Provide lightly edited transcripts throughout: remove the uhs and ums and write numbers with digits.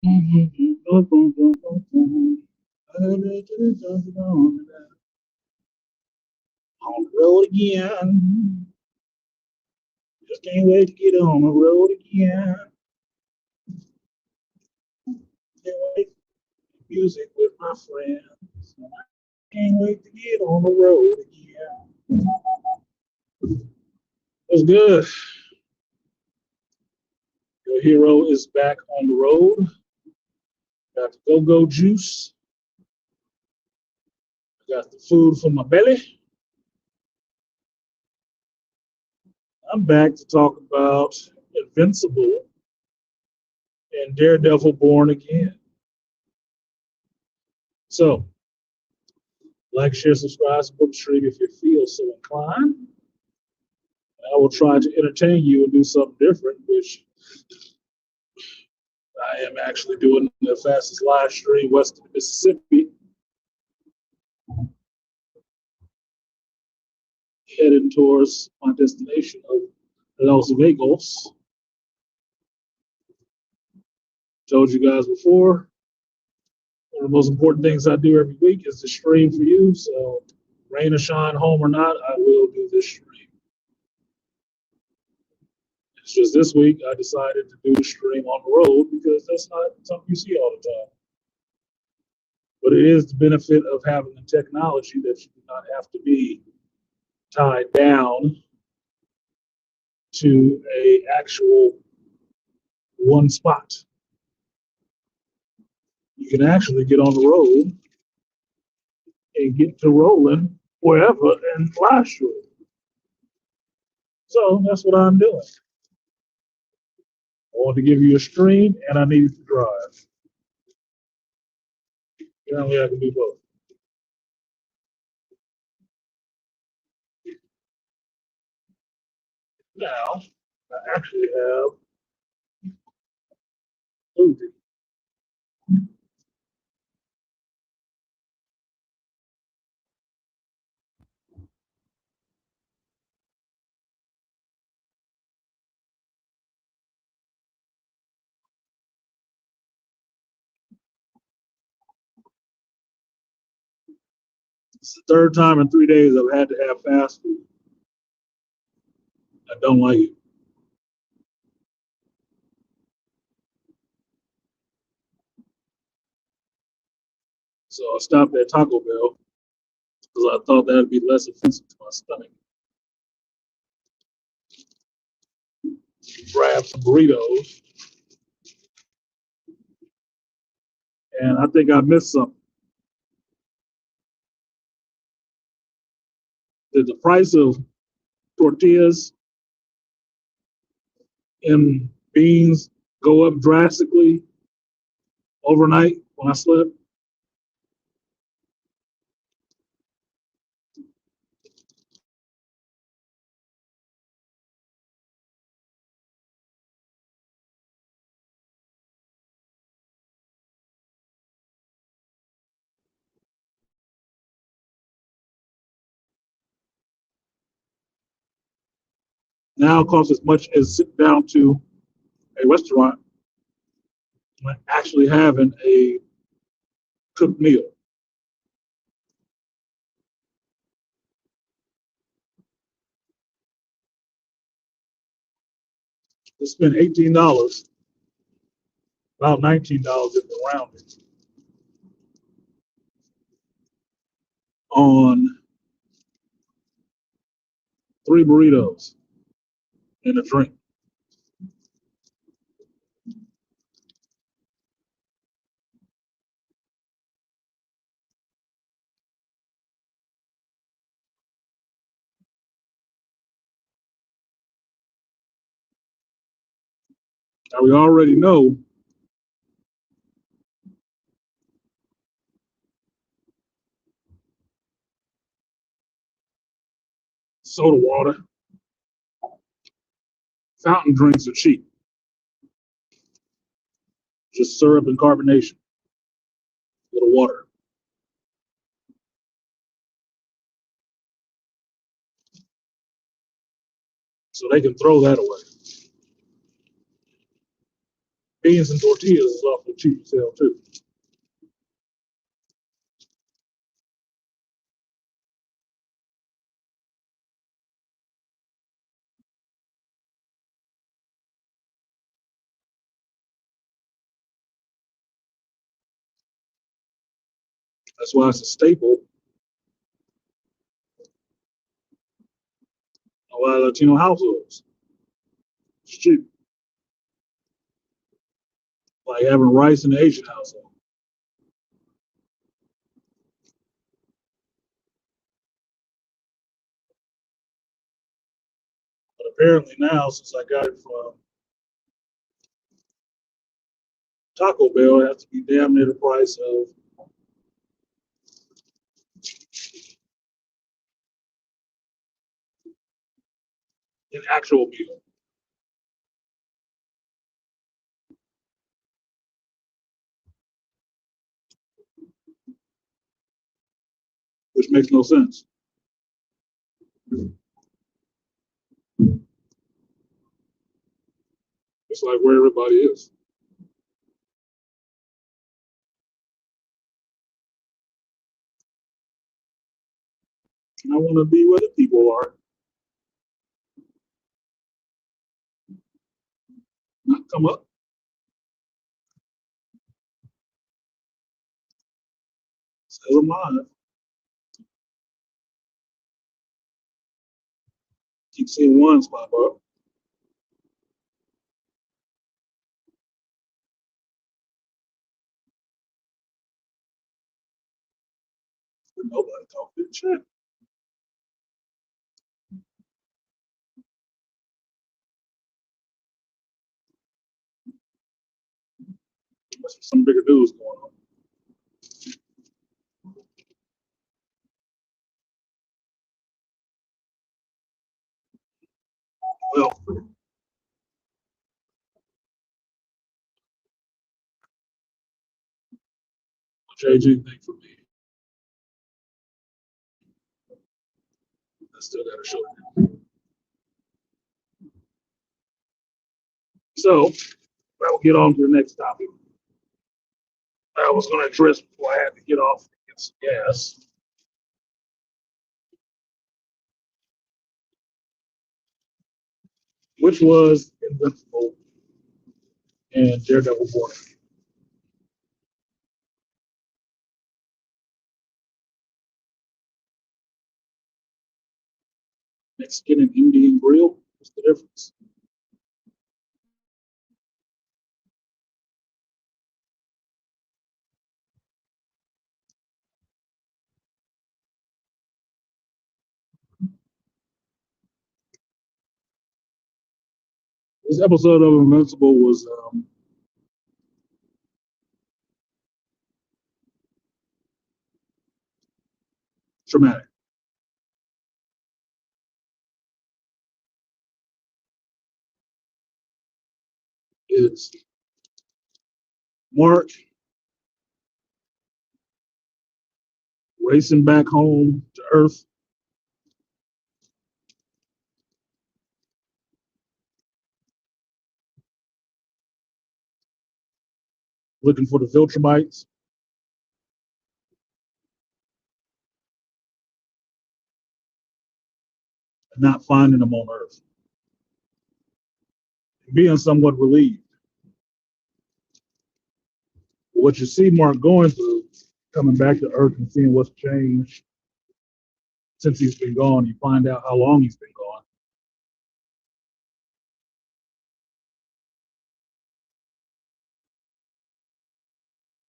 On the road again. Just can't wait to get on the road again. Can't wait to music with my friends. Can't wait to get on the road again. What's good? Your hero is back on the road. Got the go-go juice. I got the food for my belly. I'm back to talk about Invincible and Daredevil Born Again. So, like, share, subscribe, support the stream if you feel so inclined. I will try to entertain you and do something different, which I am actually doing the fastest live stream west of Mississippi, heading towards my destination of Las Vegas. Told you guys before, one of the most important things I do every week is to stream for you. So, rain or shine, home or not, I will do this stream. It's just this week I decided to do the stream on the road because that's not something you see all the time. But it is the benefit of having the technology that you do not have to be tied down to a actual one spot. You can actually get on the road and get to rolling wherever and live stream. So that's what I'm doing. I want to give you a stream and I need to drive. Apparently I can do both. Now, I actually have food. It's the third time in 3 days I've had to have fast food. I don't like it. So I stopped at Taco Bell because I thought that would be less offensive to my stomach. Grabbed some burritos, and I think I missed something. Did the price of tortillas and beans go up drastically overnight when I slept? Now it costs as much as sitting down to a restaurant and actually having a cooked meal. To spend $18, about $19 if you round it, on 3 burritos and a drink. Now we already know soda water, fountain drinks are cheap. Just syrup and carbonation, a little water. So they can throw that away. Beans and tortillas is awfully cheap to sell too. That's why it's a staple in a lot of Latino households. It's cheap. Like having rice in the Asian household. But apparently now, since I got it from Taco Bell, it has to be damn near the price of an actual meal, which makes no sense. It's like where everybody is. And I want to be where the people are, not come up. Still alive. Keep seeing ones pop up. But nobody talking shit. Must be some bigger news going on. Well, change anything for me. I still got to show you. So, I'll get on to the next topic. I was going to address before I had to get off and get some gas, which was Invincible and Daredevil Born. Mexican and Indian grill. What's the difference? This episode of Invincible was traumatic. It's Mark racing back home to Earth, looking for the Viltrumites, and not finding them on Earth. And being somewhat relieved. What you see Mark going through, coming back to Earth and seeing what's changed since he's been gone, you find out how long he's been gone.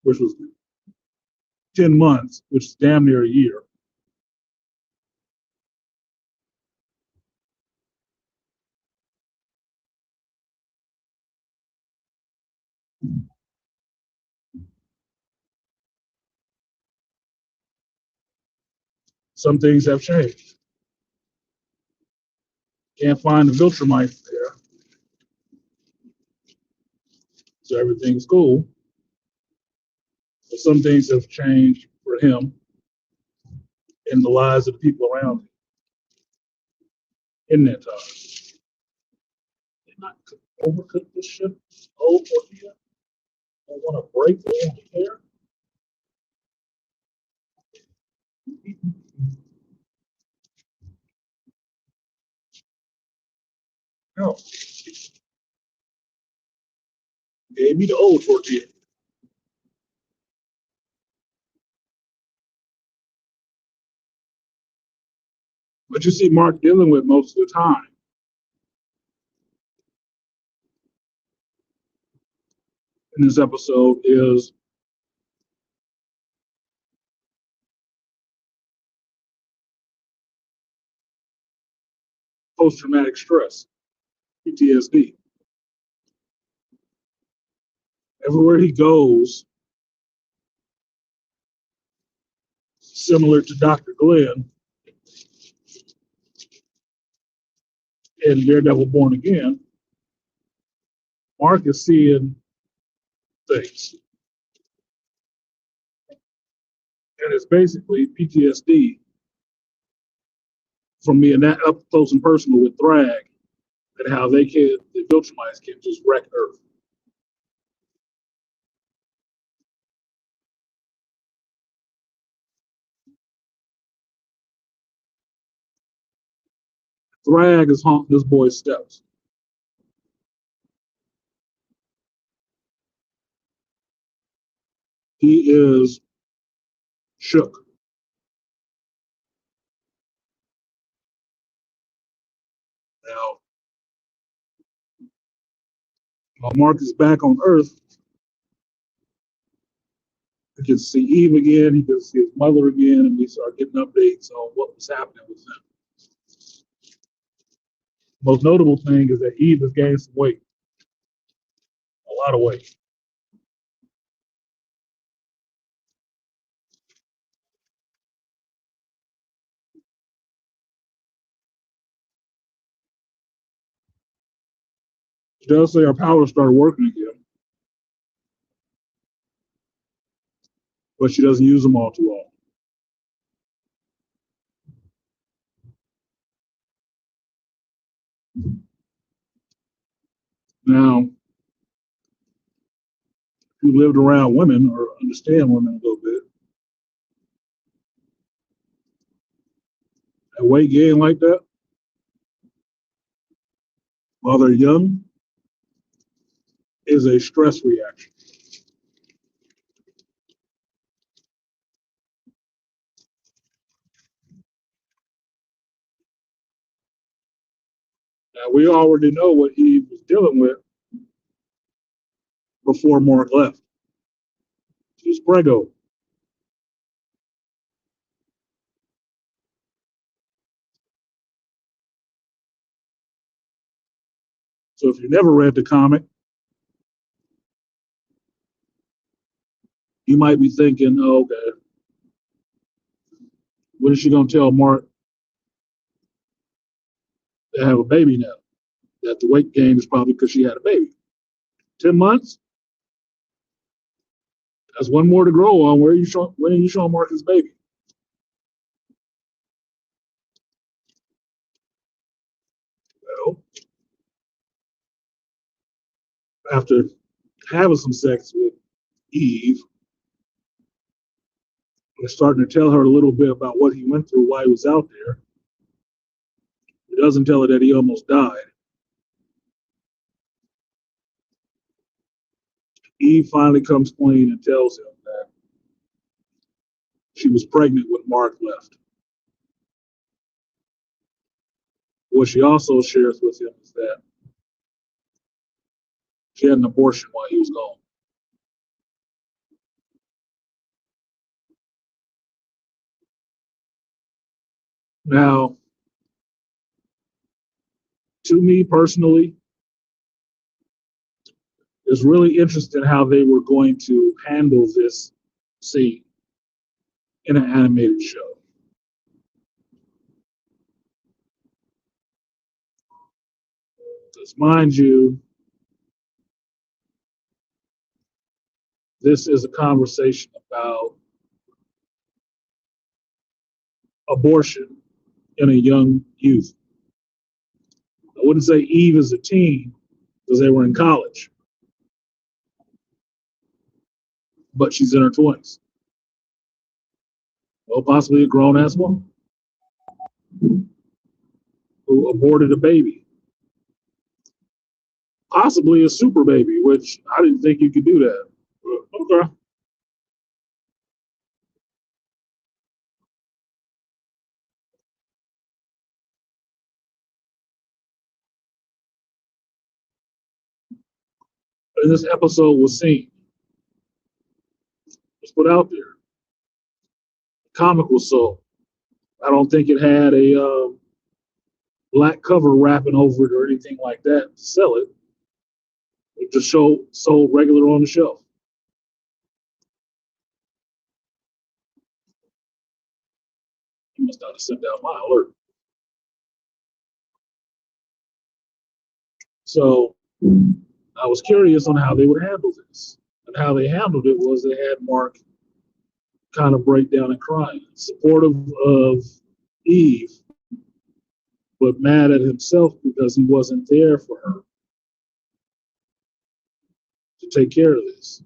Which was 10 months, which is damn near a year. Some things have changed. Can't find the Viltrumites there, so everything's cool. But some things have changed for him in the lives of the people around him in that time. Did not overcook this shit. Oh, tortilla. I want to break the here. No, gave me the old tortilla. But you see Mark dealing with most of the time in this episode is post-traumatic stress, PTSD. Everywhere he goes, similar to Dr. Glenn in Daredevil Born Again, Mark is seeing things. And it's basically PTSD from being that up close and personal with Thrag and how the Viltrumites can just wreck Earth. Thrag is haunting this boy's steps. He is shook. Now, while Mark is back on Earth, he can see Eve again, he can see his mother again, and we start getting updates on what was happening with them. Most notable thing is that Eve has gained some weight, a lot of weight. She does say her powers started working again, but she doesn't use them all too often. Now, if you lived around women or understand women a little bit, a weight gain like that while they're young is a stress reaction. Now, we already know what Eve was dealing with before Mark left. She's Prego. So if you never read the comic, you might be thinking, oh, okay, what is she going to tell Mark to have a baby now? That the weight gain is probably because she had a baby. 10 months? That's one more to grow on. When are you showing Mark his baby? Well, after having some sex with Eve, and starting to tell her a little bit about what he went through while he was out there, he doesn't tell her that he almost died. Eve finally comes clean and tells him that she was pregnant when Mark left. What she also shares with him is that she had an abortion while he was gone. Now, to me personally, it's really interesting how they were going to handle this scene in an animated show. Because, mind you, this is a conversation about abortion in a young youth. I wouldn't say Eve is a teen because they were in college. but she's in her 20s. Well, possibly a grown ass woman who aborted a baby, possibly a super baby, which I didn't think you could do that. Okay. And this episode was seen, was put out there. The comic was sold. I don't think it had a black cover wrapping over it or anything like that to sell it. It just sold regular on the shelf. You must not have sent out my alert. So I was curious on how they would handle this. And how they handled it was they had Mark kind of break down and crying, supportive of Eve, but mad at himself because he wasn't there for her to take care of this.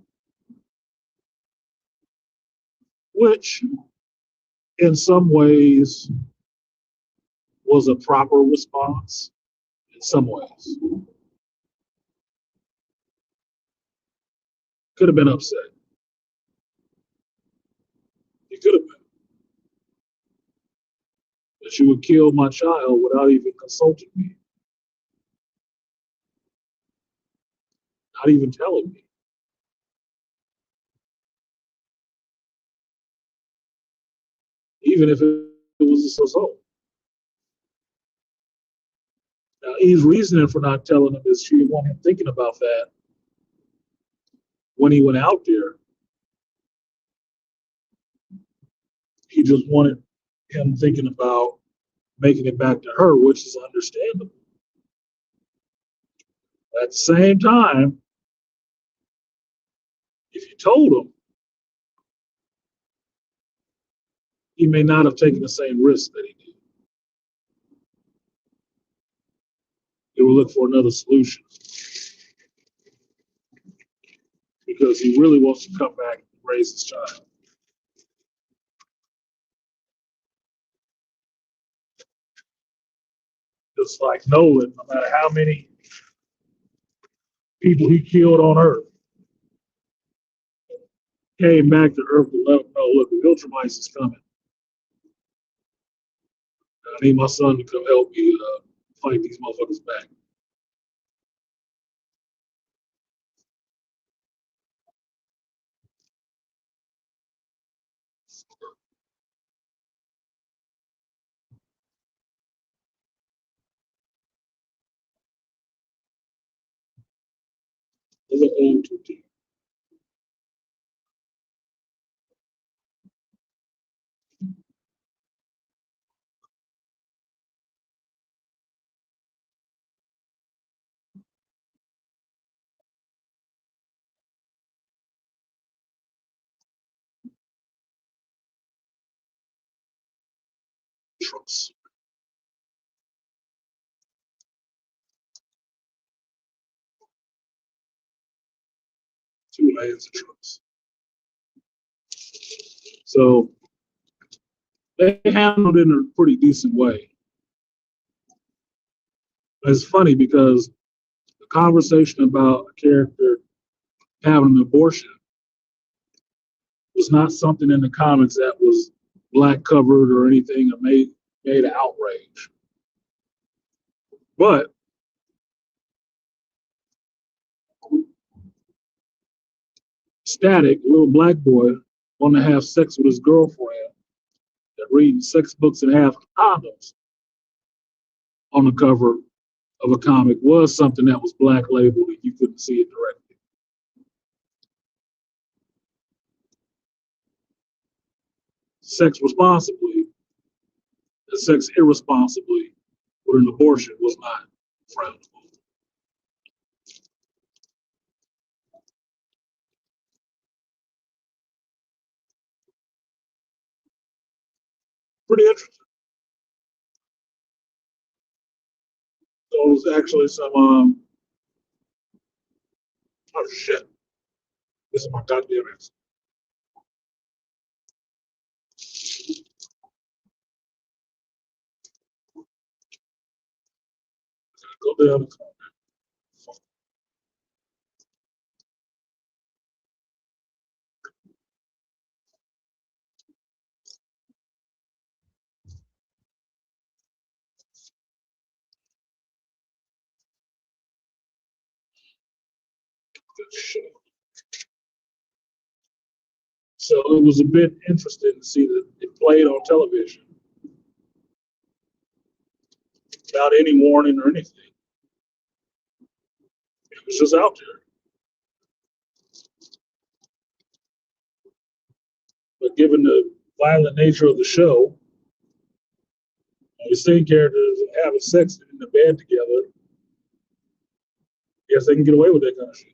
Which, in some ways, was a proper response. In some ways, could have been upset. He could have been that you would kill my child without even consulting me, not even telling me, even if it was a result. Now, Eve's reasoning for not telling him is she didn't want him thinking about that when he went out there. He just wanted him thinking about making it back to her, which is understandable. At the same time, if you told him, he may not have taken the same risk that he did. He will look for another solution because he really wants to come back and raise his child. Just like Nolan, no matter how many people he killed on Earth, came back to Earth to let him know, look, the Viltrumites is coming. I need my son to come help me fight these motherfuckers back. Those are old two teams. Trucks. Two lanes of trucks. So they handled it in a pretty decent way. It's funny because the conversation about a character having an abortion was not something in the comics that was black covered or anything that made an outrage. But Static, a little black boy, wanted to have sex with his girlfriend and reading sex books and have condoms on the cover of a comic was something that was black labeled and you couldn't see it directly. Sex responsibly and sex irresponsibly with an abortion was not frowned upon. Pretty interesting. So it was actually some, oh shit, this is my goddamn answer. Go down. So it was a bit interesting to see that it played on television without any warning or anything. It was just out there. But given the violent nature of the show, the same characters having sex in the bed together, yes, they can get away with that kind of shit.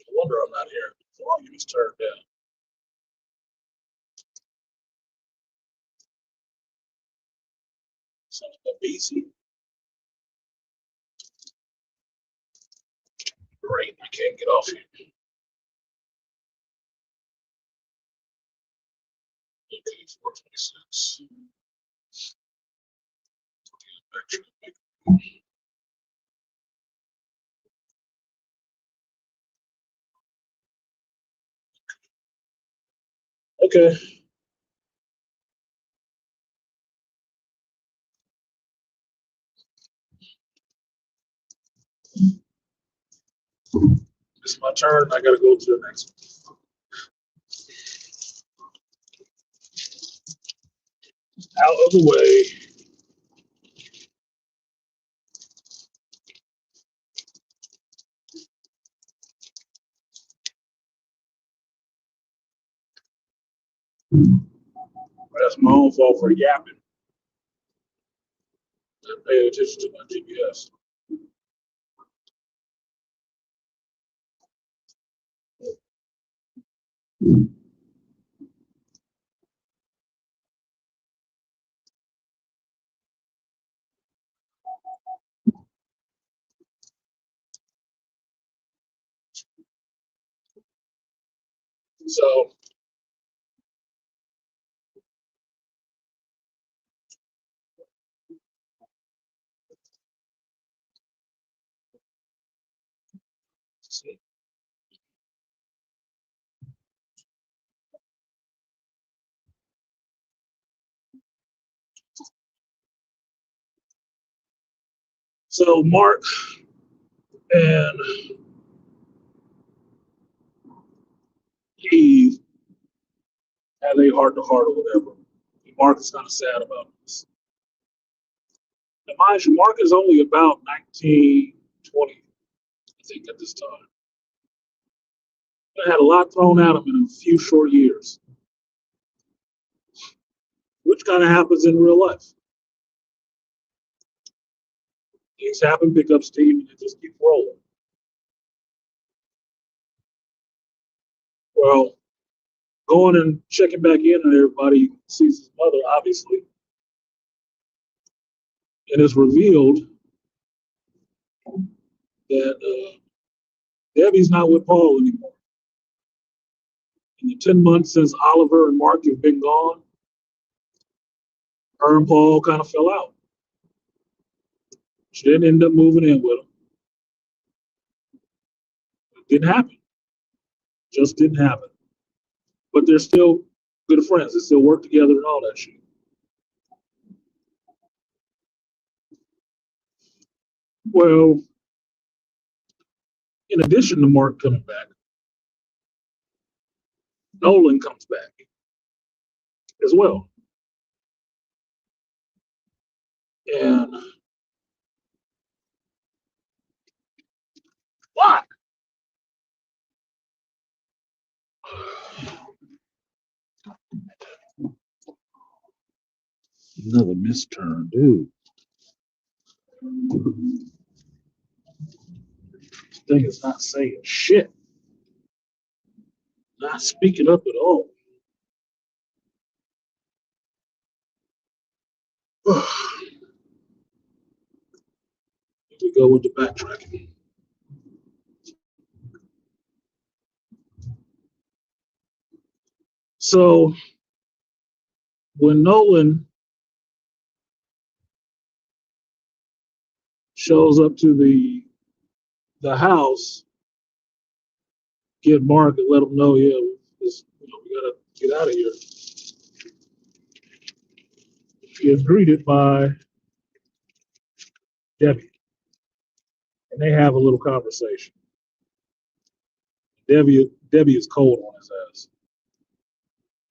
No wonder I'm not here. The volume is turned down. Sounds like BC. Great, I can't get off here. Okay, 426. Okay. It's my turn. I gotta go to the next one. Out of the way. That's my own fault for yapping. And pay attention to my GPS. So Mark and Eve had a heart to heart or whatever. Mark is kind of sad about this. And mind you, Mark is only about 19, 20, I think, at this time. He had a lot thrown at him in a few short years, which kind of happens in real life. Things happen, pick up steam, and just keep rolling. Well, going and checking back in on everybody, sees his mother, obviously. And it's revealed that Debbie's not with Paul anymore. In the 10 months since Oliver and Mark have been gone, her and Paul kind of fell out. She didn't end up moving in with him. It didn't happen. Just didn't happen. But they're still good friends. They still work together and all that shit. Well, in addition to Mark coming back, Nolan comes back as well. And what? Another misturn, dude. This thing is not saying shit. not speaking up at all. Here we go with the backtracking. So when Nolan shows up to the house, get Mark and let him know, yeah, we gotta get out of here. He is greeted by Debbie, and they have a little conversation. Debbie is cold on his ass.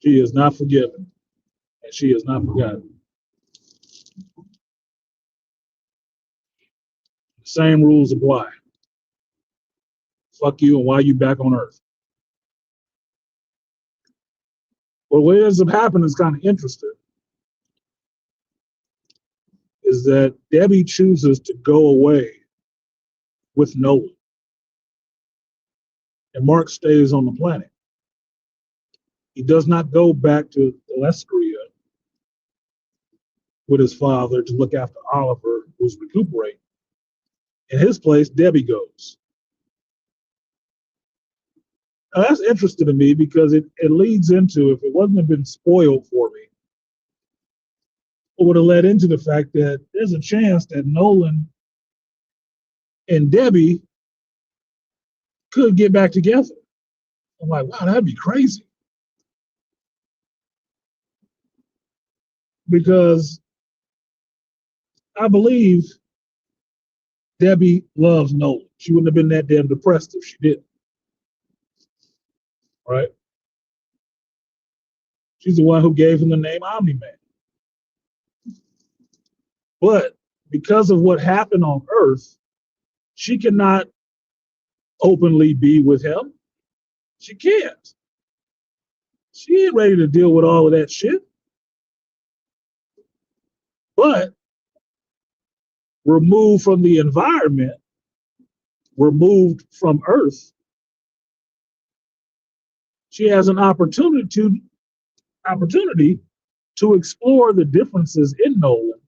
She is not forgiven, and she is not forgotten. The same rules apply. Fuck you, and why you back on Earth? Well, what ends up happening is kind of interesting. Is that Debbie chooses to go away with Nolan, and Mark stays on the planet. He does not go back to Alescria with his father to look after Oliver, who's recuperating. In his place, Debbie goes. Now, that's interesting to me because it leads into, if it wasn't have been spoiled for me, it would have led into the fact that there's a chance that Nolan and Debbie could get back together. I'm like, wow, that'd be crazy. Because I believe Debbie loves Nolan. She wouldn't have been that damn depressed if she didn't. Right? She's the one who gave him the name Omni-Man. But because of what happened on Earth, she cannot openly be with him. She can't. She ain't ready to deal with all of that shit. But removed from the environment, removed from Earth, she has an opportunity to explore the differences in Nolan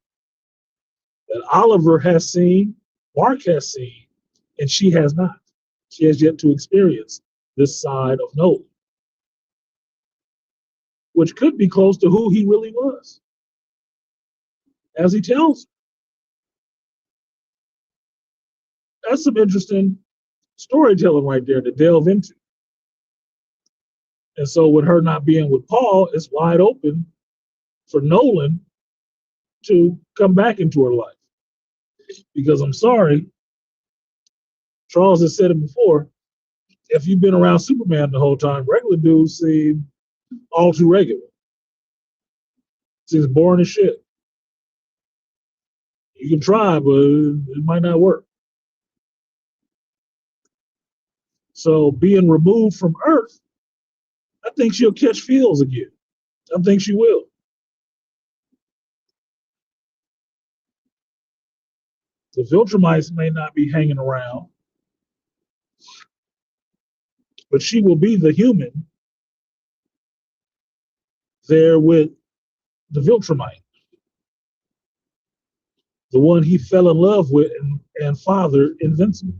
that Oliver has seen, Mark has seen, and she has not. She has yet to experience this side of Nolan, which could be close to who he really was, as he tells her. That's some interesting storytelling right there to delve into. And so with her not being with Paul, it's wide open for Nolan to come back into her life. Because I'm sorry, Charles has said it before, if you've been around Superman the whole time, regular dudes seem all too regular. Seems boring as shit. You can try, but it might not work. So being removed from Earth, I think she'll catch feels again. I think she will. The Viltrumites may not be hanging around, but she will be the human there with the Viltrumite, the one he fell in love with and fathered Invincible.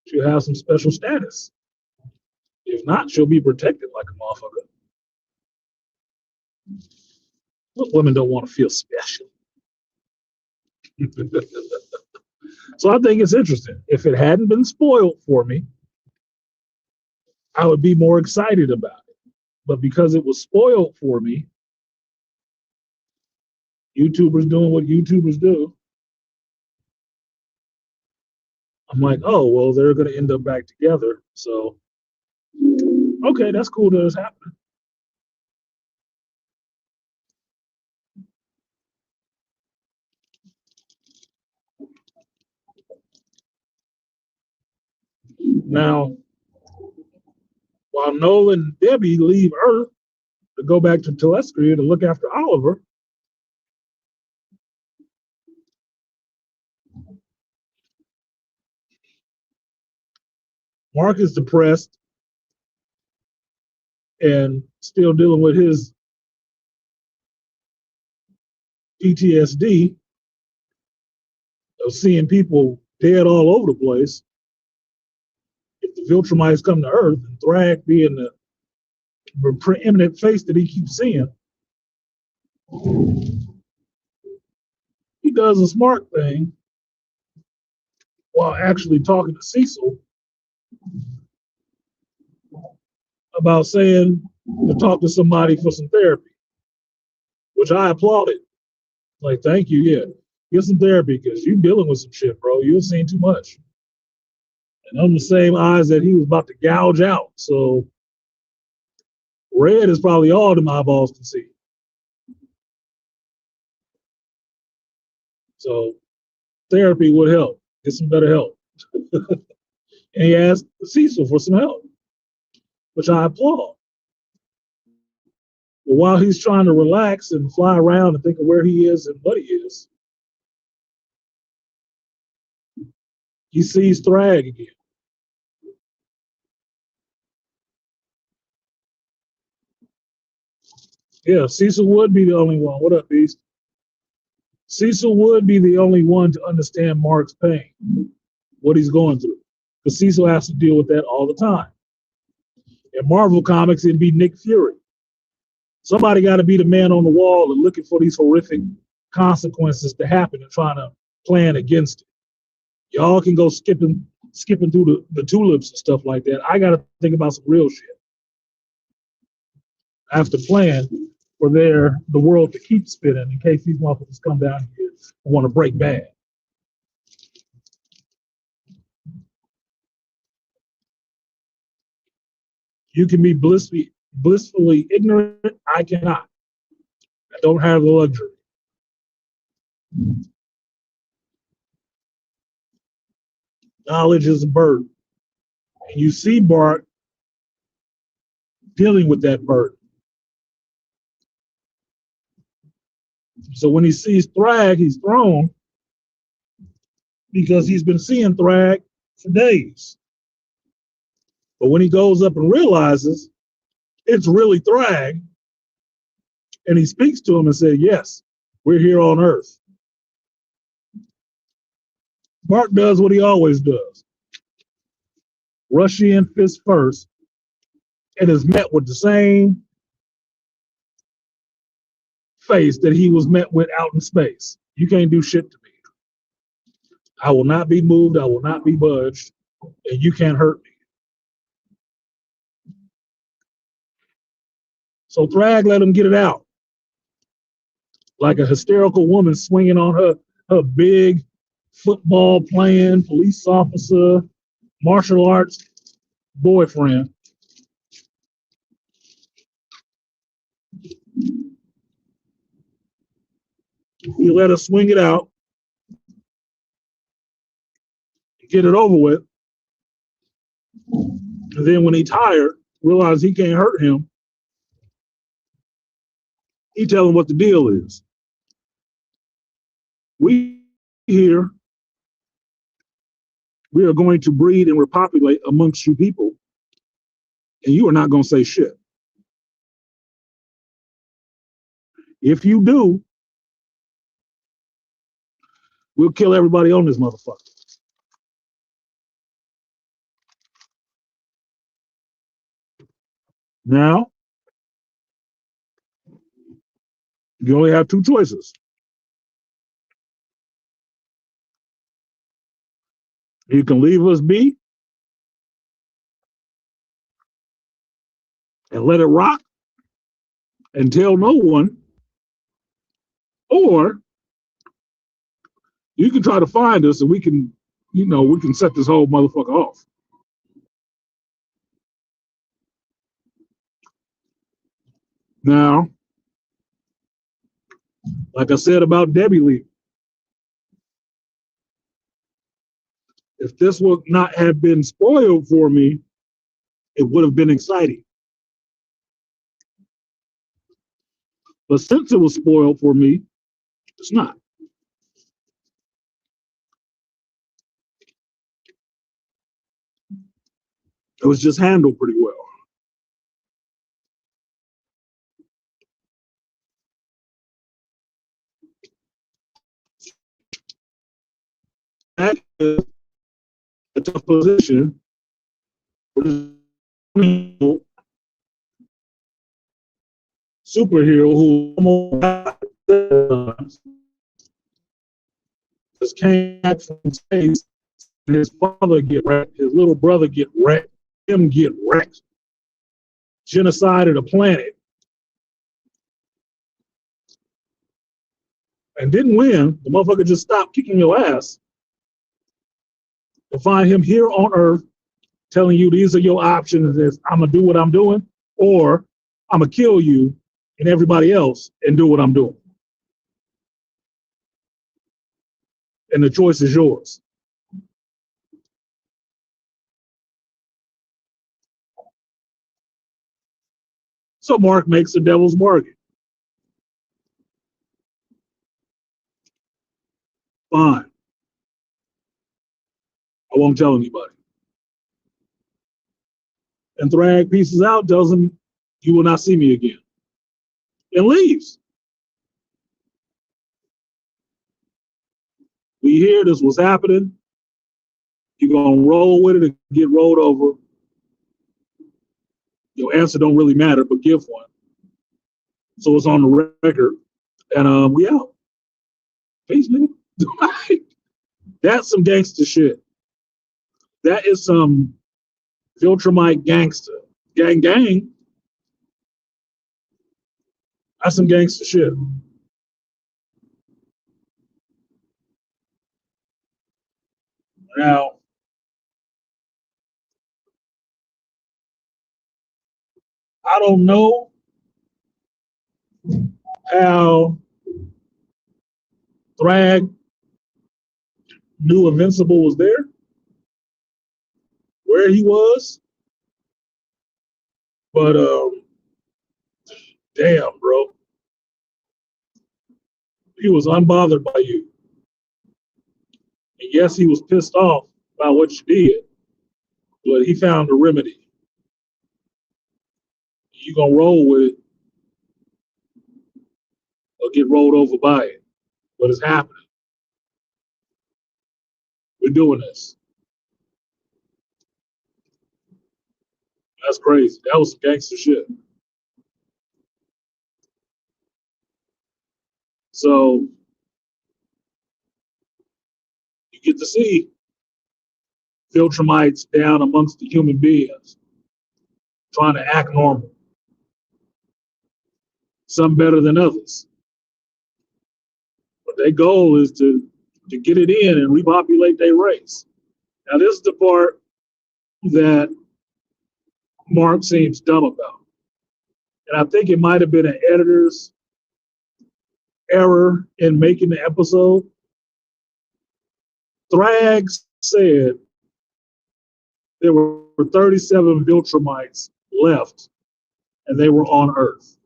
She'll have some special status. If not, she'll be protected like a motherfucker. But women don't want to feel special. So I think it's interesting. If it hadn't been spoiled for me, I would be more excited about it. But because it was spoiled for me, YouTubers doing what YouTubers do, I'm like, oh, well, they're going to end up back together. So, okay, that's cool that it's happening. Now, while Nolan and Debbie leave Earth to go back to Telestria to look after Oliver, Mark is depressed and still dealing with his PTSD of seeing people dead all over the place. If the Viltrumites come to Earth, and Thrag being the preeminent face that he keeps seeing, he does a smart thing while actually talking to Cecil about saying to talk to somebody for some therapy, which I applauded. Like, thank you, yeah. Get some therapy because you're dealing with some shit, bro. You've seen too much. And I'm the same eyes that he was about to gouge out. So red is probably all them eyeballs can see. So therapy would help. Get some better help. And he asked Cecil for some help, which I applaud. But while he's trying to relax and fly around and think of where he is and what he is, he sees Thrag again. Yeah, Cecil would be the only one. What up, Beast? Cecil would be the only one to understand Mark's pain, what he's going through. Because Cecil has to deal with that all the time. In Marvel Comics, it'd be Nick Fury. Somebody got to be the man on the wall and looking for these horrific consequences to happen and trying to plan against it. Y'all can go skipping through the tulips and stuff like that. I got to think about some real shit. I have to plan for the world to keep spinning in case these motherfuckers come down here and want to break bad. You can be blissfully ignorant. I cannot. I don't have the luxury. Knowledge is a burden. And you see Bart dealing with that burden. So when he sees Thrag, he's thrown because he's been seeing Thrag for days. But when he goes up and realizes it's really Thrag, and he speaks to him and says, yes, we're here on Earth. Bart does what he always does. Rush in fist first, and is met with the same face that he was met with out in space. You can't do shit to me. I will not be moved. I will not be budged, and you can't hurt me. So Thrag let him get it out. Like a hysterical woman swinging on her big football playing police officer, martial arts boyfriend. He let her swing it out, get it over with. And then when he tired, realized he can't hurt him, he tell him what the deal is. We here, we are going to breed and repopulate amongst you people, and you are not going to say shit. If you do, we'll kill everybody on this motherfucker. Now, you only have two choices. You can leave us be and let it rock and tell no one, or you can try to find us and we can, we can set this whole motherfucker off. Now, like I said about Debbie Lee, if this would not have been spoiled for me, it would have been exciting. But since it was spoiled for me, it's not. It was just handled pretty well. That is a tough position for the superhero who almost came back from space. And his father get wrecked, his little brother get wrecked, him get wrecked, genocide of the planet, and didn't win. The motherfucker just stopped kicking your ass to find him here on Earth, telling you these are your options. Is I'm gonna do what I'm doing, or I'm gonna kill you and everybody else and do what I'm doing. And the choice is yours. So Mark makes the devil's bargain. Fine. I won't tell anybody. And Thrag pieces out, tells him, you will not see me again. And leaves. We hear this was happening. You're going to roll with it and get rolled over. Your answer don't really matter, but give one. So it's on the record. And we out. Peace, nigga. That's some gangster shit. That is some Viltrumite gangster. Gang. That's some gangster shit. Now, I don't know how Thrag knew Invincible was there, where he was, but damn, bro. He was unbothered by you. And yes, he was pissed off about what you did, but he found a remedy. You gonna roll with it or get rolled over by it. But it's happening. We're doing this. That's crazy. That was some gangster shit. So you get to see Viltrumites down amongst the human beings trying to act normal. Some better than others. But their goal is to get it in and repopulate their race. Now, this is the part that Mark seems dumb about. And I think it might have been an editor's error in making the episode. Thrag said there were 37 Viltrumites left and they were on Earth.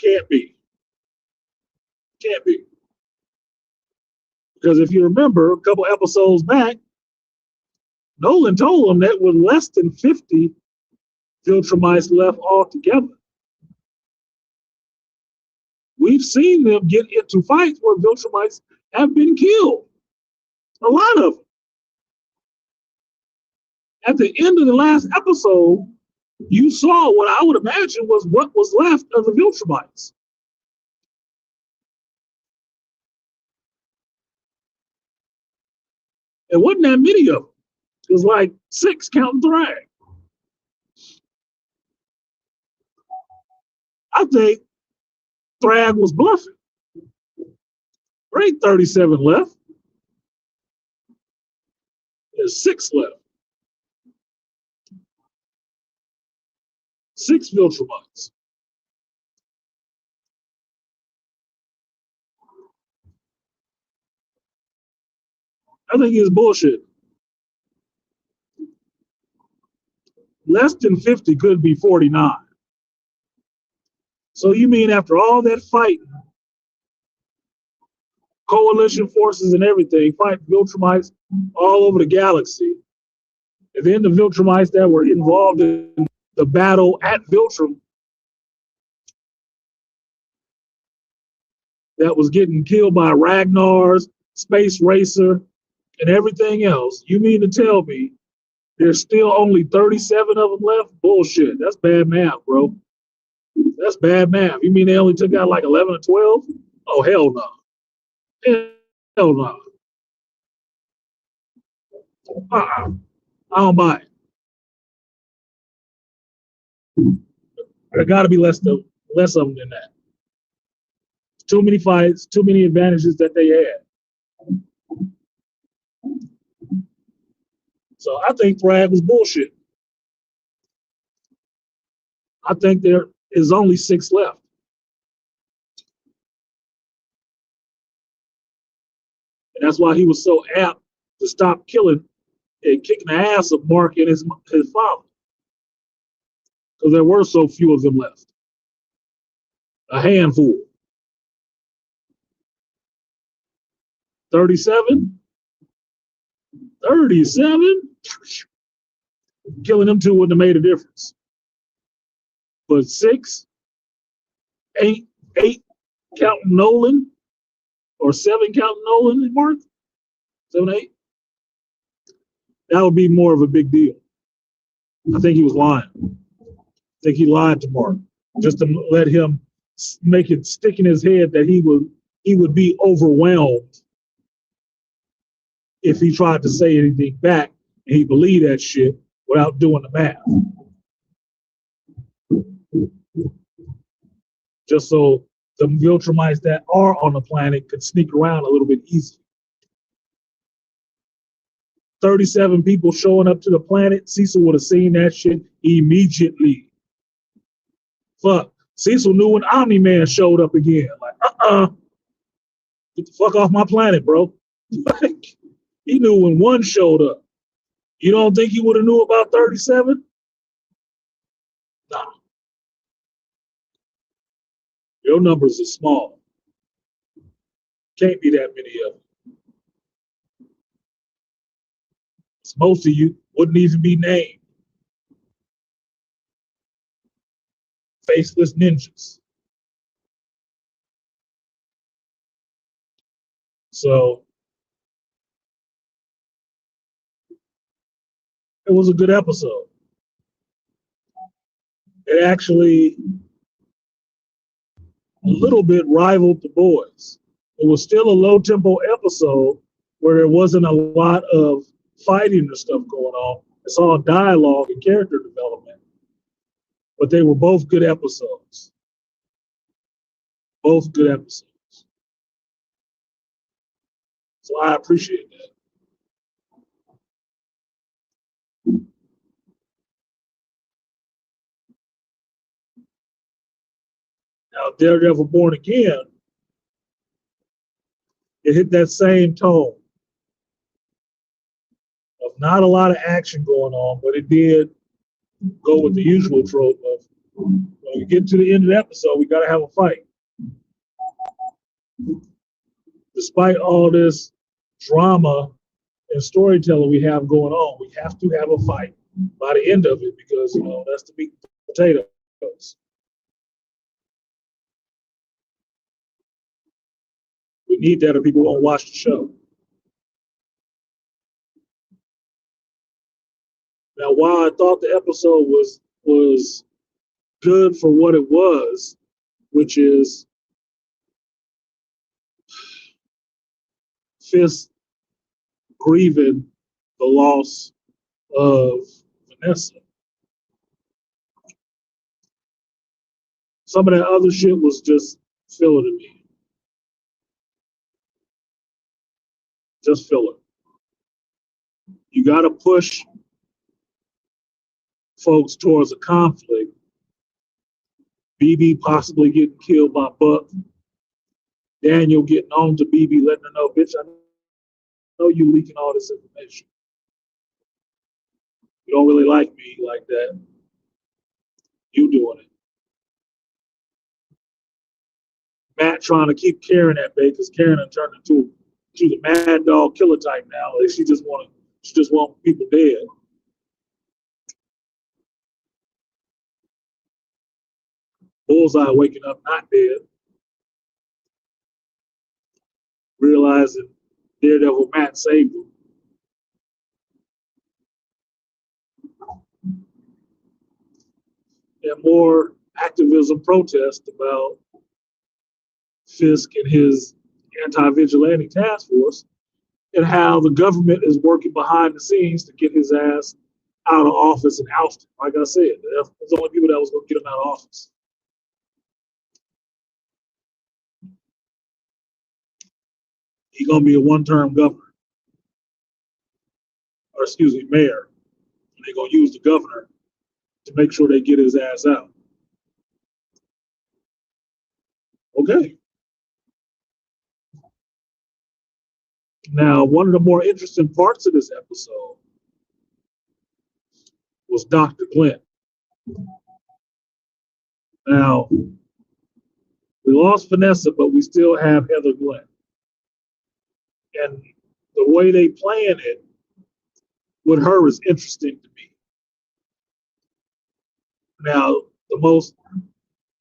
Can't be. Can't be. Because if you remember a couple episodes back, Nolan told him that with less than 50 Viltrumites left altogether. We've seen them get into fights where Viltrumites have been killed. A lot of them. At the end of the last episode, you saw what I would imagine was what was left of the Viltrumites. It wasn't that many of them. It was like 6 counting Thrag. I think Thrag was bluffing. There ain't 37 left. There's 6 left. 6 Viltrumites. I think it's bullshit. Less than 50 could be 49. So you mean after all that fighting, coalition forces and everything, fight Viltrumites all over the galaxy, And then the Viltrumites that were involved in the battle at Viltrum that was getting killed by Ragnar's, Space Racer, and everything else. You mean to tell me there's still only 37 of them left? Bullshit. That's bad math, bro. That's bad math. You mean they only took out like 11 or 12? Oh, hell no. Hell no. I don't buy it. There got to be less of them than that. Too many fights, too many advantages that they had. So I think Thrag was bullshit. I think there is only 6 left. And that's why he was so apt to stop killing and kicking the ass of Mark and his father. Because there were so few of them left. A handful. 37? 37? Killing them 2 wouldn't have made a difference. But 6, 8 counting Nolan, or 7 counting Nolan and Mark? 7, 8? That would be more of a big deal. I think he was lying. I think he lied to Mark just to let him make it stick in his head that he would be overwhelmed if he tried to say anything back, and he believed that shit without doing the math. Just so the Viltrumites that are on the planet could sneak around a little bit easier. 37 people showing up to the planet, Cecil would have seen that shit immediately. Fuck. Cecil knew when Omni-Man showed up again. Like, get the fuck off my planet, bro. Like, he knew when 1 showed up. You don't think he would have knew about 37? Nah. Your numbers are small. Can't be that many of them. Most of you wouldn't even be named. Faceless ninjas. So it was a good episode. It actually a little bit rivaled The Boys. It was still a low tempo episode where there wasn't a lot of fighting and stuff going on. It's all dialogue and character development. But they were both good episodes. Both good episodes. So I appreciate that. Now, Daredevil Born Again, it hit that same tone of not a lot of action going on, but it did go with the usual trope of when we get to the end of the episode, we got to have a fight. Despite all this drama and storytelling we have going on, we have to have a fight by the end of it because, you know, that's the meat and potatoes. We need that or people won't watch the show. Now, while I thought the episode was good for what it was, which is Fisk grieving the loss of Vanessa. Some of that other shit was just filler to me. Just filler. You got to push folks towards a conflict. BB possibly getting killed by Buck. Daniel getting on to BB, letting her know, bitch, I know you leaking all this information. You don't really like me like that. You doing it. Matt trying to keep Karen at bay because Karen had turned into the mad dog killer type now. Like she just want people dead. Bullseye waking up not dead, realizing Daredevil Matt saved him. And more activism protest about Fisk and his anti-vigilante task force and how the government is working behind the scenes to get his ass out of office and ousted. Like I said, there's only people that was going to get him out of office. He's going to be a one-term governor, or excuse me, mayor. And they're going to use the governor to make sure they get his ass out. Okay. Now, one of the more interesting parts of this episode was Dr. Glenn. Now, we lost Vanessa, but we still have Heather Glenn. And the way they plan it with her is interesting to me. Now, the most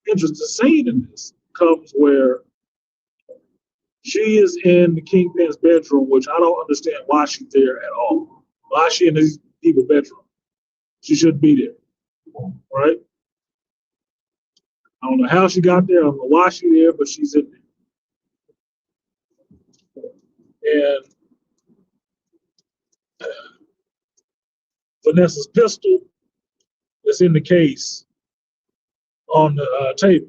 interesting scene in this comes where she is in the Kingpin's bedroom, which I don't understand why she's there at all. Why is she in these people's bedroom? She shouldn't be there, right? I don't know how she got there. I don't know why she's there, but she's in there. And Vanessa's pistol is in the case on the table.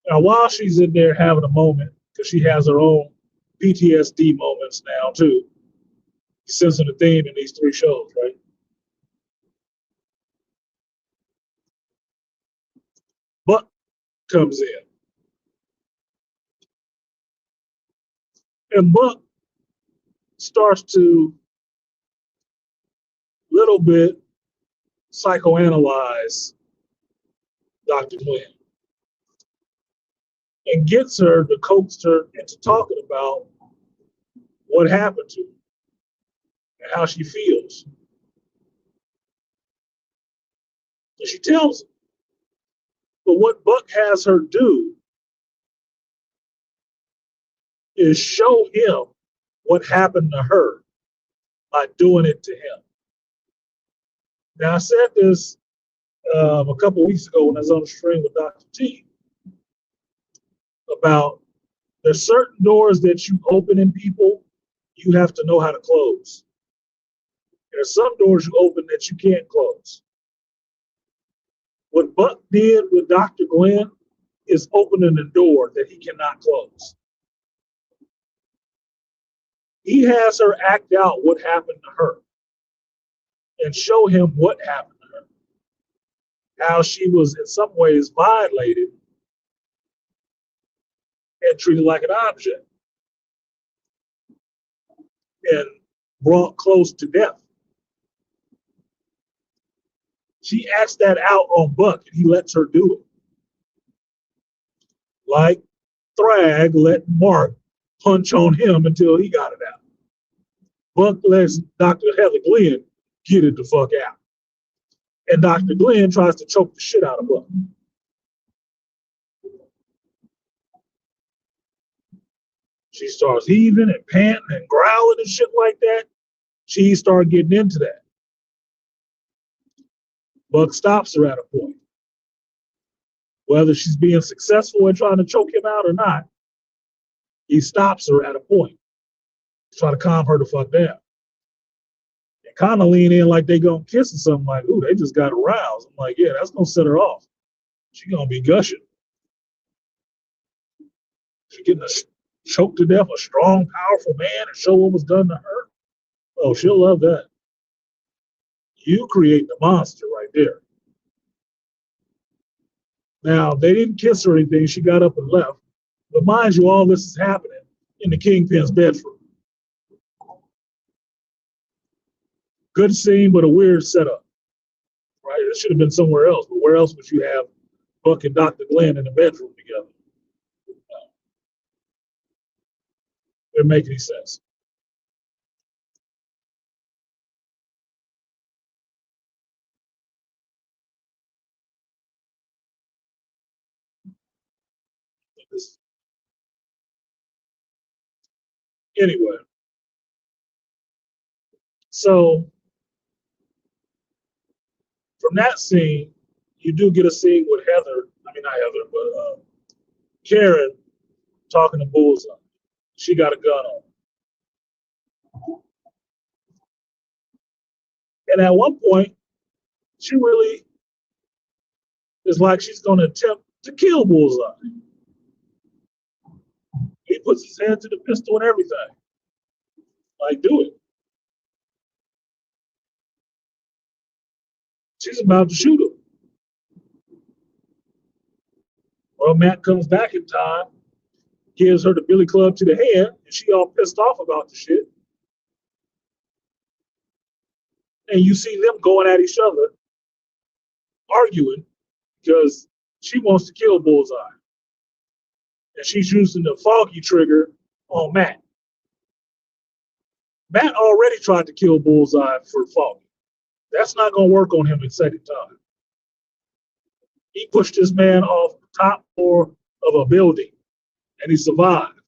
Now, while she's in there having a moment, because she has her own PTSD moments now, too, sensing the theme in these three shows, right? Buck comes in. And Buck starts to little bit psychoanalyze Dr. Glenn and gets her to coax her into talking about what happened to her and how she feels. And she tells him. But what Buck has her do is show him what happened to her by doing it to him. Now, I said this a couple of weeks ago when I was on the stream with Dr. T about there's certain doors that you open in people, you have to know how to close. There's some doors you open that you can't close. What Buck did with Dr. Glenn is opening a door that he cannot close. He has her act out what happened to her and show him what happened to her. How she was in some ways violated and treated like an object and brought close to death. She acts that out on Buck and he lets her do it. Like Thrag let Mark punch on him until he got it out. Buck lets Dr. Heather Glenn get it the fuck out. And Dr. Glenn tries to choke the shit out of Buck. She starts heaving and panting and growling and shit like that. She started getting into that. Buck stops her at a point. Whether she's being successful in trying to choke him out or not, he stops her at a point. Try to calm her the fuck down. And kind of lean in like they gonna kiss or something like, ooh, they just got aroused. I'm like, yeah, that's gonna set her off. She gonna be gushing. She getting choked to death, a strong, powerful man, and show what was done to her. Oh, she'll love that. You create the monster right there. Now, they didn't kiss her or anything. She got up and left. But mind you, all this is happening in the Kingpin's bedroom. Good scene, but a weird setup. Right? It should have been somewhere else. But where else would you have Buck and Dr. Glenn in the bedroom together? Didn't make any sense. Anyway, so from that scene, you do get a scene with Heather. I mean, not Heather, but Karen talking to Bullseye. She got a gun on. And at one point, she really is like she's going to attempt to kill Bullseye. He puts his hand to the pistol and everything. Like, do it. She's about to shoot him. Well, Matt comes back in time, gives her the billy club to the head, and she all pissed off about the shit. And you see them going at each other, arguing, because she wants to kill Bullseye. And she's using the foggy trigger on Matt. Matt already tried to kill Bullseye for foggy. That's not going to work on him the second time. He pushed this man off the top floor of a building, and he survived.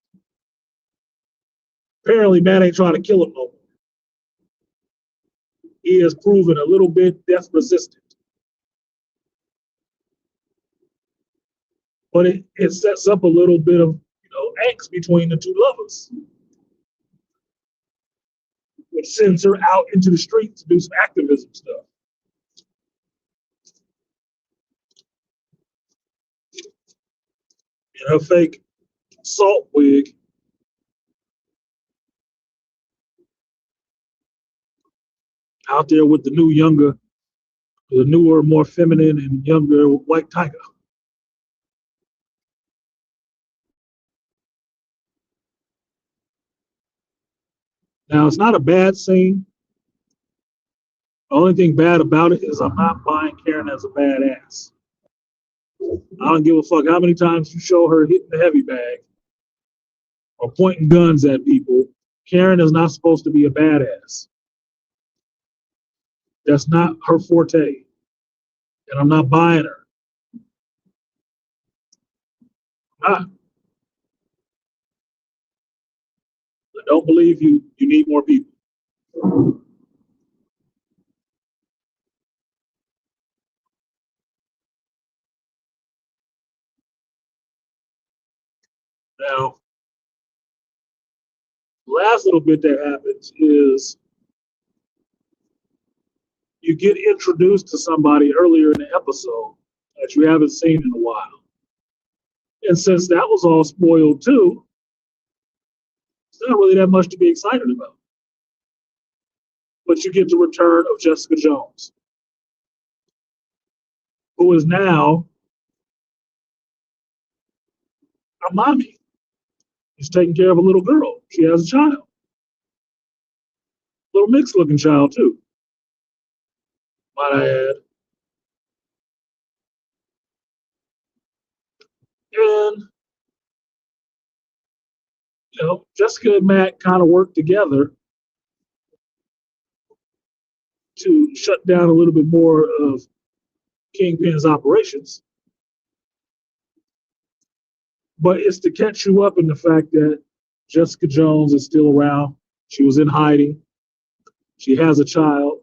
Apparently, Matt ain't trying to kill him no more. He has proven a little bit death resistant. But it sets up a little bit of angst between the two lovers, which sends her out into the streets to do some activism stuff. In her fake salt wig, out there with the newer, more feminine and younger white tiger. Now, it's not a bad scene. The only thing bad about it is I'm not buying Karen as a badass. I don't give a fuck how many times you show her hitting the heavy bag or pointing guns at people. Karen is not supposed to be a badass. That's not her forte. And I'm not buying her. I don't believe you need more people. Now, the last little bit that happens is you get introduced to somebody earlier in the episode that you haven't seen in a while. And since that was all spoiled too, it's not really that much to be excited about. But you get the return of Jessica Jones, who is now a mommy. She's taking care of a little girl. She has a child. Little mixed looking child too, might I add. And Jessica and Matt kind of work together to shut down a little bit more of Kingpin's operations. But it's to catch you up in the fact that Jessica Jones is still around. She was in hiding. She has a child,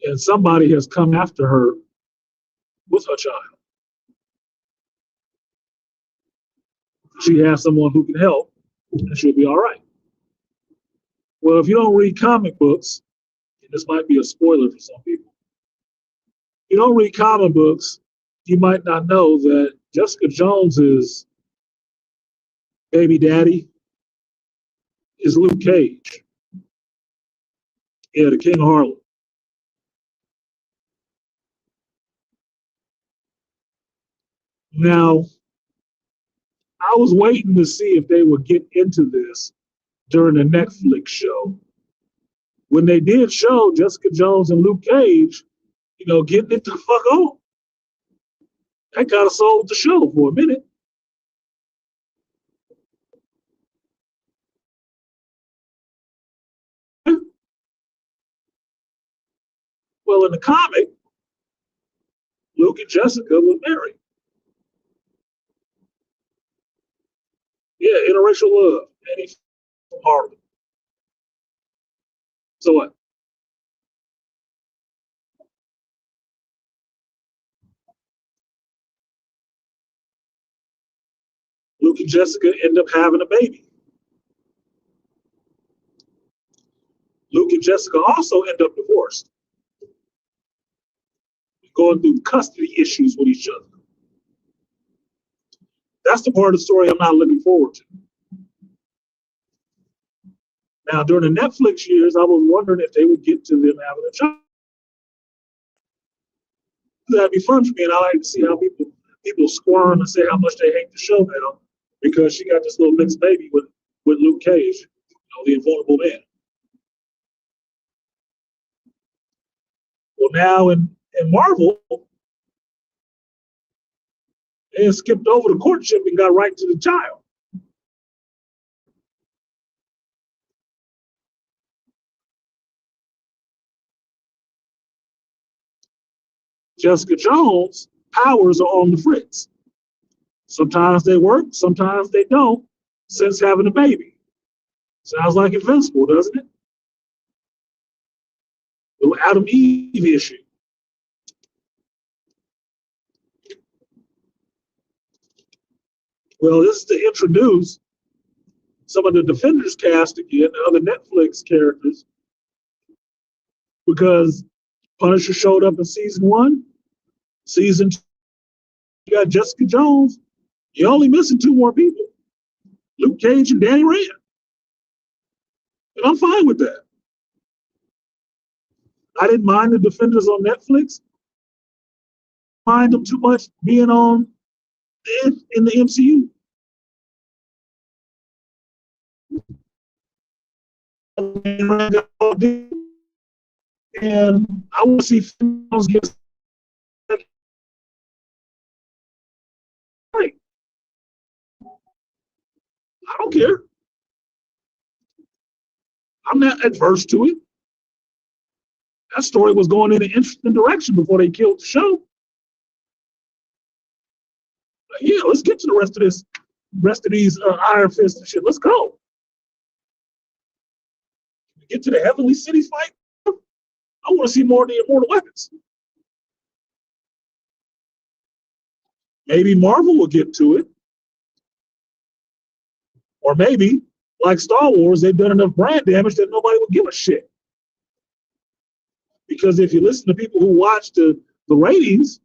and somebody has come after her with her child. She has someone who can help, and she'll be all right. Well, if you don't read comic books, and this might be a spoiler for some people, if you don't read comic books, you might not know that Jessica Jones's baby daddy is Luke Cage. Yeah, the King of Harlem. Now, I was waiting to see if they would get into this during the Netflix show. When they did show Jessica Jones and Luke Cage, getting it the fuck on, that kind of sold the show for a minute. Well, in the comic, Luke and Jessica were married. Yeah, interracial love. And he's from Harlem. So what? Luke and Jessica end up having a baby. Luke and Jessica also end up divorced, going through custody issues with each other. That's the part of the story I'm not looking forward to. Now, during the Netflix years, I was wondering if they would get to them having a child. That'd be fun for me, and I like to see how people squirm and say how much they hate the show now because she got this little mixed baby with Luke Cage, the invulnerable man. Well, now in Marvel, they skipped over the courtship and got right to the child. Jessica Jones' powers are on the fritz. Sometimes they work, sometimes they don't, since having a baby. Sounds like Invincible, doesn't it? The Adam Eve issue. Well, this is to introduce some of the Defenders cast again, the other Netflix characters, because Punisher showed up in season 1. Season 2, you got Jessica Jones. You're only missing 2 more people, Luke Cage and Danny Rand. And I'm fine with that. I didn't mind the Defenders on Netflix. Mind them too much being on in the MCU. And I want to see films get right. I don't care. I'm not adverse to it. That story was going in an interesting direction before they killed the show. Yeah, let's get to the rest of these Iron Fist and shit. Let's go. Get to the Heavenly Cities fight. I want to see more of the immortal weapons. Maybe Marvel will get to it. Or maybe, like Star Wars, they've done enough brand damage that nobody will give a shit. Because if you listen to people who watch the ratings,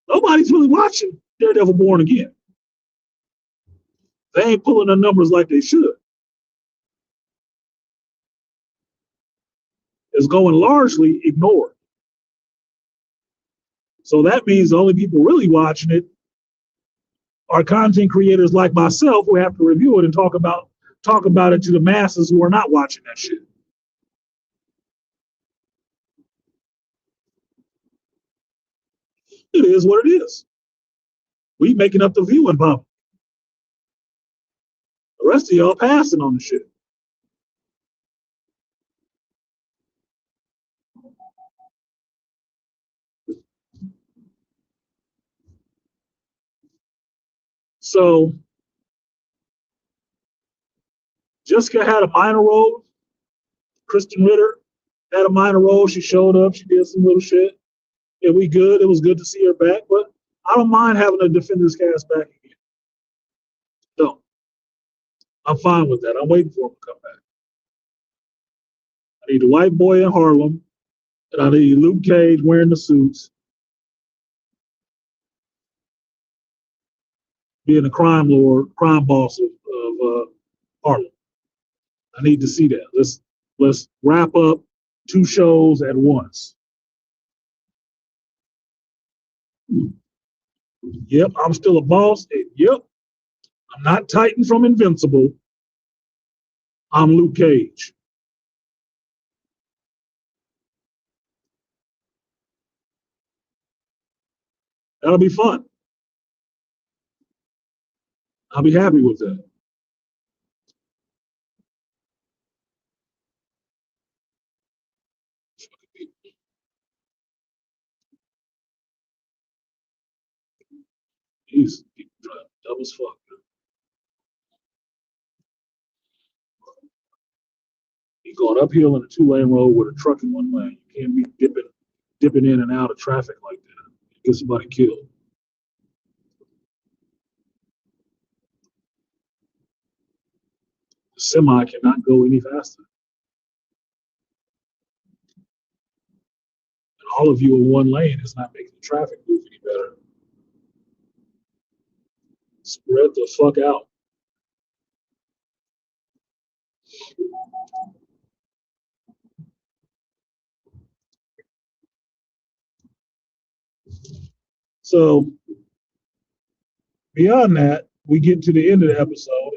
nobody's really watching Daredevil Born Again. They ain't pulling the numbers like they should. It's going largely ignored. So that means the only people really watching it are content creators like myself who have to review it and talk about it to the masses who are not watching that shit. It is what it is. We making up the viewing public. The rest of y'all passing on the shit. So Jessica had a minor role. Kristen Ritter had a minor role. She showed up. She did some little shit. Yeah, we good. It was good to see her back. But I don't mind having a Defenders cast back again. No, I'm fine with that. I'm waiting for him to come back. I need a white boy in Harlem, and I need Luke Cage wearing the suits, being a crime lord, crime boss of Harlem. I need to see that. Let's wrap up 2 shows at once. Yep, I'm still a boss. And yep, I'm not Titan from Invincible. I'm Luke Cage. That'll be fun. I'll be happy with that. He's dumb as fuck. He going uphill in a 2-lane road with a truck in 1 lane. You can't be dipping in and out of traffic like that. Get somebody killed. The semi cannot go any faster. And all of you in 1 lane is not making the traffic move any better. Spread the fuck out. So beyond that, we get to the end of the episode,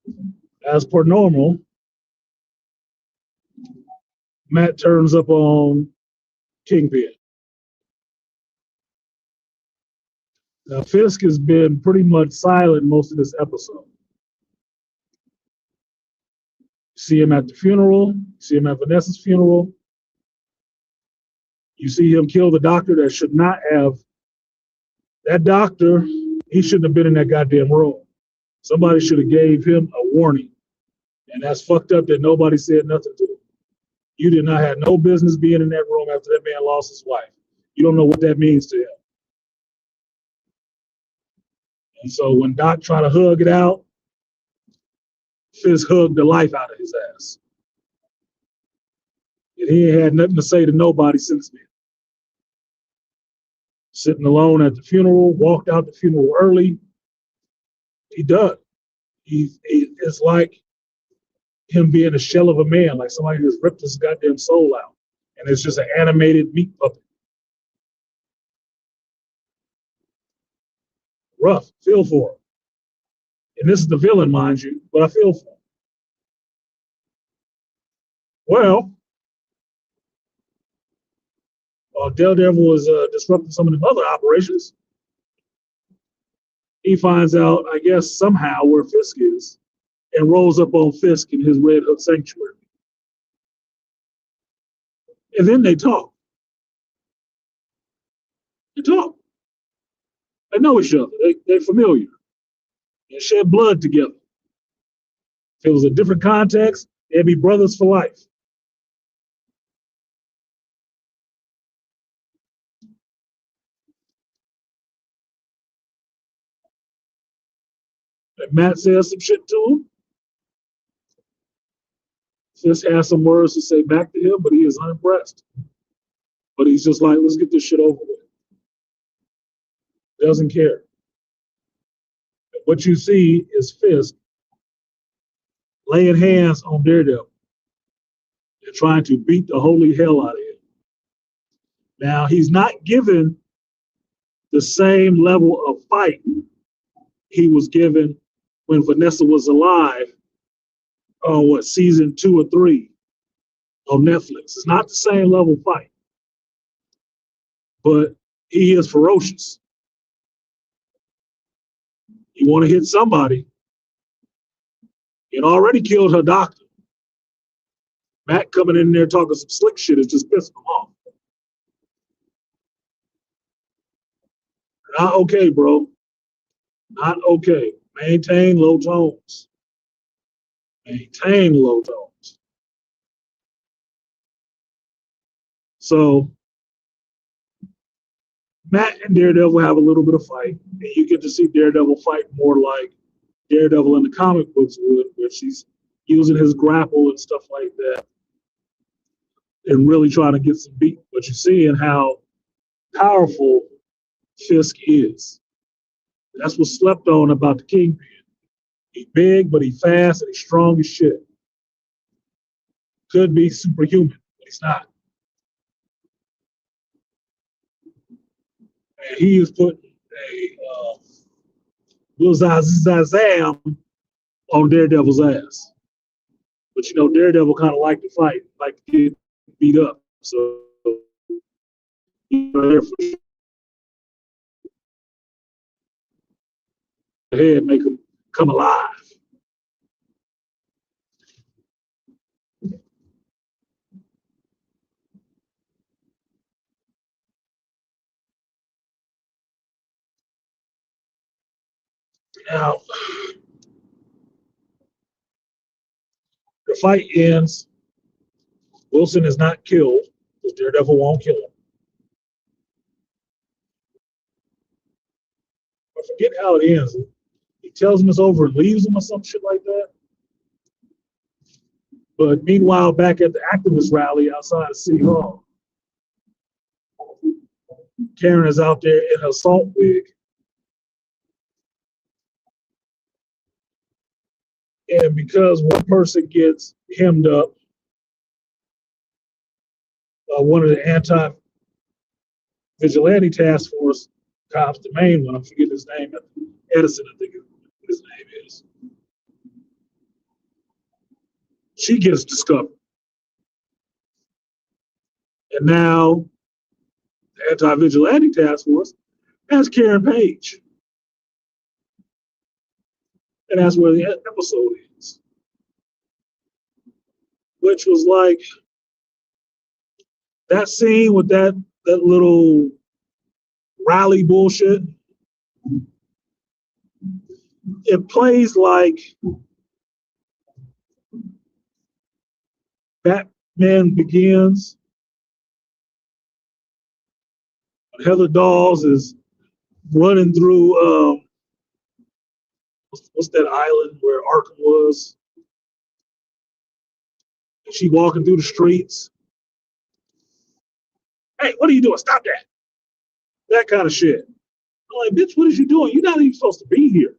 and as per normal, Matt turns up on Kingpin. Now, Fisk has been pretty much silent most of this episode. You see him at the funeral, you see him at Vanessa's funeral. You see him kill the doctor that should not have. That doctor, he shouldn't have been in that goddamn room. Somebody should have gave him a warning. And that's fucked up that nobody said nothing to him. You did not have no business being in that room after that man lost his wife. You don't know what that means to him. And so when Doc tried to hug it out, Fisk hugged the life out of his ass. And he ain't had nothing to say to nobody since then. Sitting alone at the funeral, walked out the funeral early. He done. It's like him being a shell of a man, like somebody just ripped his goddamn soul out. And it's just an animated meat puppet. Rough. Feel for him. And this is the villain, mind you, but I feel for him. Well, Daredevil was disrupting some of the other operations. He finds out, I guess, somehow where Fisk is and rolls up on Fisk in his Red Hook sanctuary. And then they talk. They talk. They know each other. They're familiar. They shed blood together. If it was a different context, they'd be brothers for life. And Matt says some shit to him. Fisk has some words to say back to him, but he is unimpressed. But he's just like, let's get this shit over with. Doesn't care. And what you see is Fisk laying hands on Daredevil and trying to beat the holy hell out of him. Now, he's not given the same level of fight he was given when Vanessa was alive on season 2 or 3 on Netflix. It's not the same level fight, but he is ferocious. You want to hit somebody. He had already killed her doctor. Matt coming in there talking some slick shit is just pissing him off. Not okay, bro. Not okay. Maintain low tones. Maintain low tones. So Matt and Daredevil have a little bit of fight. And you get to see Daredevil fight more like Daredevil in the comic books would, where she's using his grapple and stuff like that and really trying to get some beat. But you're seeing how powerful Fisk is. That's what's slept on about the Kingpin. He's big, but he's fast and he's strong as shit. Could be superhuman, but he's not. And he is putting a bullseye on Daredevil's ass. But you know, Daredevil kind of like to fight, like to get beat up. So he's there for the head, make him come alive. Now, the fight ends. Wilson is not killed because Daredevil won't kill him. I forget how it ends. He tells him it's over and leaves him or some shit like that. But meanwhile, back at the activist rally outside of City Hall, Karen is out there in her salt wig. And because one person gets hemmed up, one of the anti-vigilante task force cops, the main one, I'm forgetting his name, Edison, I think his name is. She gets discovered. And now the anti-vigilante task force has Karen Page. And that's where the episode is. Which was like that scene with that little rally bullshit. It plays like Batman Begins. Heather Dawes is running through what's that island where Arkham was? And she walking through the streets. Hey, what are you doing? Stop that. That kind of shit. I'm like, bitch, what is you doing? You're not even supposed to be here.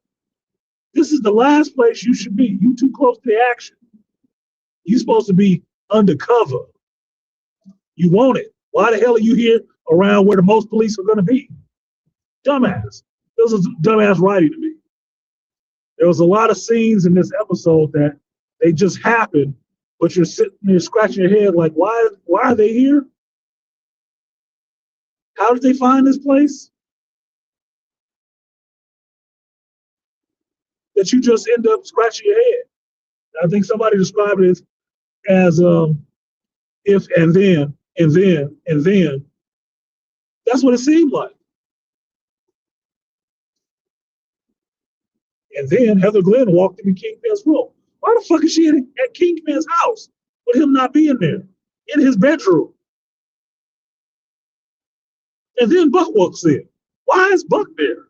This is the last place you should be. You too close to the action. You're supposed to be undercover. You want it. Why the hell are you here around where the most police are going to be? Dumbass. This is dumbass writing to me. There was a lot of scenes in this episode that they just happened, but you're sitting there scratching your head like, why are they here? How did they find this place? That you just end up scratching your head. I think somebody described it as if and then, and then, and then. That's what it seemed like. And then Heather Glenn walked into Kingpin's room. Why the fuck is she at Kingpin's house with him not being there? In his bedroom. And then Buck walks in. Why is Buck there?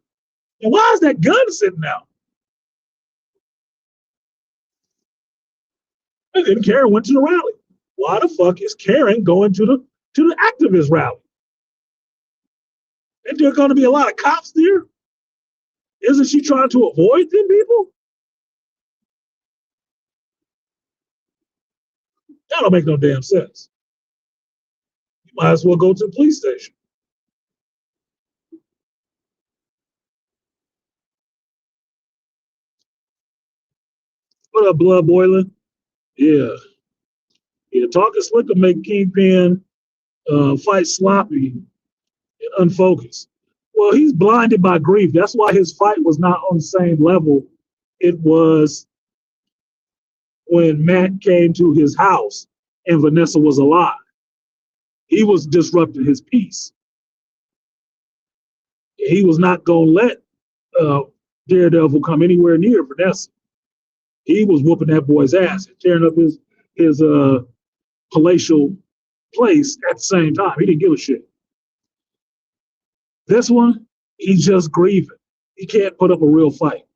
And why is that gun sitting out? And then Karen went to the rally. Why the fuck is Karen going to the activist rally? Ain't there going to be a lot of cops there? Isn't she trying to avoid them people? That don't make no damn sense. You might as well go to the police station. What up, blood boiling? Yeah. Yeah, talking slick will make Kingpin fight sloppy and unfocused. Well, he's blinded by grief. That's why his fight was not on the same level it was when Matt came to his house and Vanessa was alive. He was disrupting his peace. He was not going to let Daredevil come anywhere near Vanessa. He was whooping that boy's ass and tearing up his palatial place at the same time. He didn't give a shit. This one, he's just grieving. He can't put up a real fight.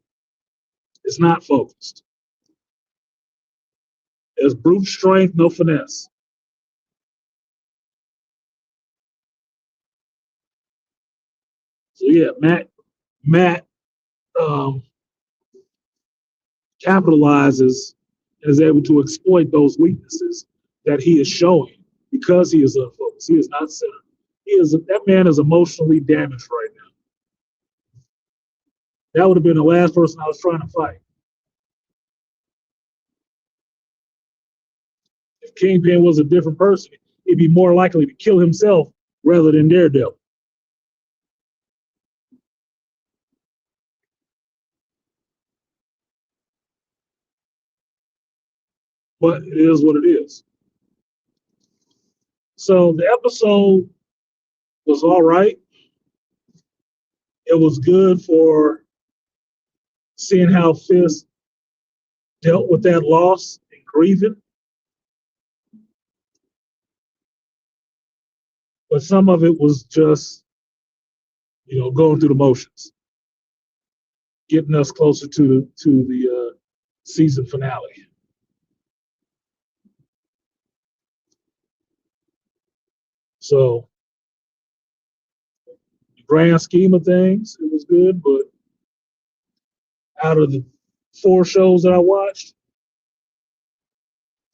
It's not focused. There's brute strength, no finesse. So yeah, Matt capitalizes and is able to exploit those weaknesses that he is showing because he is unfocused. He is not centered. That man is emotionally damaged right now. That would have been the last person I was trying to fight. If Kingpin was a different person, he'd be more likely to kill himself rather than Daredevil. But it is what it is. So the episode was all right. It was good for seeing how Fisk dealt with that loss and grieving. but some of it was just, going through the motions, getting us closer to the season finale. So, the grand scheme of things, it was good, but out of the 4 shows that I watched,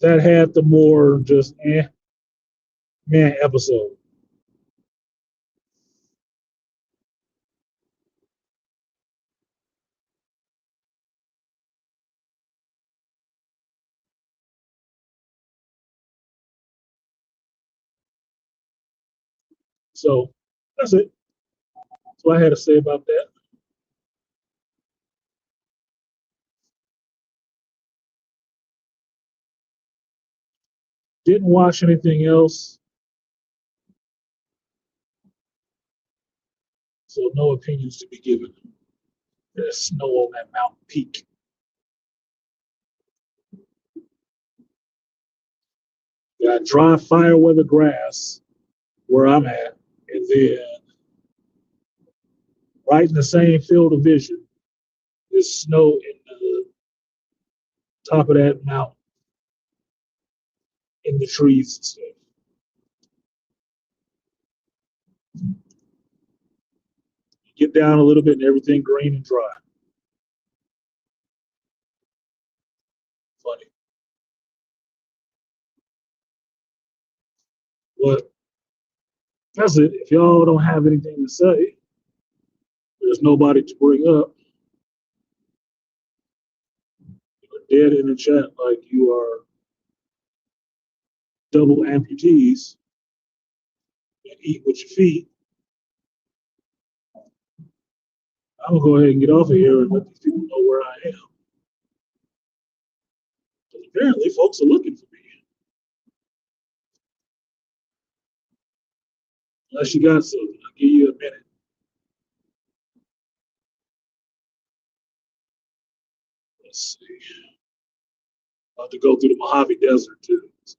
that had the more just man episode. So that's it. That's what I had to say about that. Didn't watch anything else, so no opinions to be given. There's snow on that mountain peak. Got dry fire weather grass where I'm at, and then right in the same field of vision is snow in the top of that mountain, in the trees and stuff. Get down a little bit and everything green and dry. Funny. But that's it. If y'all don't have anything to say, there's nobody to bring up. You're dead in the chat like you are double amputees and eat with your feet. I'm gonna go ahead and get off of here and let these people know where I am. Because apparently folks are looking for me. Unless you got something, I'll give you a minute. Let's see. I'll have to go through the Mojave Desert too. So,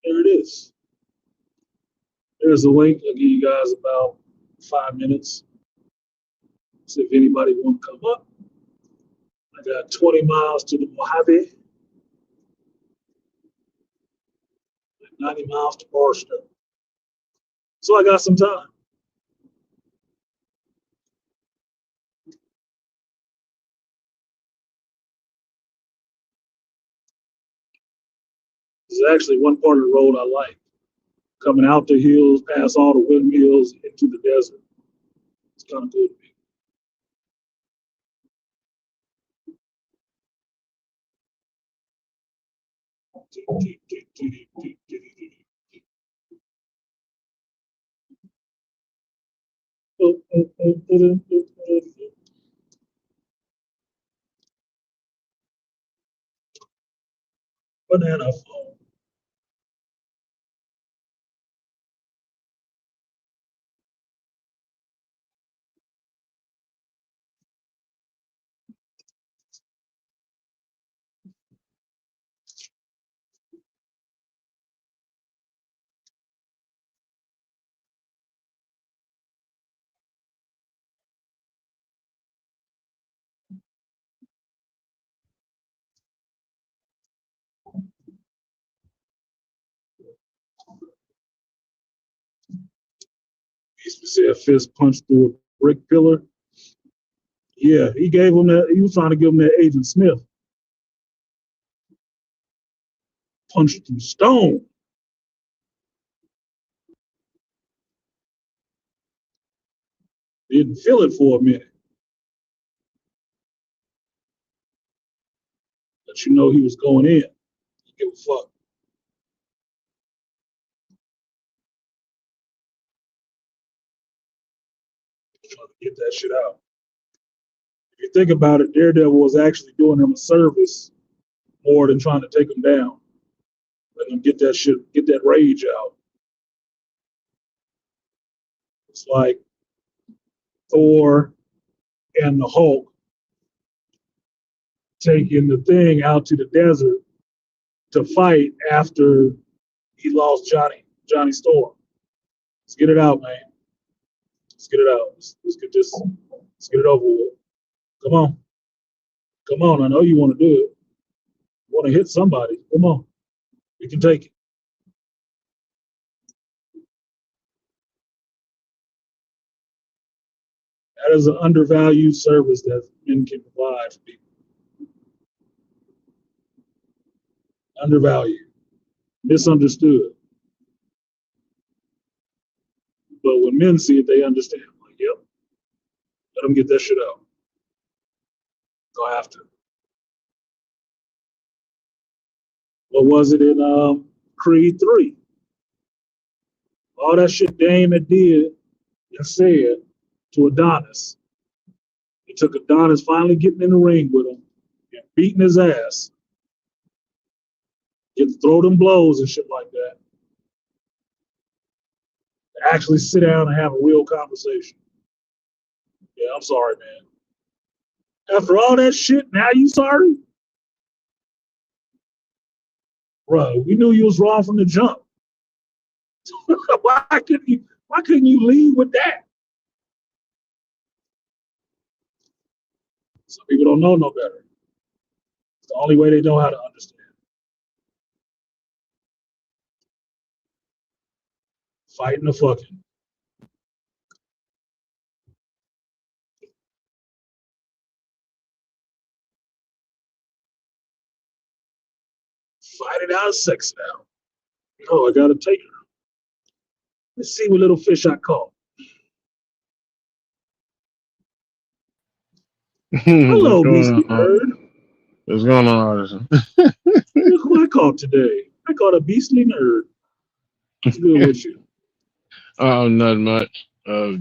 there it is. There's a link. I'll give you guys about 5 minutes. See if anybody want to come up. I got 20 miles to the Mojave, 90 miles to Barstow. So I got some time. This is actually one part of the road I like. Coming out the hills, past all the windmills, into the desert. It's kind of cool to me. Banana phone. He used to say a fist punched through a brick pillar. Yeah, he gave him that. He was trying to give him that Agent Smith. Punched through stone. Didn't feel it for a minute. But he was going in. He give a fuck. Get that shit out. If you think about it, Daredevil was actually doing him a service more than trying to take him down. Let him get that shit, get that rage out. It's like Thor and the Hulk taking the Thing out to the desert to fight after he lost Johnny Storm. Let's get it out, man. Let's get it out. Let's get this. Let's get it over with. Come on. Come on. I know you want to do it. You want to hit somebody. Come on. You can take it. That is an undervalued service that men can provide for people. Undervalued. Misunderstood. But when men see it, they understand. Like, yep, let them get that shit out. Go after it. What was it in Creed 3? All that shit Dame had did and said to Adonis. It took Adonis finally getting in the ring with him and beating his ass. Get to throw them blows and shit like that. Actually sit down and have a real conversation. Yeah, I'm sorry, man. After all that shit, now you sorry? Bro, we knew you was wrong from the jump. Why couldn't you lead with that? Some people don't know no better. It's the only way they know how to understand. Fighting the fucking. Fight it out of sex now. Oh, I gotta take her. Let's see what little fish I caught. Hello, beastly nerd. What's going on, Artisan? Look who I caught today. I caught a beastly nerd. What's good with you? Not much.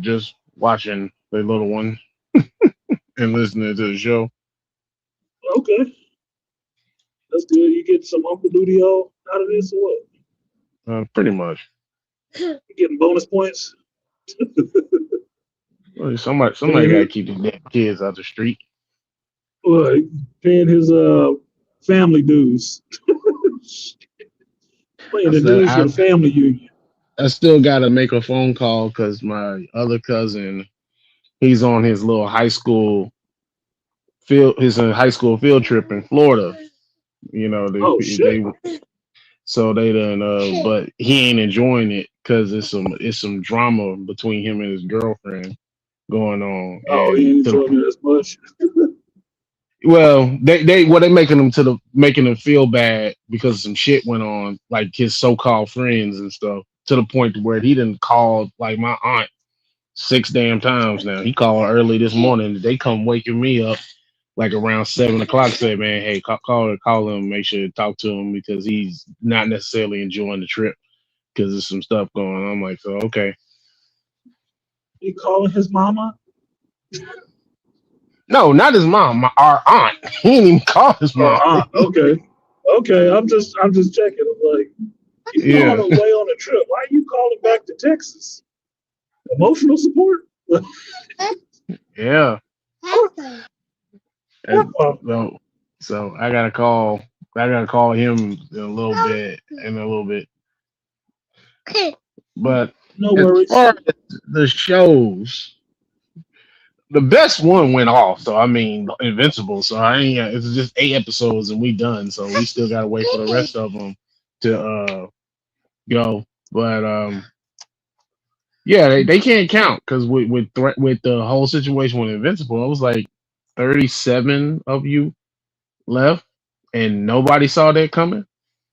Just watching the little one and listening to the show. Okay. That's good. You get some Uncle Dudio out of this or what? Pretty much. You getting bonus points? Well, somebody got to keep the damn kids out the street. Well, paying his family dues. Paying the dues for the family union. I still got to make a phone call because my other cousin, he's on his little high school field trip in Florida. You know, they so they done but he ain't enjoying it because it's some drama between him and his girlfriend going on. Oh, he ain't enjoying it as much. Well, they making him feel bad because some shit went on, like his so-called friends and stuff, to the point where he done called like my aunt 6 damn times now. He called early this morning. They come waking me up like around 7 o'clock. Said, man, hey, call him, make sure to talk to him because he's not necessarily enjoying the trip because there's some stuff going on. I'm like, so okay. He calling his mama? No, not his mom. Our aunt. He didn't even call his mom. Aunt. Okay. I'm just checking. I'm like, you going away on a trip? Why are you calling back to Texas? Emotional support? Yeah. So I gotta call him in a little bit. But no worries. As far as the shows, the best one went off. So I mean, Invincible. So it's just 8 episodes and we done. So we still gotta wait for the rest of them to go. But yeah, they can't count because with the whole situation with Invincible, it was like 37 of you left, and nobody saw that coming.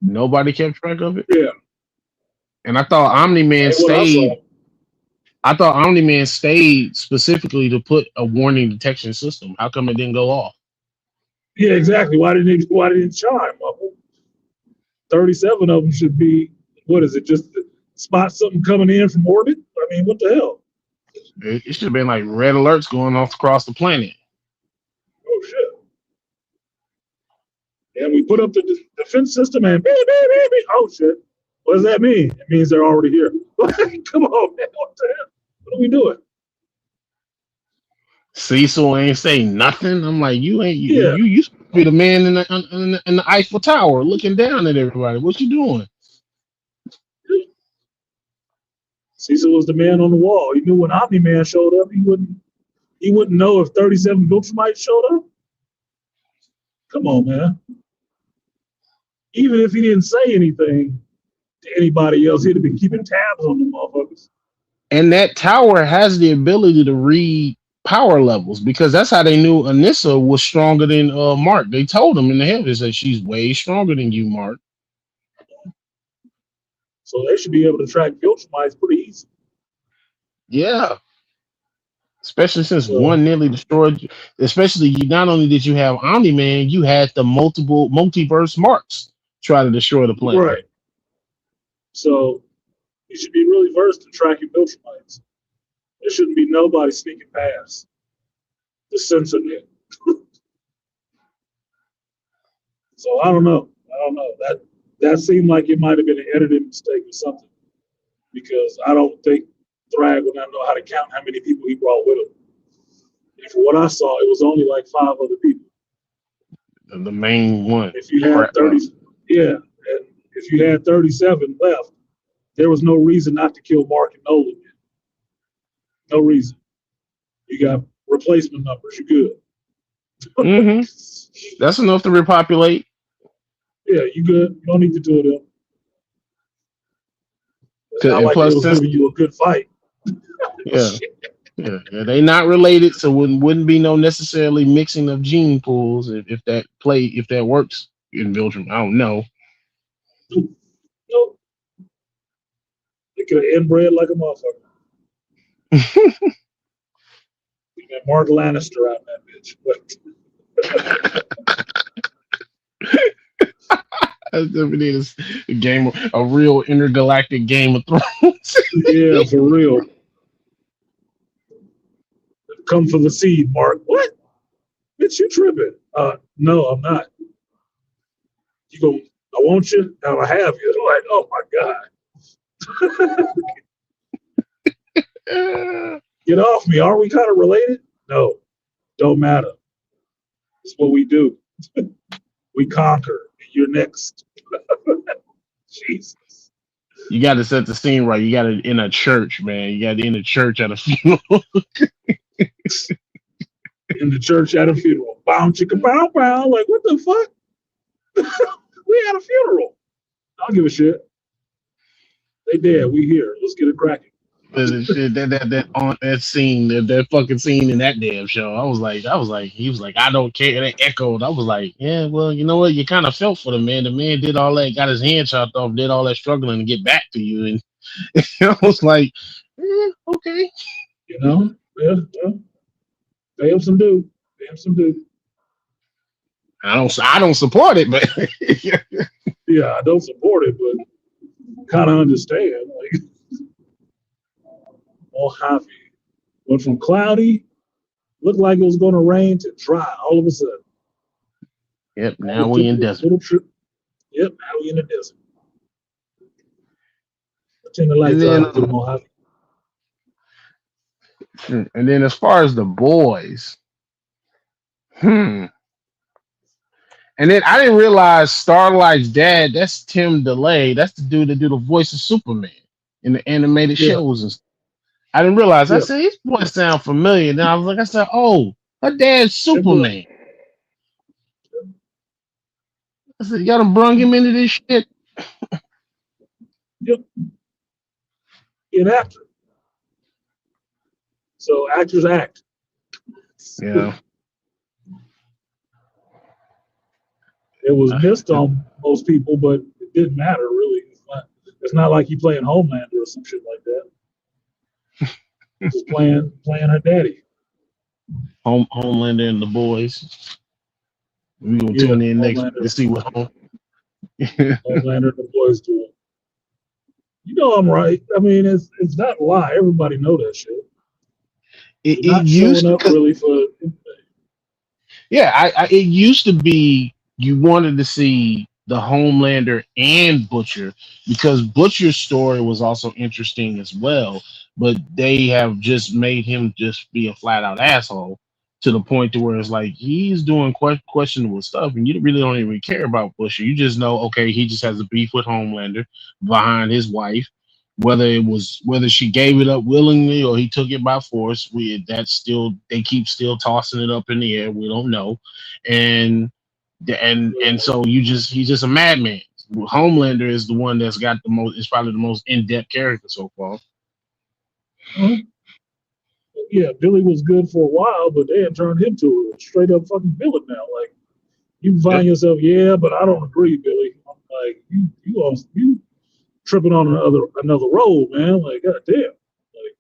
Nobody kept track of it. Yeah. And I thought Omni-Man stayed. I thought Omni-Man stayed specifically to put a warning detection system. How come it didn't go off? Yeah, exactly. Why didn't it chime? 37 of them should be. What is it? Just spot something coming in from orbit? I mean, what the hell? It should have been like red alerts going off across the planet. Oh shit! And we put up the defense system, and beep, beep, beep, beep. Oh shit! What does that mean? It means they're already here. Come on, man! What the hell? What are we doing? Cecil ain't say nothing. I'm like, you ain't Yeah, you used to be the man in the Eiffel Tower looking down at everybody. What you doing? Cecil was the man on the wall. He knew when Omni Man showed up, he wouldn't know if 37 Viltrumites showed up. Come on, man. Even if he didn't say anything to anybody else, he'd have been keeping tabs on the motherfuckers. And that tower has the ability to read power levels because that's how they knew Anissa was stronger than Mark. They told him in the heavens that she's way stronger than you, Mark. So they should be able to track Viltrumites pretty easy. Yeah. Especially since So, one nearly destroyed you. Especially you not only did you have Omni Man, you had the multiple multiverse marks try to destroy the planet. right. So you should be really versed in tracking Viltrumites. There shouldn't be nobody sneaking past the sensor net. So I don't know. That seemed like it might have been an editing mistake or something, because I don't think Thrag would not know how to count how many people he brought with him. And from what I saw, it was only like 5 other people. The main one. If you had 30, yeah, and if you had 37 left, there was no reason not to kill Mark and Nolan. No reason. You got replacement numbers. You're good. Mm-hmm. That's enough to repopulate. Yeah, you good. You don't need to do it up. It's not And like plus, it was giving you a good fight. Yeah. Yeah, they not related, so wouldn't be no necessarily mixing of gene pools if that works in Belgium. I don't know. Nope. They could have inbred like a motherfucker. And Mark Lannister out that bitch. It is a real intergalactic Game of Thrones. Yeah, for real. Come for the seed, Mark. What? Bitch, you tripping? No, I'm not. You go, I want you, and I have you. I'm like, oh my God. Get off me. Are we kind of related? No, don't matter. It's what we do. We conquer. You're next. Jesus. You got to set the scene right. You got it in a church, man. You got it in a church at a funeral. In the church at a funeral. Bow, chicka, bow, bow. Like, what the fuck? We had a funeral. I don't give a shit. They dead. We here. Let's get it cracking. That scene, that fucking scene in that damn show. I was like, he was like, I don't care. That echoed. I was like, yeah, well, you know what? You kind of felt for the man. The man did all that, got his hand chopped off, did all that struggling to get back to you, and I was like, okay, You know, yeah. Pay him some due. Pay him some due. I don't support it, but Yeah, I don't support it, but kind of understand. Like, Mojave went from cloudy, looked like it was going to rain, to dry all of a sudden. Yep. Now we in desert. Little trip. Yep. Now we in the desert. Turn the lights off to Mojave. And then as far as the boys, And then I didn't realize Starlight's dad, that's Tim DeLay. That's the dude that do the voice of Superman in the animated shows and stuff. I didn't realize. I said, his voice sound familiar. Then I said, oh, her dad's Superman. I said, you gotta bring him into this shit. Yep. An actor. So actors act. Yeah. It was missed on most people, but it didn't matter really. It's not like he playing Homelander or some shit like that. Just playing her daddy. Homelander and the boys. We gonna tune in next week to see what Homelander and the boys do it. You know I'm right. I mean, it's not a lie. Everybody know that shit. It, You're it not showing used up because really for anything. yeah, it used to be you wanted to see the Homelander and Butcher because Butcher's story was also interesting as well, but they have just made him just be a flat out asshole to the point to where it's like he's doing questionable stuff and you really don't even care about Butcher. You just know, okay, he just has a beef with Homelander behind his wife. Whether she gave it up willingly or he took it by force, that's still they keep still tossing it up in the air. We don't know, and so he's just a madman. Homelander is the one that's got the most. Is probably the most in depth character so far. Well, yeah, Billy was good for a while, but they had turned him to a straight up fucking villain now. Like you can Yep. find yourself, yeah, but I don't agree, Billy. I'm like you tripping on another road, man. Like goddamn, like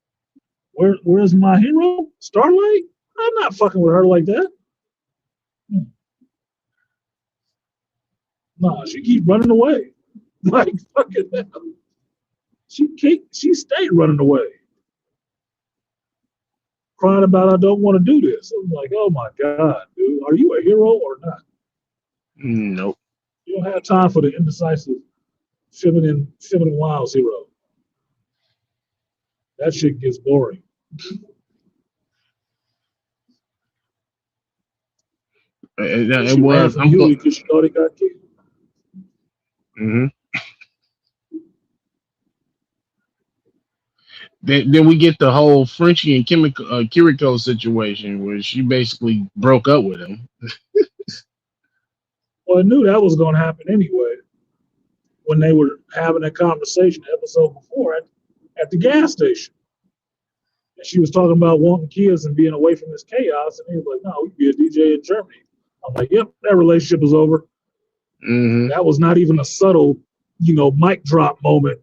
where's my hero, Starlight? I'm not fucking with her like that. Nah, she keep running away. Like fucking, she stayed running away, crying about I don't want to do this. I'm like, oh my god, dude, are you a hero or not? Nope. You don't have time for the indecisive, feminine wiles hero. That shit gets boring. It She ran was. from Huey because she thought he got killed. Mm-hmm. Then we get the whole Frenchie and Kiriko situation where she basically broke up with him. Well, I knew that was going to happen anyway when they were having a conversation the episode before at the gas station. And she was talking about wanting kids and being away from this chaos. And he was like, no, we could be a DJ in Germany. I'm like, yep, that relationship is over. Mm-hmm. That was not even a subtle, mic drop moment.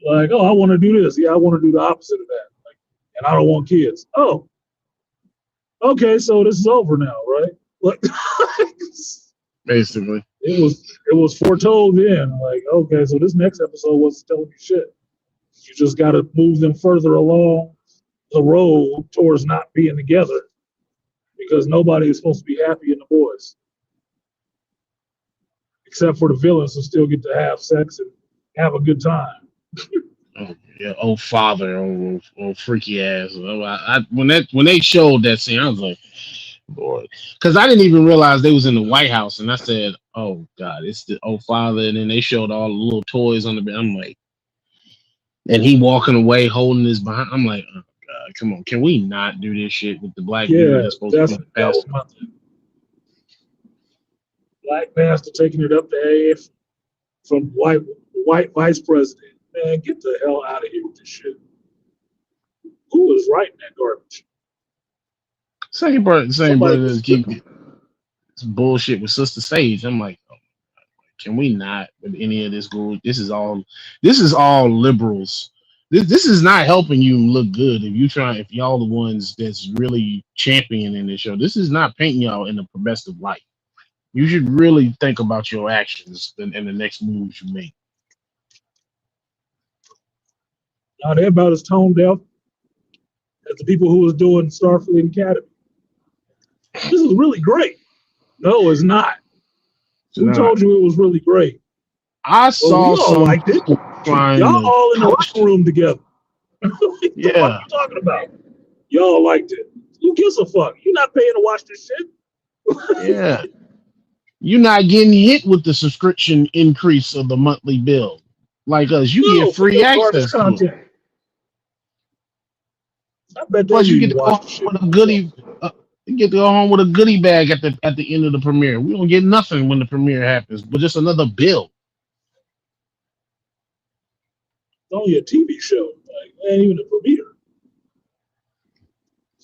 Like, oh, I want to do this. Yeah, I want to do the opposite of that. Like, and I don't want kids. Oh, okay, so this is over now, right? Like, Basically. it was foretold then. Like, okay, so this next episode wasn't telling you shit. You just got to move them further along the road towards not being together because nobody is supposed to be happy in the boys, except for the villains who still get to have sex and have a good time. Oh, yeah, father, freaky ass. When they showed that scene, I was like, Lord, because I didn't even realize they was in the White House, and I said, oh God, it's the old father. And then they showed all the little toys on the bed. I'm like, and he walking away holding his behind. I'm like, oh God, come on, can we not do this shit with the black people Yeah, that's supposed to be the that was pastor? my thing. Black pastor taking it up the AF from white vice president. Man, get the hell out of here with this shit. Who is writing that garbage? Same Somebody brother was that keep this bullshit with Sister Sage. I'm like, oh, can we not with any of this gold? This is all liberals. This is not helping you look good if y'all the ones that's really championing this show. This is not painting y'all in a progressive light. You should really think about your actions and the next moves you make. Now they're about as tone deaf as the people who was doing Starfleet Academy. This is really great. No, it's not. Who told you it was really great? I Well, we saw all some liked it. people trying Y'all to all in the push. locker room together. What the fuck Yeah, you talking about? Y'all liked it. Who gives a fuck? You're not paying to watch this shit. yeah. You're not getting hit with the subscription increase of the monthly bill like us. You get No, for free your garbage access to it. content. I bet they Plus, you didn't get to go watch the home shit with a themselves. goodie. You get to go home with a goodie bag at the end of the premiere. We don't get nothing when the premiere happens, but just another bill. It's only a TV show. Like, ain't even a premiere.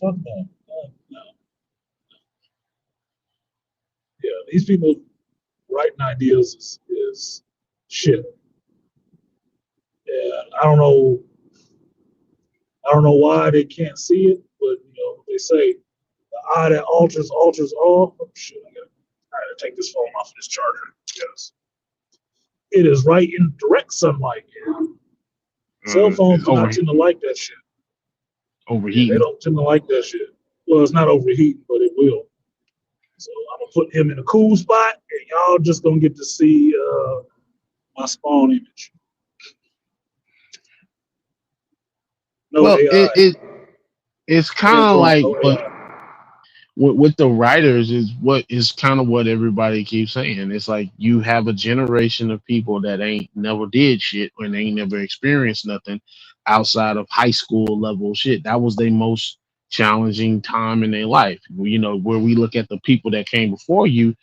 Fuck no. No. Yeah, these people writing ideas is shit. Yeah, I don't know why they can't see it, but they say the eye that alters all. Oh shit, I gotta take this phone off of this charger because it is right in direct sunlight. Cell phones It's do not over. tend to like that shit. Yeah, they overheating. don't tend to like that shit. Well, it's not overheating, but it will. So I'm gonna put him in a cool spot, and y'all just gonna get to see my spawn image. No Well, AI. it's kind of Hands-on, like no what AI. with the writers is kind of what everybody keeps saying. It's like you have a generation of people that ain't never did shit and ain't never experienced nothing outside of high school level shit. That was their most challenging time in their life. You know, where we look at the people that came before you,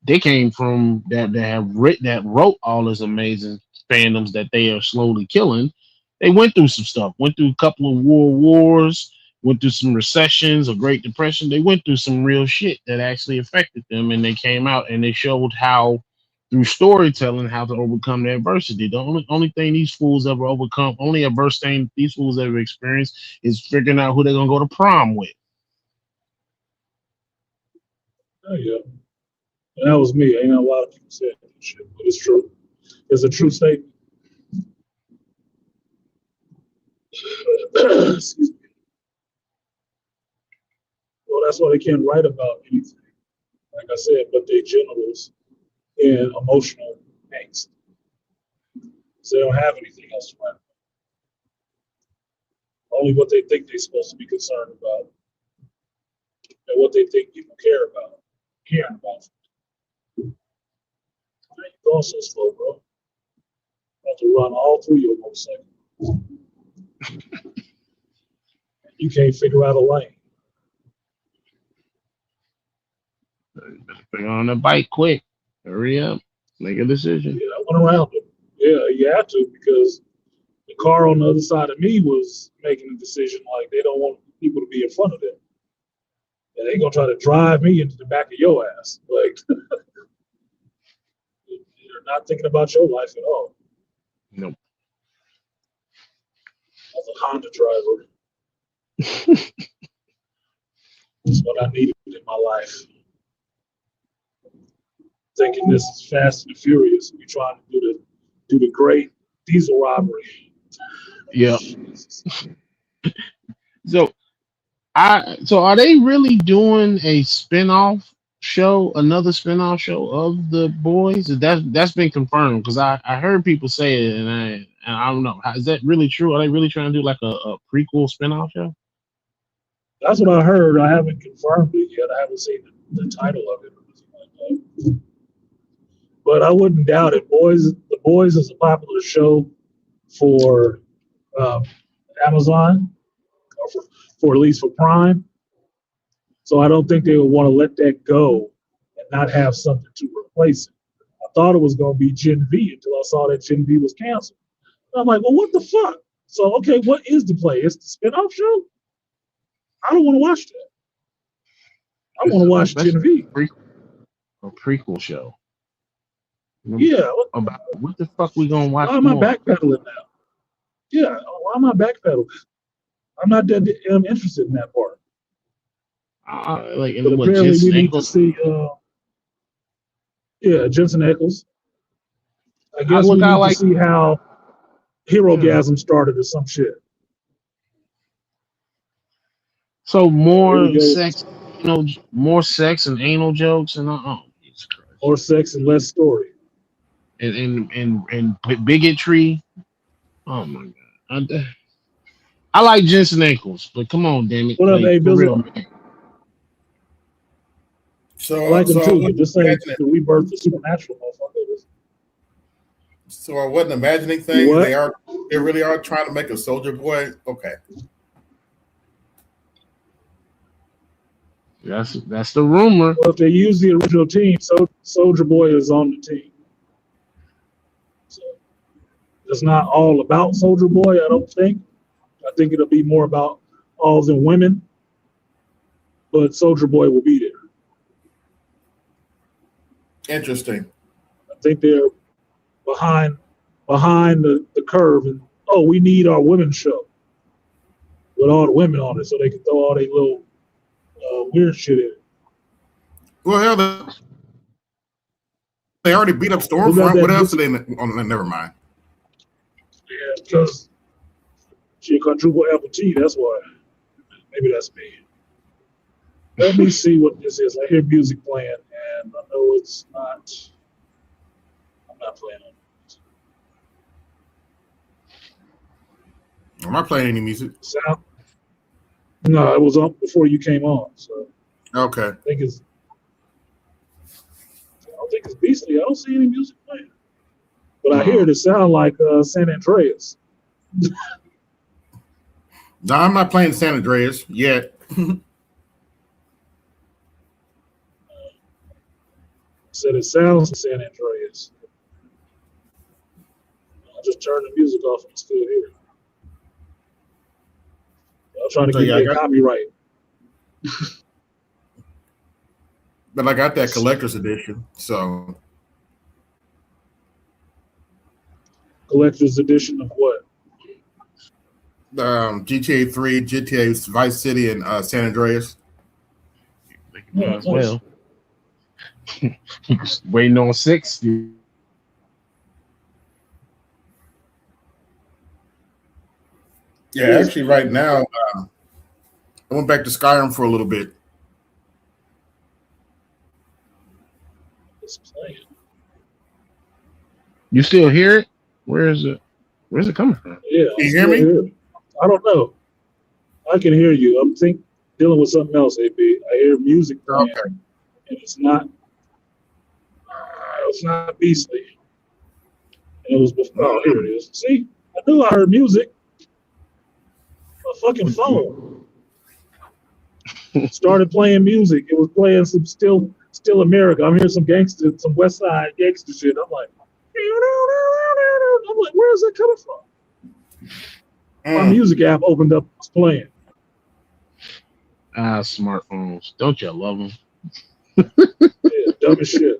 they came from that have written that wrote all this amazing fandoms that they are slowly killing. They went through some stuff, went through a couple of world wars, went through some recessions, a Great Depression. They went through some real shit that actually affected them, and they came out and they showed how, through storytelling, how to overcome the adversity. The only thing these fools ever overcome, only adverse thing these fools ever experienced, is figuring out who they're gonna go to prom with. Oh, yeah. And that was me. Ain't a lot of people saying that shit, but it's true. It's a true statement. Excuse me. Well, that's why they can't write about anything, like I said, but their genitals and emotional angst. So they don't have anything else to write about. Only what they think they're supposed to be concerned about and what they think people caring about. Man, you're going so slow, bro. You have to run all through your motorcycle. You can't figure out a lane. Figure on the bike quick. Hurry up. Make a decision. Yeah, I went around it. Yeah, you had to because the car on the other side of me was making a decision like they don't want people to be in front of them. And they gonna try to drive me into the back of your ass. Like you're not thinking about your life at all. Nope. As a Honda driver, that's what I needed in my life. Thinking this is Fast and the Furious. We trying to do the great diesel robbery. Yeah. Jesus. So so are they really doing a spin-off show, another spin-off show of the boys? That's been confirmed because I heard people say it and I don't know. Is that really true? Are they really trying to do like a prequel spin-off show? That's what I heard. I haven't confirmed it yet. I haven't seen the title of it or anything like that. But I wouldn't doubt it. The Boys is a popular show for um, Amazon, or for at least for Prime. So I don't think they would want to let that go and not have something to replace it. I thought it was going to be Gen V until I saw that Gen V was canceled. And I'm like, well, what the fuck? So, okay, what is the play? It's the spinoff show? I don't want to watch that. I want to watch That's Gen V. a prequel show. Yeah. About what the fuck we gonna watch Why am I more? backpedaling now? Yeah. Why am I backpedaling? I'm not that interested in that part. Like But in what apparently we Jensen need to Ackles? see, Jensen Ackles. I I guess we look out need to like see how Herogasm started or some shit. so Here we more go. sex, more sex and anal jokes and Jesus Christ. More sex and less story. And bigotry. Oh my god. I like Jensen Ackles, but come on, damn it, What up, like A for real, Bizzle? man. I like him So I too, but wasn't this ain't imagining. the rebirth of Supernatural, motherfucker. So I wasn't imagining You things. what? They really are trying to make a Soldier Boy. Okay. That's the rumor. Well, if they use the original team, so Soldier Boy is on the team. So it's not all about Soldier Boy, I don't think. I think it'll be more about all the women, but Soldier Boy will be there. Interesting. I think they're behind the curve, and we need our women's show with all the women on it, so they can throw all their little weird shit in. Well, hell, they already beat up Who got Stormfront. that? What else did they? Oh, never mind. Yeah, because she quadruple apple tea. That's why. Maybe that's me. Let me see what this is. I hear music playing, and I know it's not. I'm not playing it. I'm not playing any music. Sound? No, it was up before you came on. So Okay. I don't think it's Beastly. I don't see any music playing, but I hear it sound like San Andreas. No, I'm not playing San Andreas yet. Said it sounds like San Andreas. I just turned the music off and it's still here. I'm trying to get me a copyright. But I got that collector's edition, so. Collector's edition of what? GTA 3, GTA Vice City, and San Andreas. Might as well. Waiting on 6. Yeah, actually, right now, I went back to Skyrim for a little bit. It's playing. You still hear it? Where is it? Where's it coming from? Yeah. Can you hear me? I don't know. I can hear you. I'm dealing with something else, AB. I hear music playing, and it's not Beastly. And it was before. Oh, here it is. See, I knew I heard music. My fucking phone started playing music. It was playing some still America. I'm hearing some West Side gangster shit. I'm like, where is that coming from? My music app opened up, it's playing. Smartphones. Don't you love them? Yeah, dumb as shit.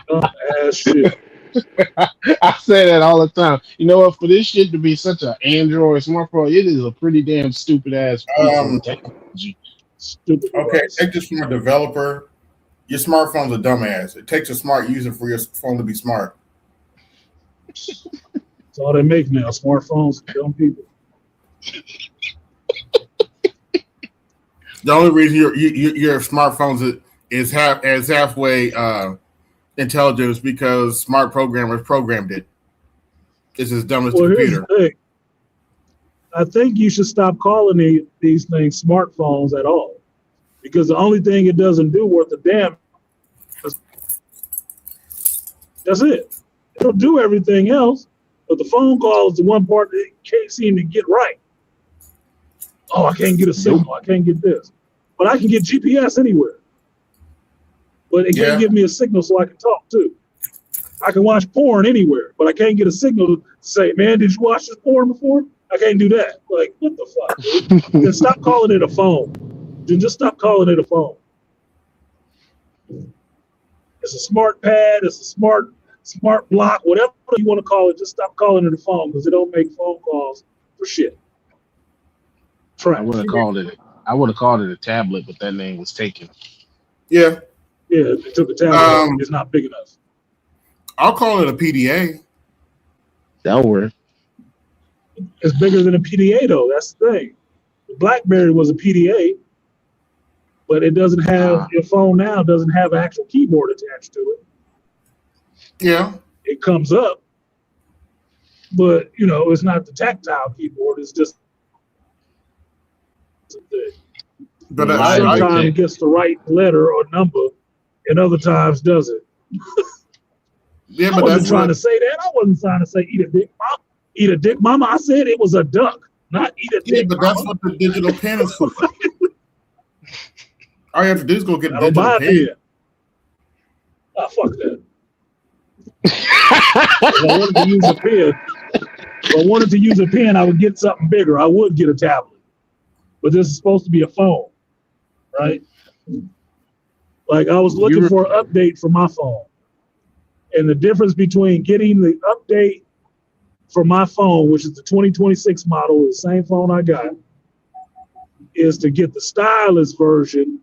Dumb ass shit. I say that all the time. You know what? For this shit to be such an Android smartphone, it is a pretty damn stupid ass piece of technology. Stupid. Okay, take this from a developer. Your smartphone's a dumbass. It takes a smart user for your phone to be smart. That's all they make now. Smartphones, dumb people. The only reason your smartphones is halfway intelligent is because smart programmers programmed it. It's as dumb as the computer. Here's the thing. I think you should stop calling these things smartphones at all, because the only thing it doesn't do worth a damn. That's it. It'll do everything else, but the phone call is the one part that it can't seem to get right. Oh, I can't get a signal. I can't get this. But I can get GPS anywhere. But it can't give me a signal so I can talk too. I can watch porn anywhere, but I can't get a signal to say, man, did you watch this porn before? I can't do that. Like, what the fuck, dude? Then stop calling it a phone. Then just stop calling it a phone. It's a smart pad. It's a smart block. Whatever you want to call it, just stop calling it a phone, because it don't make phone calls for shit. I would have called it a tablet, but that name was taken. Yeah. Yeah, they took a tablet. It's not big enough. I'll call it a PDA. That'll work. It's bigger than a PDA, though. That's the thing. The BlackBerry was a PDA, but it doesn't have, your phone now doesn't have an actual keyboard attached to it. Yeah. It comes up, but, it's not the tactile keyboard. It's just the But sometimes it gets the right letter or number, and other times doesn't. Yeah, I wasn't trying to say that. I wasn't trying to say eat a dick, mama. Eat a dick, mama. I said it was a duck, not eat a dick. Yeah, but that's what the digital pen is for. All you have to do is go get a digital pen. Oh, fuck that. If I wanted to use a pen, I would get something bigger. I would get a tablet. But this is supposed to be a phone, right? Like, I was looking for an update for my phone. And the difference between getting the update for my phone, which is the 2026 model, the same phone I got, is to get the stylus version,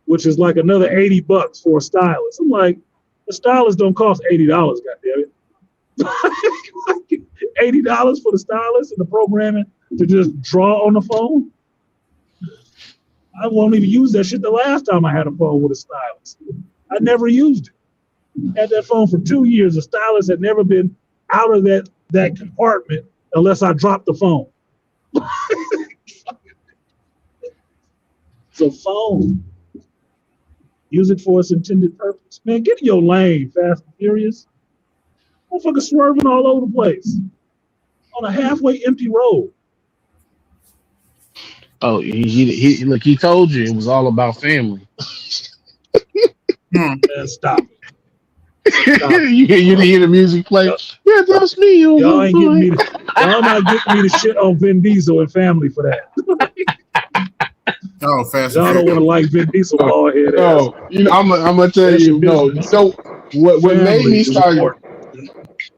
which is like another $80 for a stylus. I'm like, the stylus don't cost $80, goddammit. $80 for the stylus and the programming to just draw on the phone? I won't even use that shit the last time I had a phone with a stylus. I never used it. Had that phone for 2 years. The stylus had never been out of that compartment unless I dropped the phone. So phone, use it for its intended purpose. Man, get in your lane, Fast and Furious. Motherfucker swerving all over the place on a halfway empty road. Oh, he look, he told you it was all about family. Man, stop it. You didn't hear the music play? Yeah, that's me. Y'all ain't getting me y'all not getting me to shit on Vin Diesel and family for that. Oh, Fast Y'all and don't want to Furious. like Vin Diesel bald head ass. No, I'm gonna tell That's you. your No, business. so what made Family me is start? important.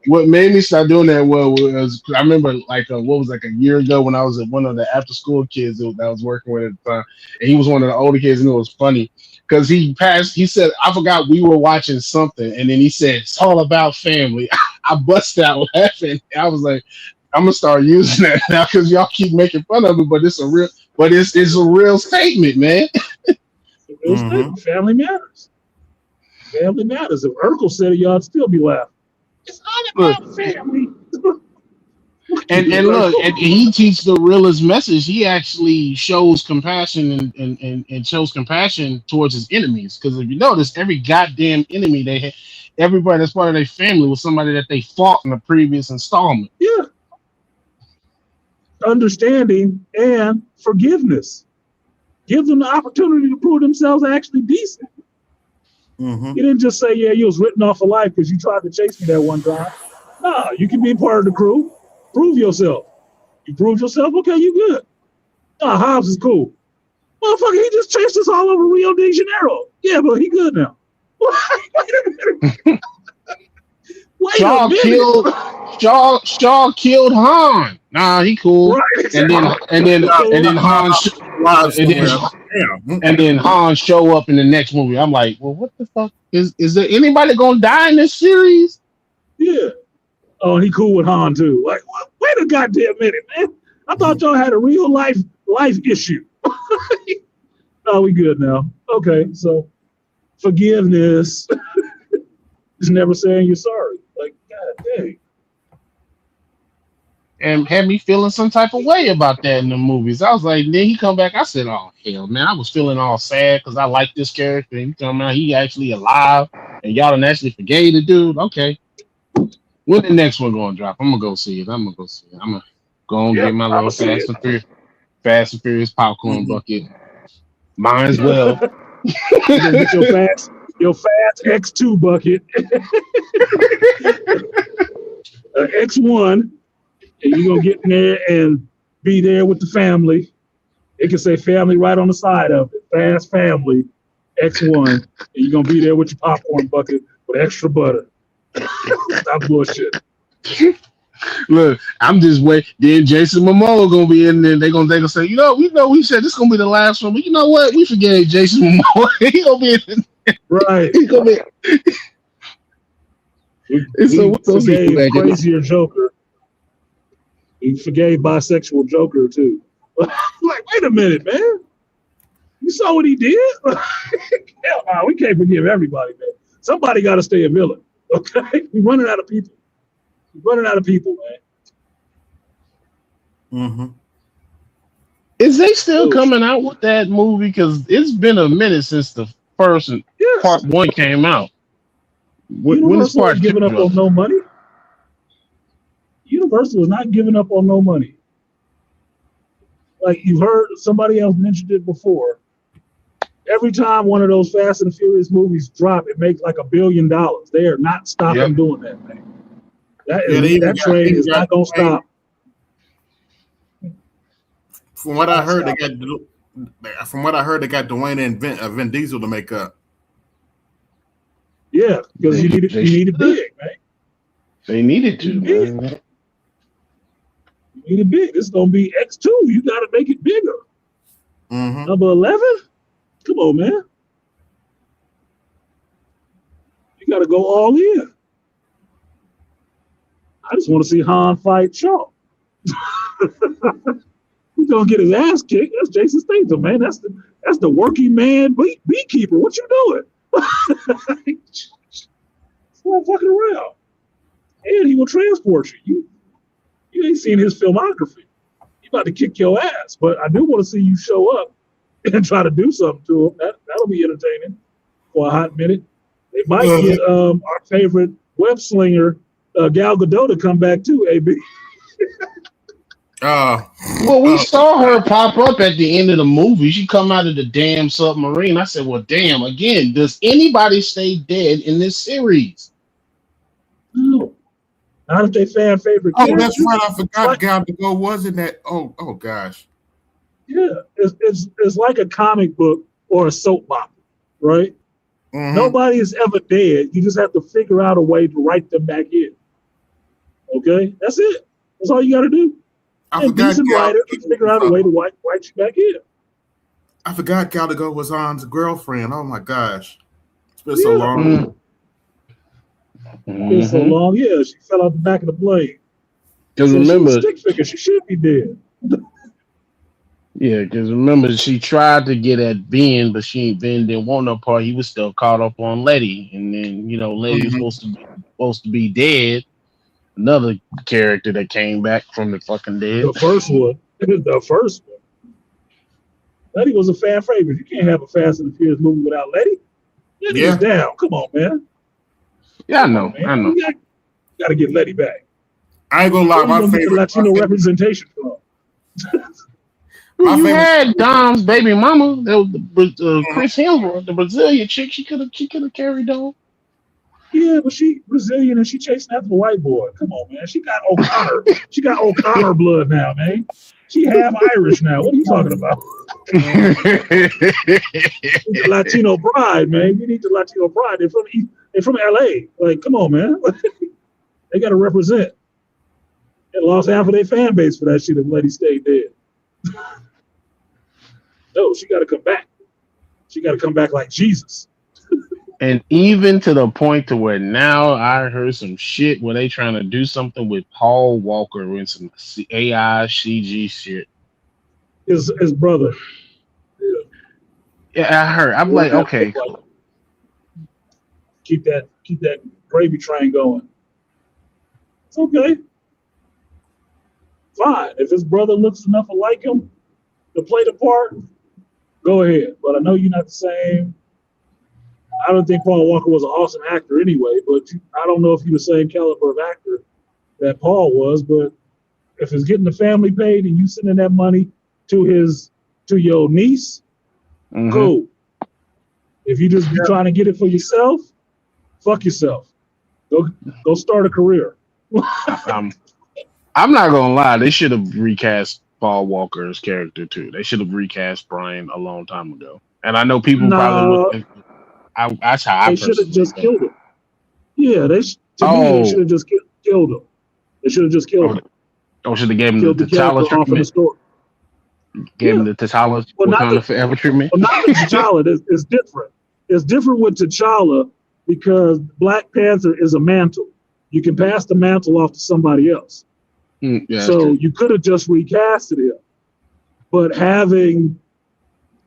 What made me start doing that was I remember like what was like a year ago when I was at one of the after school kids that I was working with at the time, and he was one of the older kids, and it was funny because he said I forgot we were watching something, and then he said it's all about family. I bust out laughing. I was like, I'm gonna start using that now because y'all keep making fun of it, but it's a real statement, man. It's a real statement. Family matters. Family matters. If Urkel said it, y'all would still be laughing. It's all about family. And look, and he teaches the realest message. He actually shows compassion and shows compassion towards his enemies. Because if you notice, every goddamn enemy they had, everybody that's part of their family was somebody that they fought in the previous installment. Yeah. Understanding and forgiveness. Give them the opportunity to prove themselves actually decent. You didn't just say, yeah, you was written off for life because you tried to chase me that one time. Nah, you can be part of the crew. Prove yourself. You proved yourself, okay, you good. Nah, Hobbs is cool. Motherfucker, he just chased us all over Rio de Janeiro. Yeah, but he good now. Shaw killed Han. Nah, he cool. Right. And then Han show up in the next movie. I'm like, well, what the fuck is there anybody gonna die in this series? Yeah. Oh, he cool with Han too. Like, wait a goddamn minute, man. I thought y'all had a real life issue. Oh, we good now. Okay, so forgiveness is never saying you're sorry. Like, god dang. And had me feeling some type of way about that in the movies. I was like, then he come back. I said, oh hell, man, I was feeling all sad because I like this character. And he come out, he actually alive, and y'all done actually forgave the dude. Okay, when the next one gonna drop? I'm gonna go see it. I'm gonna go and get my little Fast and Furious popcorn bucket. Might as well. You gonna get your fast X2 bucket, X1, and you're gonna get in there and be there with the family. It can say family right on the side of it. Fast family, X1, and you're gonna be there with your popcorn bucket with extra butter. Stop bullshit. Look, I'm just waiting. Then Jason Momoa gonna be in there. They gonna say, we said this gonna be the last one, but you know what? We forgave Jason Momoa. He gonna be in there. Right. He's gonna be. We forgave crazier Joker. We forgave bisexual Joker too. Like, wait a minute, man. You saw what he did? Hell no, we can't forgive everybody, man. Somebody got to stay a villain. Okay, we're running out of people. Man. Is they still coming out with that movie? Because it's been a minute since the first part one came out. Universal is giving up on no money. Universal is not giving up on no money. Like you've heard somebody else mentioned it before. Every time one of those Fast and Furious movies drop, it makes like $1 billion. They are not stopping doing that, man. That train is not gonna stop. From what I heard, they got Dwayne and Vin Diesel to make up. Yeah, because you need it big, man. They needed to. Man. You need it big. It's gonna be X2. You got to make it bigger. Number 11. Come on, man. You got to go all in. I just want to see Han fight Shaw. He's gonna get his ass kicked. That's Jason Statham, man. That's That's the working man beekeeper. What you doing? Not fucking around. And he will transport you. You ain't seen his filmography. He about to kick your ass. But I do want to see you show up and try to do something to him. That'll be entertaining for a hot minute. They might get our favorite web slinger, Gal Gadot, to come back too, AB. Well, we saw her pop up at the end of the movie. She come out of the damn submarine. I said, well, damn, again, does anybody stay dead in this series? No. Not if they fan favorite Oh, character. that's right. I forgot Gal Gadot was in that. Oh gosh. Yeah, it's like a comic book or a soap opera, right? Mm-hmm. Nobody is ever dead. You just have to figure out a way to write them back in. Okay? That's it. That's all you got to do. And decent writer can figure out a way to write you back in. I forgot Gal Gadot was Han's girlfriend. Oh my gosh. It's been so long. It's so long. Yeah, she fell out the back of the plane. Because remember, stick figure, she should be dead. Yeah, because remember, she tried to get at Ben, but Ben didn't want no part. He was still caught up on Letty, and then Letty was supposed to be dead. Another character that came back from the fucking dead. The first one. Letty was a fan favorite. You can't have a Fast and the Furious movie without Letty. Letty is down. Come on, man. Yeah, I know. You got to get Letty back. I ain't gonna lie, my favorite Latino representation from. You had Dom's baby mama, Chris Hemsworth, the Brazilian chick. She could have carried on. Yeah, but she Brazilian and she chasing after the white boy. Come on, man. She got O'Connor. She got O'Connor blood now, man. She half Irish now. What are you talking about? The Latino pride, man. You need the Latino pride. They're from LA. Like, come on, man. They got to represent. They lost half of their fan base for that shit if Letty stayed dead. No, she got to come back. She got to come back like Jesus. And even to the point to where now I heard some shit where they trying to do something with Paul Walker and some AI CG shit. His brother. Yeah, I heard. I'm like, okay. Keep that gravy train going. It's okay. Fine. If his brother looks enough like him to play the part, go ahead. But I know you're not the same. I don't think Paul Walker was an awesome actor anyway, but I don't know if he's the same caliber of actor that Paul was. But if it's getting the family paid and you sending that money to your niece, cool. If you just be trying to get it for yourself, fuck yourself. Go start a career. I'm not gonna lie, they should have recast Paul Walker's character too. They should have recast Brian a long time ago. And I know people probably would. That's how I should have just killed him. Yeah, they should have just killed him. They should have just killed him. Oh, should have gave him the T'Challa treatment. Gave him the T'Challa Wakanda Forever treatment. Well, not the T'Challa. It's different. It's different with T'Challa because Black Panther is a mantle. You can pass the mantle off to somebody else. So you could have just recasted him. But having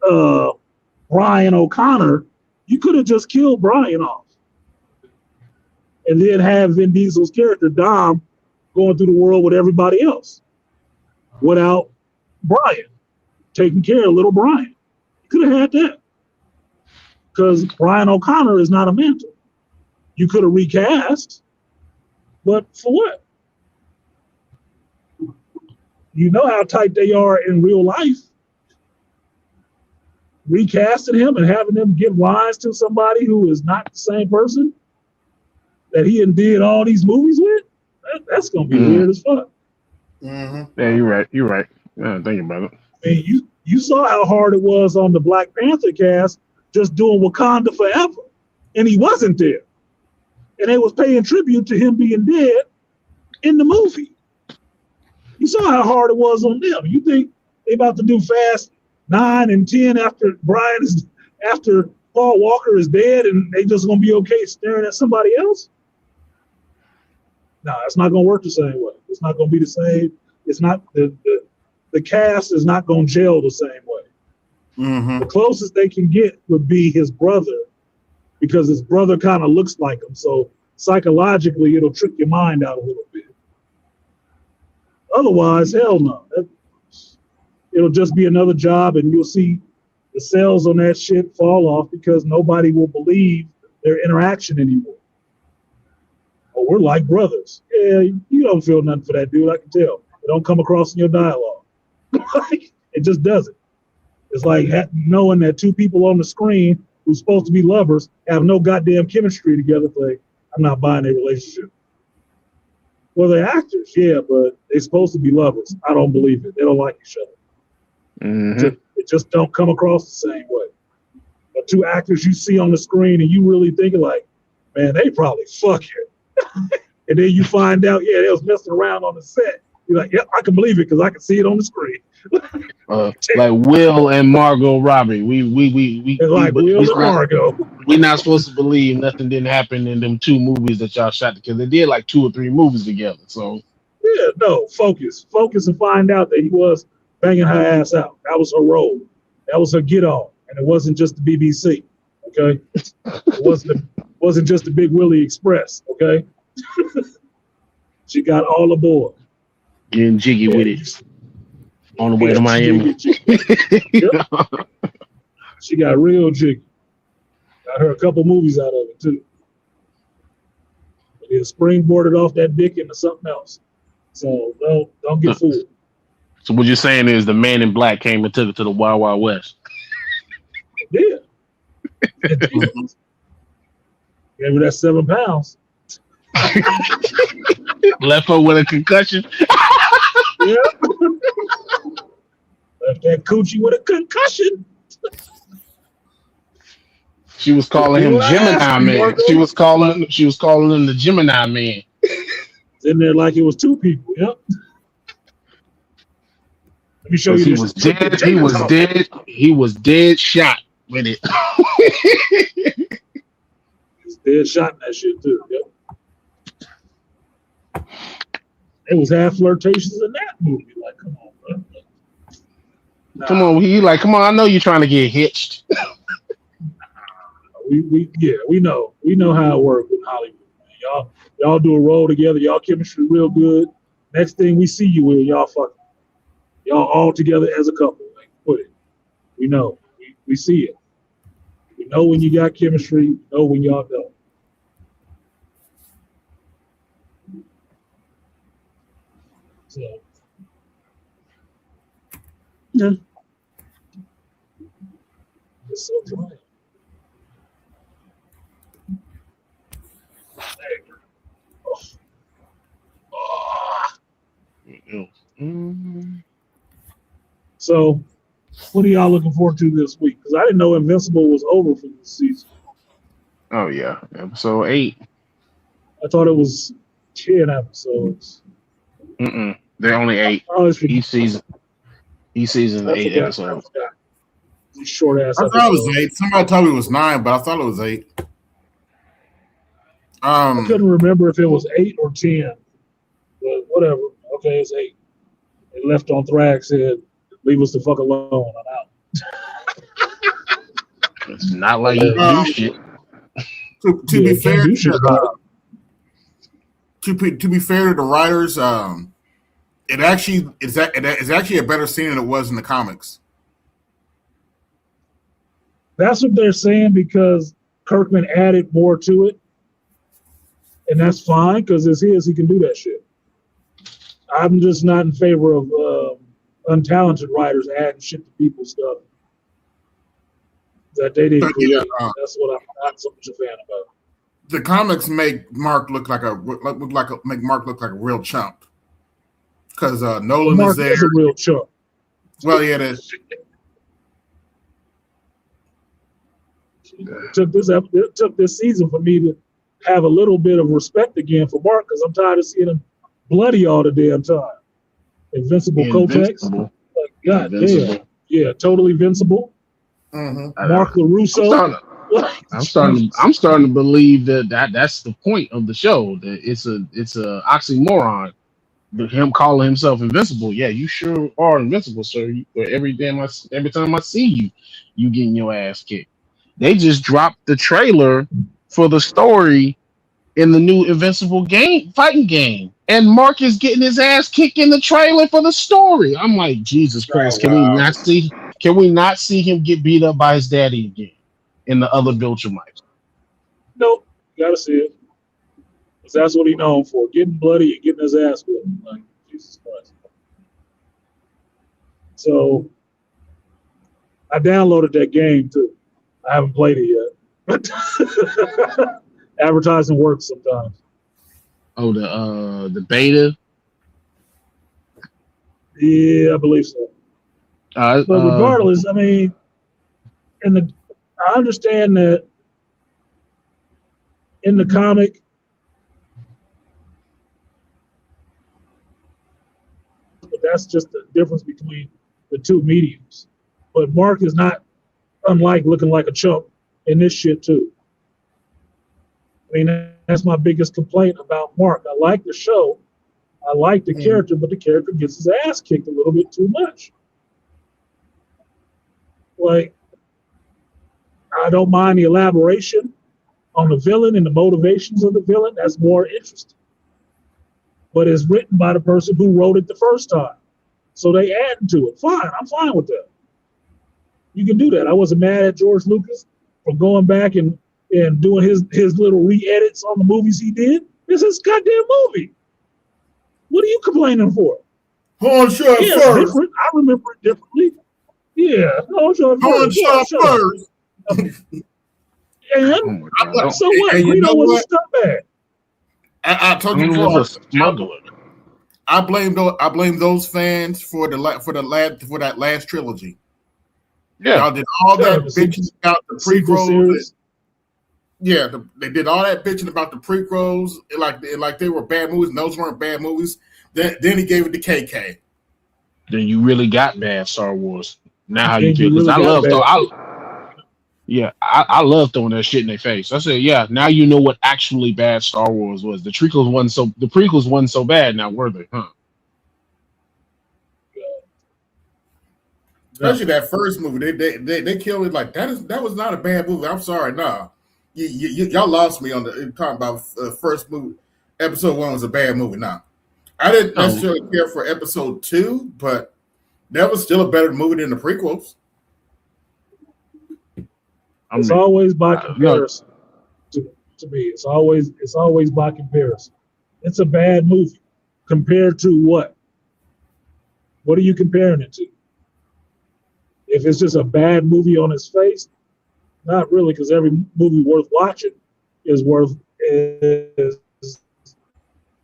Brian O'Connor, you could have just killed Brian off. And then have Vin Diesel's character, Dom, going through the world with everybody else without Brian taking care of little Brian. You could have had that. Because Brian O'Connor is not a mantle. You could have recast, but for what? You know how tight they are in real life. Recasting him and having them give lines to somebody who is not the same person that he did all these movies with, that's going to be weird as fuck. Yeah, you're right. Yeah, think about it. I mean, you saw how hard it was on the Black Panther cast just doing Wakanda Forever, and he wasn't there. And they was paying tribute to him being dead in the movie. You saw how hard it was on them. You think they about to do Fast 9 and 10 after Paul Walker is dead and they just gonna be okay staring at somebody else? No, it's not gonna work the same way. It's not gonna be the same. It's not the cast is not gonna gel the same way. The closest they can get would be his brother, because his brother kind of looks like him. So psychologically, it'll trick your mind out a little bit. Otherwise, hell no. It'll just be another job, and you'll see the sales on that shit fall off because nobody will believe their interaction anymore. Oh, we're like brothers. Yeah, you don't feel nothing for that dude. I can tell. It don't come across in your dialogue. It just doesn't. It's like knowing that two people on the screen who's supposed to be lovers have no goddamn chemistry together. Like, I'm not buying their relationship. Well, they're actors, yeah, but they're supposed to be lovers. I don't believe it. They don't like each other. It just don't come across the same way. But two actors you see on the screen and you really thinking like, man, they probably fucking. And then you find out, yeah, they was messing around on the set. You're like, yep, I can believe it because I can see it on the screen. Like Will and Margot Robbie. We Will and Margot. We're not supposed to believe nothing didn't happen in them 2 movies that y'all shot, because they did like 2 or 3 movies together. So yeah, no, focus and find out that he was banging her ass out. That was her role. That was her get on, and it wasn't just the BBC. Okay, it wasn't just the Big Willie Express. Okay, she got all aboard. Getting jiggy with it on the way to Miami. Yep. She got real jiggy. Got her a couple movies out of it too. But it springboarded off that dick into something else. So don't get fooled. So what you're saying is the Man in Black came and took it to the Wild Wild West. Yeah. Gave her that 7 pounds. Left her with a concussion. Yeah. Left that coochie with a concussion. She was calling him Gemini Man. She was calling him the Gemini Man. It's in there like it was 2 people. Yep. Let me show you. He was dead. He was dead. He was dead shot with it. He's dead shot in that shit too. Yep. It was half flirtations in that movie. Like, come on, bro. Nah. Come on, come on. I know you're trying to get hitched. We know how it works in Hollywood. Man. Y'all do a role together. Y'all chemistry real good. Next thing we see you in, y'all fucking. Y'all all together as a couple. Like, put it. We know. We see it. We know when you got chemistry. We know when y'all don't. So, yeah. It's so dry. So, what are y'all looking forward to this week? Because I didn't know Invincible was over for this season. Oh yeah, episode 8. I thought it was 10 episodes. They're only 8 each season. Each season 8 episodes. These short ass. I thought it was 8. Somebody told me it was 9, but I thought it was 8. I couldn't remember if it was 8 or 10, but whatever. Okay, it's 8. They left on Thrag said, "Leave us the fuck alone. I'm out." It's not like you do shit. To be fair, to be fair to the writers, it's actually a better scene than it was in the comics. That's what they're saying because Kirkman added more to it, and that's fine because it's his. He can do that shit. I'm just not in favor of untalented writers adding shit to people's stuff that they didn't create. That's what I'm not so much a fan about. The comics make Mark look like a real chump because Nolan Mark is there. Is a real chump. Well, yeah, that it took this season for me to have a little bit of respect again for Mark because I'm tired of seeing him bloody all the damn time. Invincible Kotex. Like, God damn. Yeah, totally invincible. Mm-hmm. Mark LaRusso. I'm starting to believe that's the point of the show. That it's a oxymoron him calling himself invincible. Yeah, you sure are invincible, sir. Every time I see you, you getting your ass kicked. They just dropped the trailer for the story in the new Invincible fighting game, and Mark is getting his ass kicked in the trailer for the story. I'm like, Jesus Oh Christ, can we wow. not see? Can we not see him get beat up by his daddy again in the other Viltrumites? Nope, you gotta see it. Because that's what he's known for, getting bloody and getting his ass whipped. Like, Jesus Christ. So I downloaded that game too. I haven't played it yet. But advertising works sometimes. Oh, the beta. Yeah, I believe so. But regardless, I mean, I understand that in the comic, but that's just the difference between the two mediums. But Mark is not unlike looking like a chump in this shit too. I mean, that's my biggest complaint about Mark. I like the show, I like the character, but the character gets his ass kicked a little bit too much. Like, I don't mind the elaboration on the villain and the motivations of the villain. That's more interesting. But it's written by the person who wrote it the first time. So they add to it. Fine, I'm fine with that. You can do that. I wasn't mad at George Lucas for going back and doing his little re-edits on the movies he did. It's his goddamn movie. What are you complaining for? Horn shot Yeah, first. it's different. I remember it differently. Yeah, horn shot first. And so what? Greedo was a stuntman. I told you before. I blame those fans for that last trilogy. Yeah, y'all did all that bitching about the prequels. Yeah, they did all that bitching about the prequels, like they were bad movies. And those weren't bad movies. Then he gave it to KK. Then you really got bad Star Wars. Now how you feel? Really I love throwing that shit in their face. I said, yeah, now you know what actually bad Star Wars was. The prequels wasn't so bad. Now were they? Huh? Especially that first movie, they killed it like that was not a bad movie. I'm sorry, nah. Y'all lost me on the talking about first movie. Episode 1 was a bad movie. Nah, I didn't necessarily care for episode 2, but that was still a better movie than the prequels. It's always by comparison. To me, it's always by comparison. It's a bad movie compared to what? What are you comparing it to? If it's just a bad movie on its face, not really, because every movie worth watching is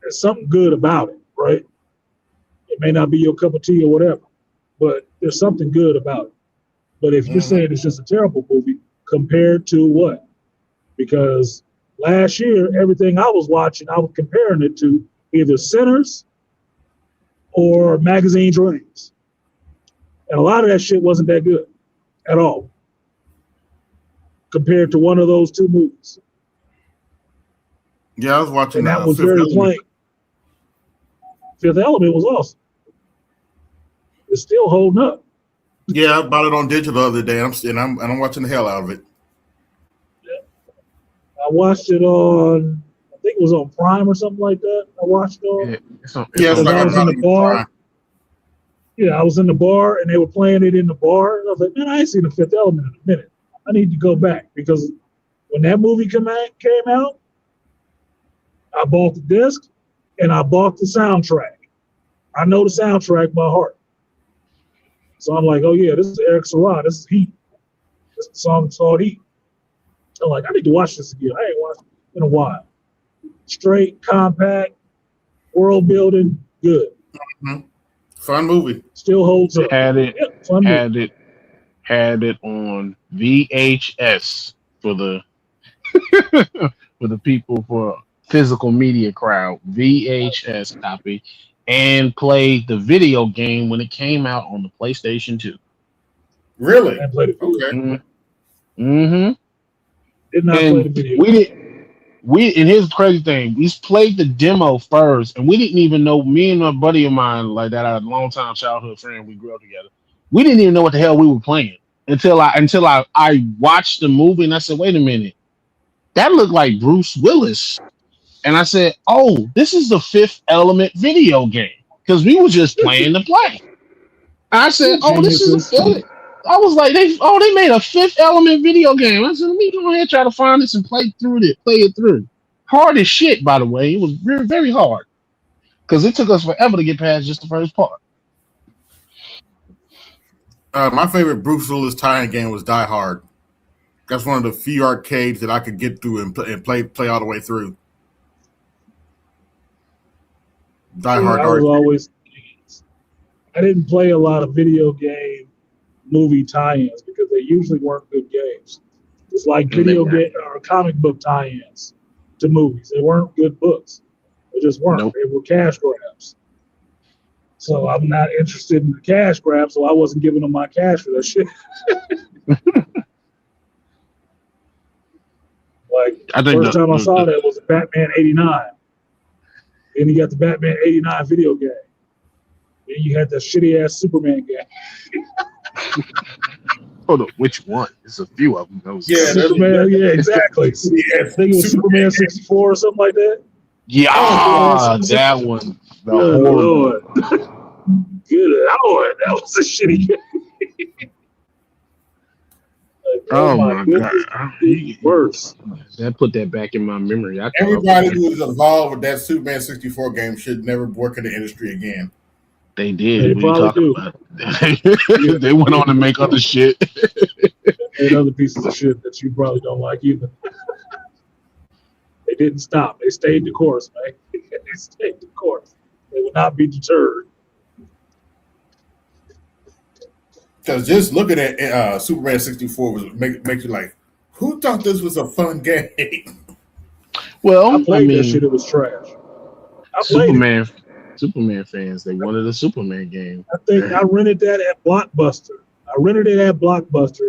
something good about it, right? It may not be your cup of tea or whatever, but there's something good about it. But if you're saying it's just a terrible movie, compared to what? Because last year, everything I was watching, I was comparing it to either Sinners or Magazine Dreams. And a lot of that shit wasn't that good at all compared to one of those two movies. Yeah, I was watching and that was very plain. Fifth Element was awesome. It's still holding up. Yeah, I bought it on digital the other day, and I'm watching the hell out of it. Yeah. I watched it on, I think it was on Prime or something like that. I watched it on. Yeah, it's like I was in the bar. Prime. Yeah, I was in the bar and they were playing it in the bar. And I was like, man, I ain't seen the Fifth Element in a minute. I need to go back because when that movie came out, I bought the disc and I bought the soundtrack. I know the soundtrack by heart. So I'm like, oh yeah, this is Eric Serra. This is Heat. This is the song called Heat. I'm like, I need to watch this again. I ain't watched it in a while. Straight, compact, world building, good. Mm-hmm. Fun movie. Still holds up. Had it on VHS for the for the people, for physical media crowd. VHS copy, and played the video game when it came out on the PlayStation 2. Really? I played it. Okay. Mm-hmm. Did not play the video. And here's the crazy thing: we played the demo first, and we didn't even know. Me and a buddy of mine, like that, our longtime childhood friend, we grew up together. We didn't even know what the hell we were playing until I watched the movie, and I said, "Wait a minute, that looked like Bruce Willis." And I said, "Oh, this is the Fifth Element video game," because we were just playing to play. And I said, "Oh, this is a Geniuses. Fifth." I was like, they made a Fifth Element video game. I said, "Let me go ahead and try to find this and play it through." Hard as shit, by the way. It was very, very hard because it took us forever to get past just the first part. My favorite Bruce Willis tie-in game was Die Hard. That's one of the few arcades that I could get through and play all the way through. Die Hard. I was always. I didn't play a lot of video game movie tie-ins because they usually weren't good games. It's like video game or comic book tie-ins to movies. They weren't good books. They just weren't. Nope. They were cash grabs. So I'm not interested in the cash grab, so I wasn't giving them my cash for that shit. First time I saw that was Batman 89. Then you got the Batman 89 video game. Then you had the shitty ass Superman game. Hold on, which one? There's a few of them. Superman, yeah, exactly. I think it was Superman 64 or something like that. Yeah, that one. Good Lord. Good Lord. That was a shitty game. Oh my God. Worse. That put that back in my memory. Everybody who was involved with that Superman 64 game should never work in the industry again. They did. They probably do. They went on to make other shit. And other pieces of shit that you probably don't like either. They didn't stop. They stayed the course, man. They stayed the course. They would not be deterred. Because just looking at Superman 64 was make you like, who thought this was a fun game? Well, I played that shit. It was trash. Superman fans, they wanted a Superman game. I think I rented that at Blockbuster.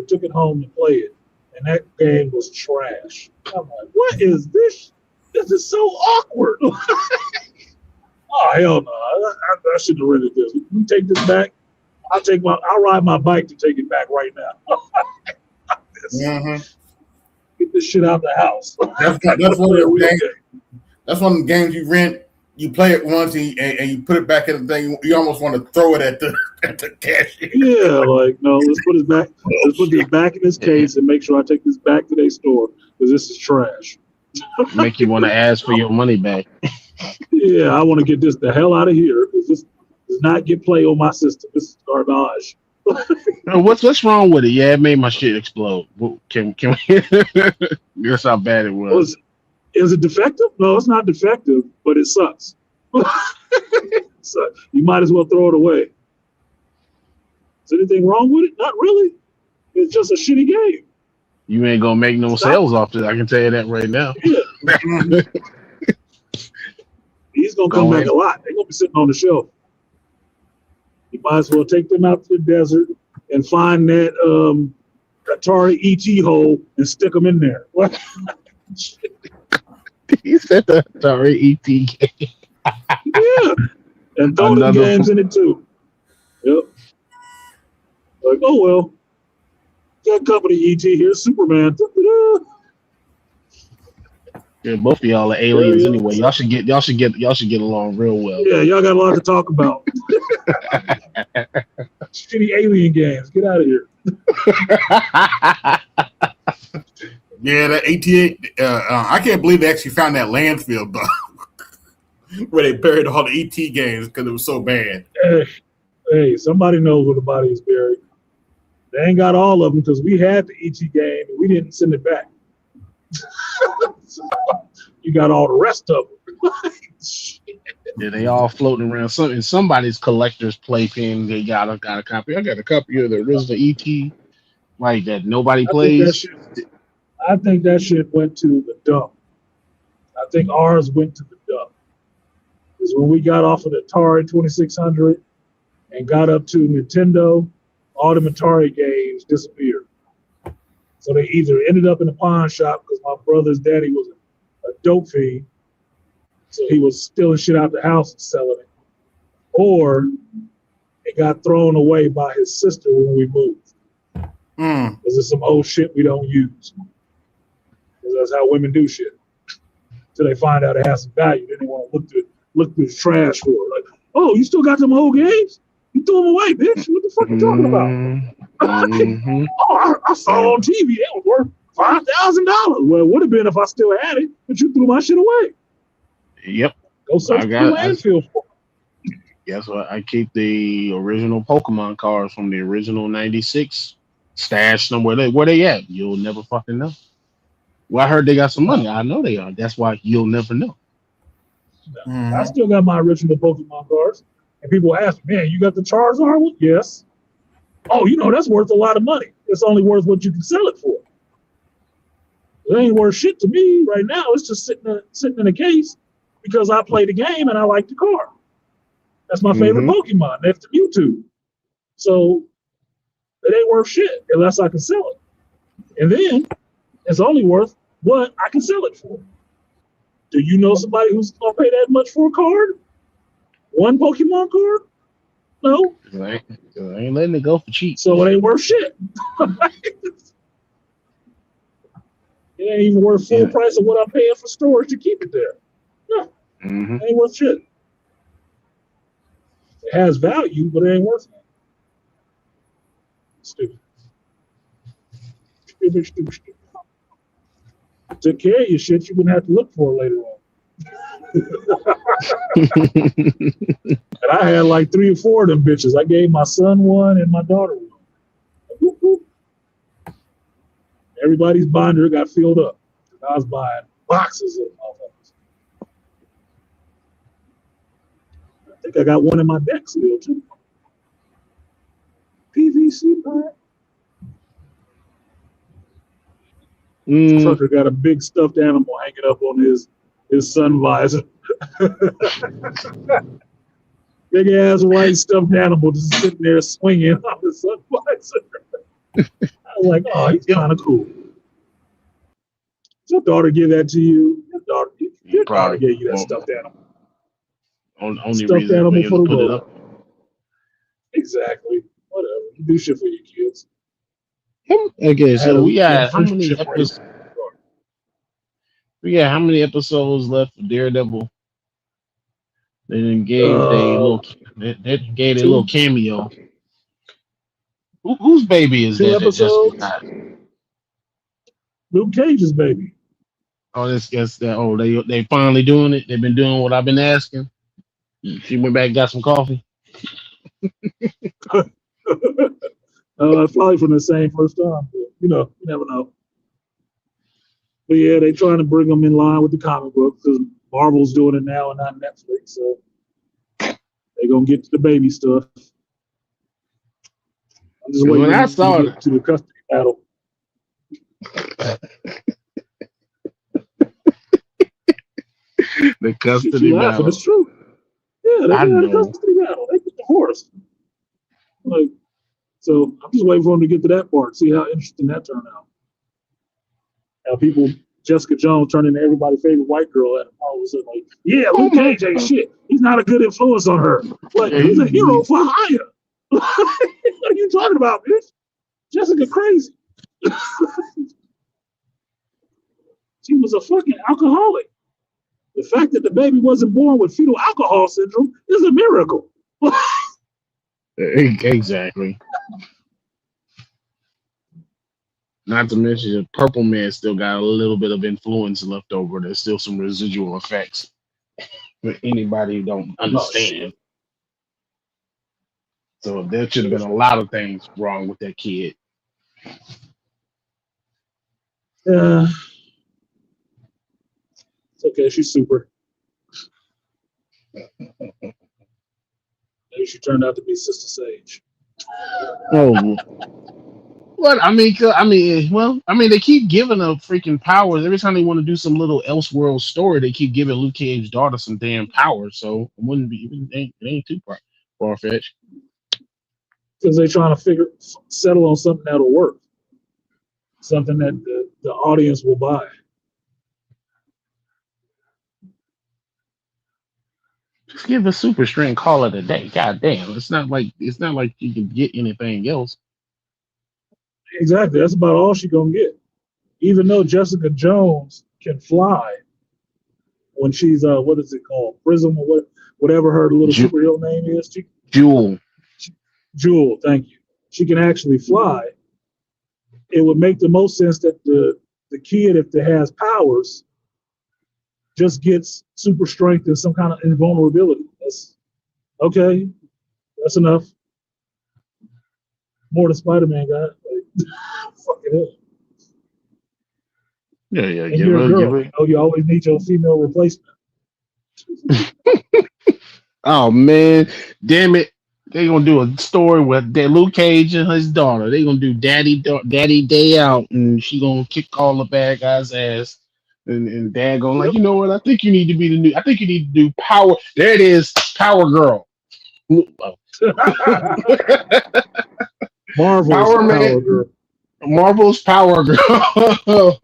Took it home and played it. And that game was trash. I'm like, what is this? This is so awkward. Oh, hell no. I shouldn't have rented this. We take this back. I'll ride my bike to take it back right now. Get this shit out of the house. That's one of the games you rent. You play it once and you put it back in the thing. You almost want to throw it at the cashier. Yeah, like no, let's put it back. Let's put this back in this case and make sure I take this back to their store because this is trash. Make you want to ask for your money back. Yeah, I want to get this the hell out of here because this does not get play on my system. This is garbage. What's wrong with it? Yeah, it made my shit explode. Can we? Guess how bad it was. Is it defective? No, it's not defective, but it sucks. So you might as well throw it away. Is anything wrong with it? Not really. It's just a shitty game. You ain't gonna make no sales off it. I can tell you that right now. Yeah. He's gonna come back a lot. They're gonna be sitting on the shelf. You might as well take them out to the desert and find that Atari ET hole and stick them in there. What? He said the Atari ET game. Yeah, and throw the games in it too. Yep. Like, oh well, got company ET here, Superman. Yeah, both of y'all are aliens anyway. Y'all should get along real well. Yeah, y'all got a lot to talk about. Shitty alien games. Get out of here. Yeah, that 88. I can't believe they actually found that landfill though, where they buried all the ET games because it was so bad. Hey, somebody knows where the body is buried. They ain't got all of them because we had the ET game and we didn't send it back. So, you got all the rest of them. Yeah, they all floating around. In somebody's collector's playpen, they got a copy. I got a copy of the original ET, like that nobody plays. I think that shit went to the dump. I think ours went to the dump. Because when we got off of the Atari 2600 and got up to Nintendo, all the Atari games disappeared. So they either ended up in a pawn shop because my brother's daddy was a dope fiend, so he was stealing shit out the house and selling it, or it got thrown away by his sister when we moved. Because it's some old shit we don't use. Because that's how women do shit. Till they find out it has some value, then they want to look through the trash for it. Like, oh, you still got them old games? You threw them away, bitch. What the fuck you talking about? Oh, I saw on TV it was worth $5,000. Well, it would have been if I still had it, but you threw my shit away. Yep. Go search the landfill for it. Guess what? I keep the original Pokemon cards from the original '96 stashed somewhere. Where they at? You'll never fucking know. Well, I heard they got some money. I know they are. That's why you'll never know. I still got my original Pokemon cards. And people ask me, man, you got the Charizard one? Yes. Oh, that's worth a lot of money. It's only worth what you can sell it for. It ain't worth shit to me right now. It's just sitting in a case because I play the game and I like the card. That's my favorite Pokemon next to Mewtwo. So it ain't worth shit unless I can sell it. And then it's only worth what I can sell it for. Do you know somebody who's going to pay that much for a card? One Pokemon card? No. I ain't letting it go for cheap. So it ain't worth shit. It ain't even worth full price of what I'm paying for storage to keep it there. No. It ain't worth shit. It has value, but it ain't worth it. Stupid. Stupid. Took care of your shit, you wouldn't have to look for it later on. And I had like 3 or 4 of them bitches. I gave my son one and my daughter one. Whoop, whoop. Everybody's binder got filled up. I was buying boxes of motherfuckers. I think I got one in my deck still too. PVC pipe. Trucker got a big stuffed animal hanging up on his sun visor. Big ass white stuffed animal just sitting there swinging on the sun visor. I was like, oh, he's kind of cool. Did your daughter give that to you? Your daughter gave you that stuffed animal. Only stuffed reason animal for the put it road. up. Exactly. Whatever. You do shit for your kids. Okay, so we got how many episodes? We got how many episodes left for Daredevil? They then gave a little cameo. Whose baby is 2 that? episodes. That Luke Cage's baby. Oh, they finally doing it. They've been doing what I've been asking. She went back and got some coffee. Probably from the same first time. But, you never know. But yeah, they trying to bring them in line with the comic book because Marvel's doing it now and not Netflix. So they're gonna get to the baby stuff. I'm just waiting to get to the custody battle. The custody battle. It's true. Yeah, they had a custody battle. They get divorced. So I'm just waiting for them to get to that part. See how interesting that turned out. How Jessica Jones turned into everybody's favorite white girl, and all of a sudden, like, yeah, Luke Cage ain't shit. He's not a good influence on her. Like, he's a hero for hire. What are you talking about, bitch? Jessica crazy. She was a fucking alcoholic. The fact that the baby wasn't born with fetal alcohol syndrome is a miracle. Exactly. Not to mention, the Purple Man still got a little bit of influence left over. There's still some residual effects for anybody who don't understand. So there should have been a lot of things wrong with that kid. Yeah. It's okay. She's super. Maybe she turned out to be Sister Sage. Oh. What they keep giving her freaking powers every time they want to do some little Elseworld story. They keep giving Luke Cage's daughter some damn powers, so it ain't too far fetched. Because they're trying to settle on something that'll work, something that the audience will buy. give a super strength, call it a day. God damn, it's not like you can get anything else. Exactly. That's about all she gonna get. Even though Jessica Jones can fly when she's what is it called? Prism or whatever her little Ju- superhero name is. Jewel. Jewel, thank you. She can actually fly. It would make the most sense that the kid, if it has powers, just gets super strength and some kind of invulnerability. That's okay. That's enough. More than Spider-Man got. Like, fucking hell. Yeah, And you're a girl. You know, you always need your female replacement. Oh man, damn it! They gonna do a story with that Luke Cage and his daughter. They gonna do Daddy Day Out, and she gonna kick all the bad guys' ass. And Dad going like, Yep. you know what? I think you need to be the new. I think you need to do Power. There it is, Power Girl. Marvel's Power Man. Power Girl. Marvel's Power Girl.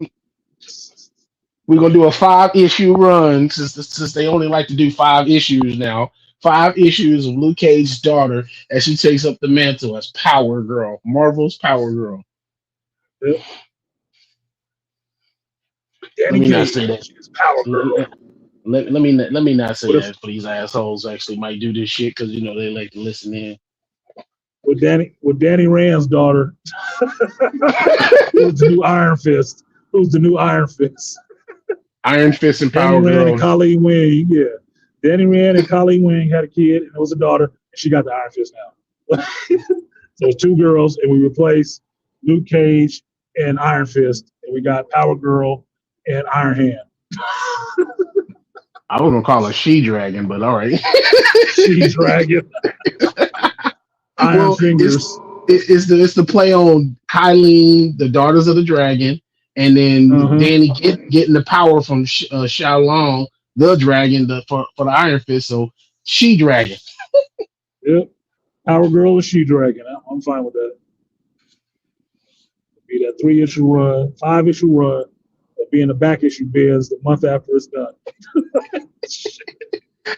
We're gonna do a 5-issue run since they only like to do 5 issues now. 5 issues of Luke Cage's daughter as she takes up the mantle as Power Girl, Marvel's Power Girl. Yep. Let Danny me not Cage. say that. She's Power Girl. Let me not say What if that for these assholes actually might do this shit because they like to listen in. with Danny Rand's daughter, who's the new Iron Fist? Who's the new Iron Fist? Iron Fist and Danny Power Rand Girl. and Colleen Wing. Yeah, Danny Rand and Colleen Wing had a kid, and it was a daughter, and she got the Iron Fist now. So it's 2 girls, and we replaced Luke Cage and Iron Fist, and we got Power Girl and Iron Hand. I was gonna call her She Dragon, but all right. She Dragon. Iron Fingers. It's the play on Kylene, the Daughters of the Dragon, and then Danny getting the power from Xiaolong, the dragon, for the Iron Fist. So She Dragon. Yep. Power Girl and She Dragon. I'm fine with that. Be that 3-issue run, 5-issue run, and be in the back issue bins the month after it's done.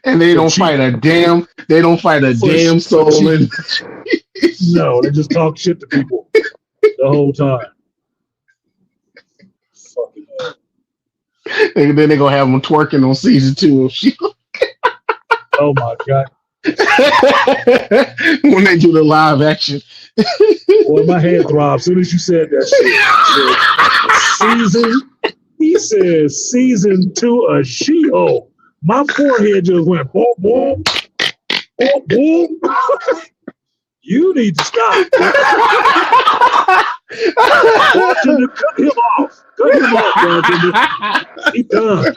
And they don't fight a damn. They don't fight a damn soul. No, they just talk shit to people the whole time. Fucking hell. And then they're gonna have them twerking on season 2 of She. Oh my god! When they do the live action. Boy, my head throbbed as soon as you said that shit. He said season 2 of She-Hulk. My forehead just went boom, boom, boom, boom. You need to stop. Bartender, cut him off. Cut him off, bartender. He done.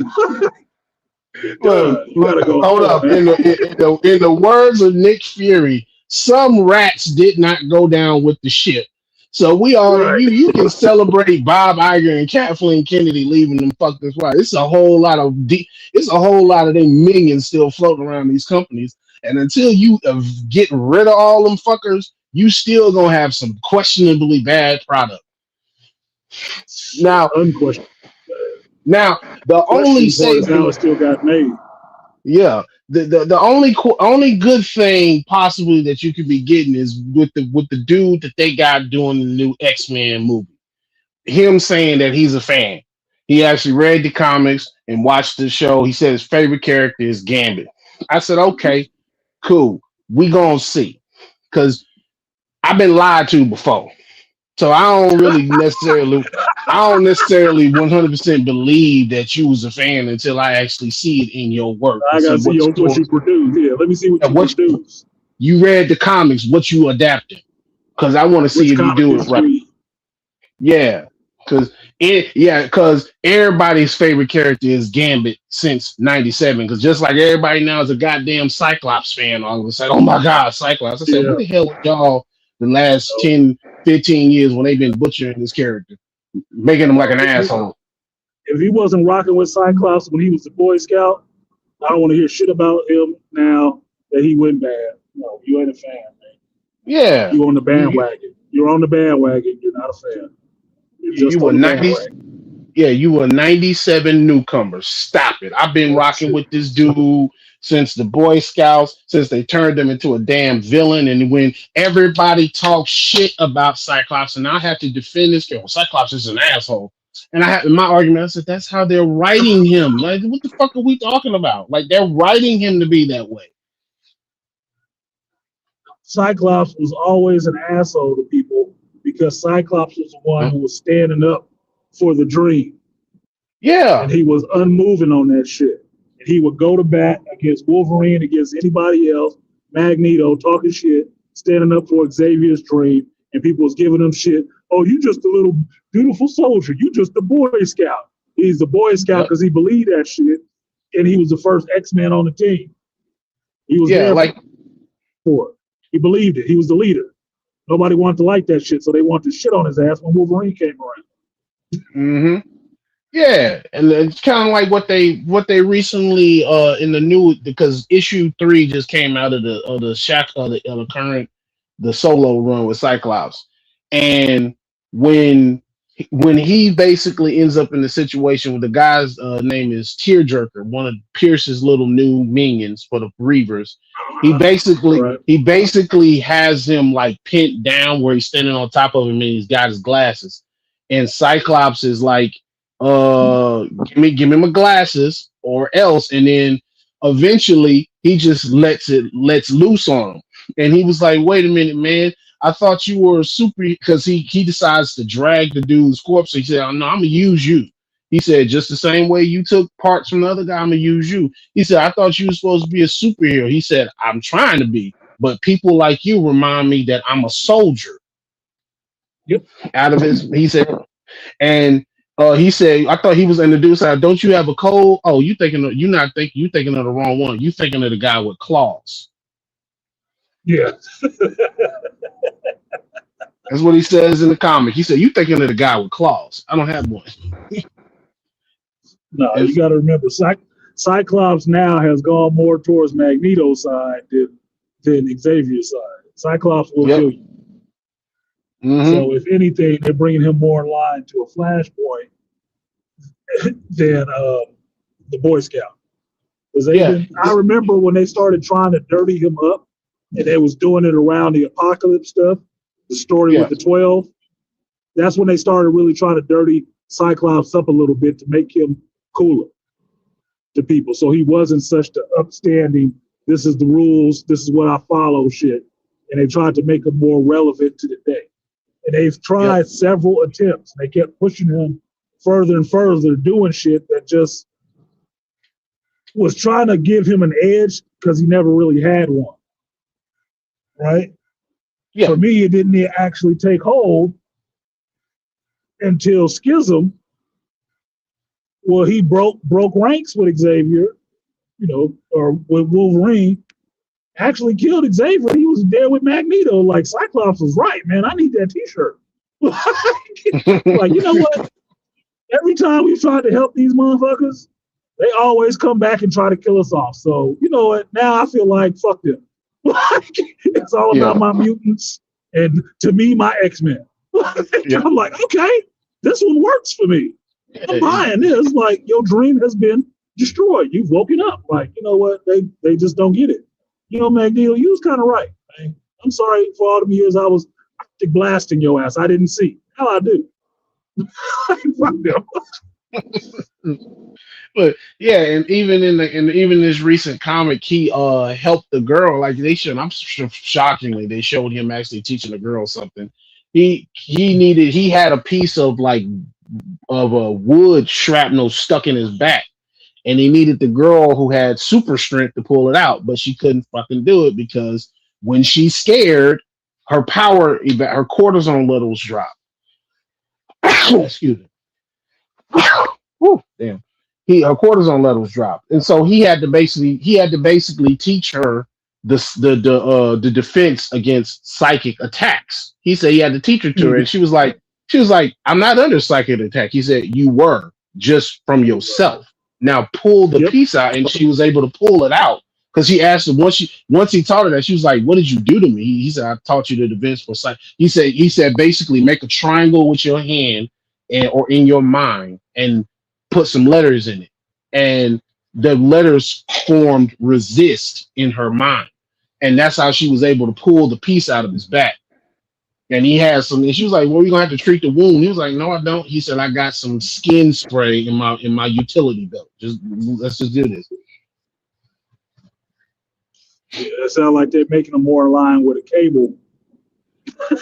Look, You gotta go. hold up. In the words of Nick Fury, some rats did not go down with the ship. So we all Right. you can celebrate Bob Iger and Kathleen Kennedy leaving them fuckers right. It's a whole lot of them millions still floating around these companies. And until you get rid of all them fuckers, you still gonna have some questionably bad product. Now, unquestionable. Now the only saving now it still got made. Yeah, the only good thing possibly that you could be getting is with the dude that they got doing the new X-Men movie. Him saying that he's a fan. He actually read the comics and watched the show. He said his favorite character is Gambit. I said, okay, cool. We gonna see, because I've been lied to before. So I don't necessarily 100% believe that you was a fan until I actually see it in your work. I gotta see what you produce. Yeah, let me see what you produce. You read the comics, what you adapted, because I want to see if you do it right. Yeah, because everybody's favorite character is Gambit since '97. Because just like everybody now is a goddamn Cyclops fan, all of a sudden, oh my God, Cyclops! I said, what the hell with y'all the last 10, 15 years when they've been butchering this character, making him like an asshole? If he wasn't rocking with Cyclops when he was a Boy Scout, I don't want to hear shit about him now that he went bad. No, you ain't a fan, man. Yeah. You on the bandwagon. You're on the bandwagon. You're not a fan. You're just you were Yeah, you a 97 newcomer. Stop it. I've been Oh rocking shit. with this dude since the Boy Scouts, since they turned him into a damn villain. And when everybody talks shit about Cyclops, and I have to defend this girl, Cyclops is an asshole. And I had in my argument, I said, that's how they're writing him. Like, what the fuck are we talking about? Like, they're writing him to be that way. Cyclops was always an asshole to people because Cyclops was the one who was standing up for the dream. Yeah. And he was unmoving on that shit. And he would go to bat against Wolverine, against anybody else, Magneto, talking shit, standing up for Xavier's dream, and people was giving him shit. Oh, you just a little beautiful soldier. You just a Boy Scout. He's the Boy Scout because he believed that shit, and he was the first X-Men on the team. He was there like for it. He believed it. He was the leader. Nobody wanted to like that shit, so they wanted to shit on his ass when Wolverine came around. Mm-hmm. Yeah, and it's kind of like what they recently in the new, because issue 3 just came out of the current the solo run with Cyclops, and when he basically ends up in the situation where the guy's name is Tearjerker, one of Pierce's little new minions for the Reavers. He basically has him like pinned down where he's standing on top of him and he's got his glasses, and Cyclops is like, give me my glasses or else. And then eventually he just lets loose on him. And he was like, wait a minute, man, I thought you were a super, because he decides to drag the dude's corpse. He said, oh, no, I'm gonna use you. He said, just the same way you took parts from the other guy, I'm gonna use you. He said, I thought you were supposed to be a superhero. He said, I'm trying to be, but people like you remind me that I'm a soldier. Yep. He said, and he said, I thought he was introduced. Don't you have a cold? Oh, you thinking of the wrong one. You thinking of the guy with claws. Yeah. That's what he says in the comic. He said, you thinking of the guy with claws. I don't have one. No, you got to remember, Cyclops now has gone more towards Magneto's side than Xavier's side. Cyclops will kill you. Mm-hmm. So if anything, they're bringing him more in line to a Flashpoint than the Boy Scout. I remember when they started trying to dirty him up, and they was doing it around the Apocalypse stuff, the story with the 12. That's when they started really trying to dirty Cyclops up a little bit to make him cooler to people. So he wasn't such the upstanding, this is the rules, this is what I follow shit. And they tried to make him more relevant to the day. And they've tried several attempts. They kept pushing him further and further, doing shit that just was trying to give him an edge because he never really had one. Right? Yeah. For me, it didn't actually take hold until Schism. Well, he broke ranks with Xavier, or with Wolverine. Actually killed Xavier. He was there with Magneto. Like, Cyclops was right, man. I need that T-shirt. Like, you know what? Every time we tried to help these motherfuckers, they always come back and try to kill us off. So, you know what? Now I feel like, fuck them. It's all about my mutants and, to me, my X-Men. I'm like, okay, this one works for me. I'm buying this. Like, your dream has been destroyed. You've woken up. Like, you know what? They just don't get it. Magneto, you was kind of right, man. I'm sorry for all the years I was blasting your ass. I didn't see. Hell, I do. Fuck them. But yeah, and even in this recent comic, he helped the girl. Like shockingly, they showed him actually teaching the girl something. He had a piece of a wood shrapnel stuck in his back. And he needed the girl who had super strength to pull it out, but she couldn't fucking do it because when she's scared, her cortisone levels drop. Excuse me. Whew, damn. Her cortisone levels drop, and so he had to basically teach her the defense against psychic attacks. He said he had to teach her to her, and she was like, I'm not under psychic attack. He said, you were just from yourself. Now pull the piece out, and she was able to pull it out because he asked her once he taught her that, she was like, "What did you do to me?" He said, "I taught you the defense for sight." He said basically make a triangle with your hand or in your mind and put some letters in it. And the letters formed resist in her mind. And that's how she was able to pull the piece out of his back. And he had some, and she was like, well, we're gonna have to treat the wound. He was like, no, I don't. He said, I got some skin spray in my utility belt. Let's just do this. Yeah, it sounds like they're making them more aligned with a cable. You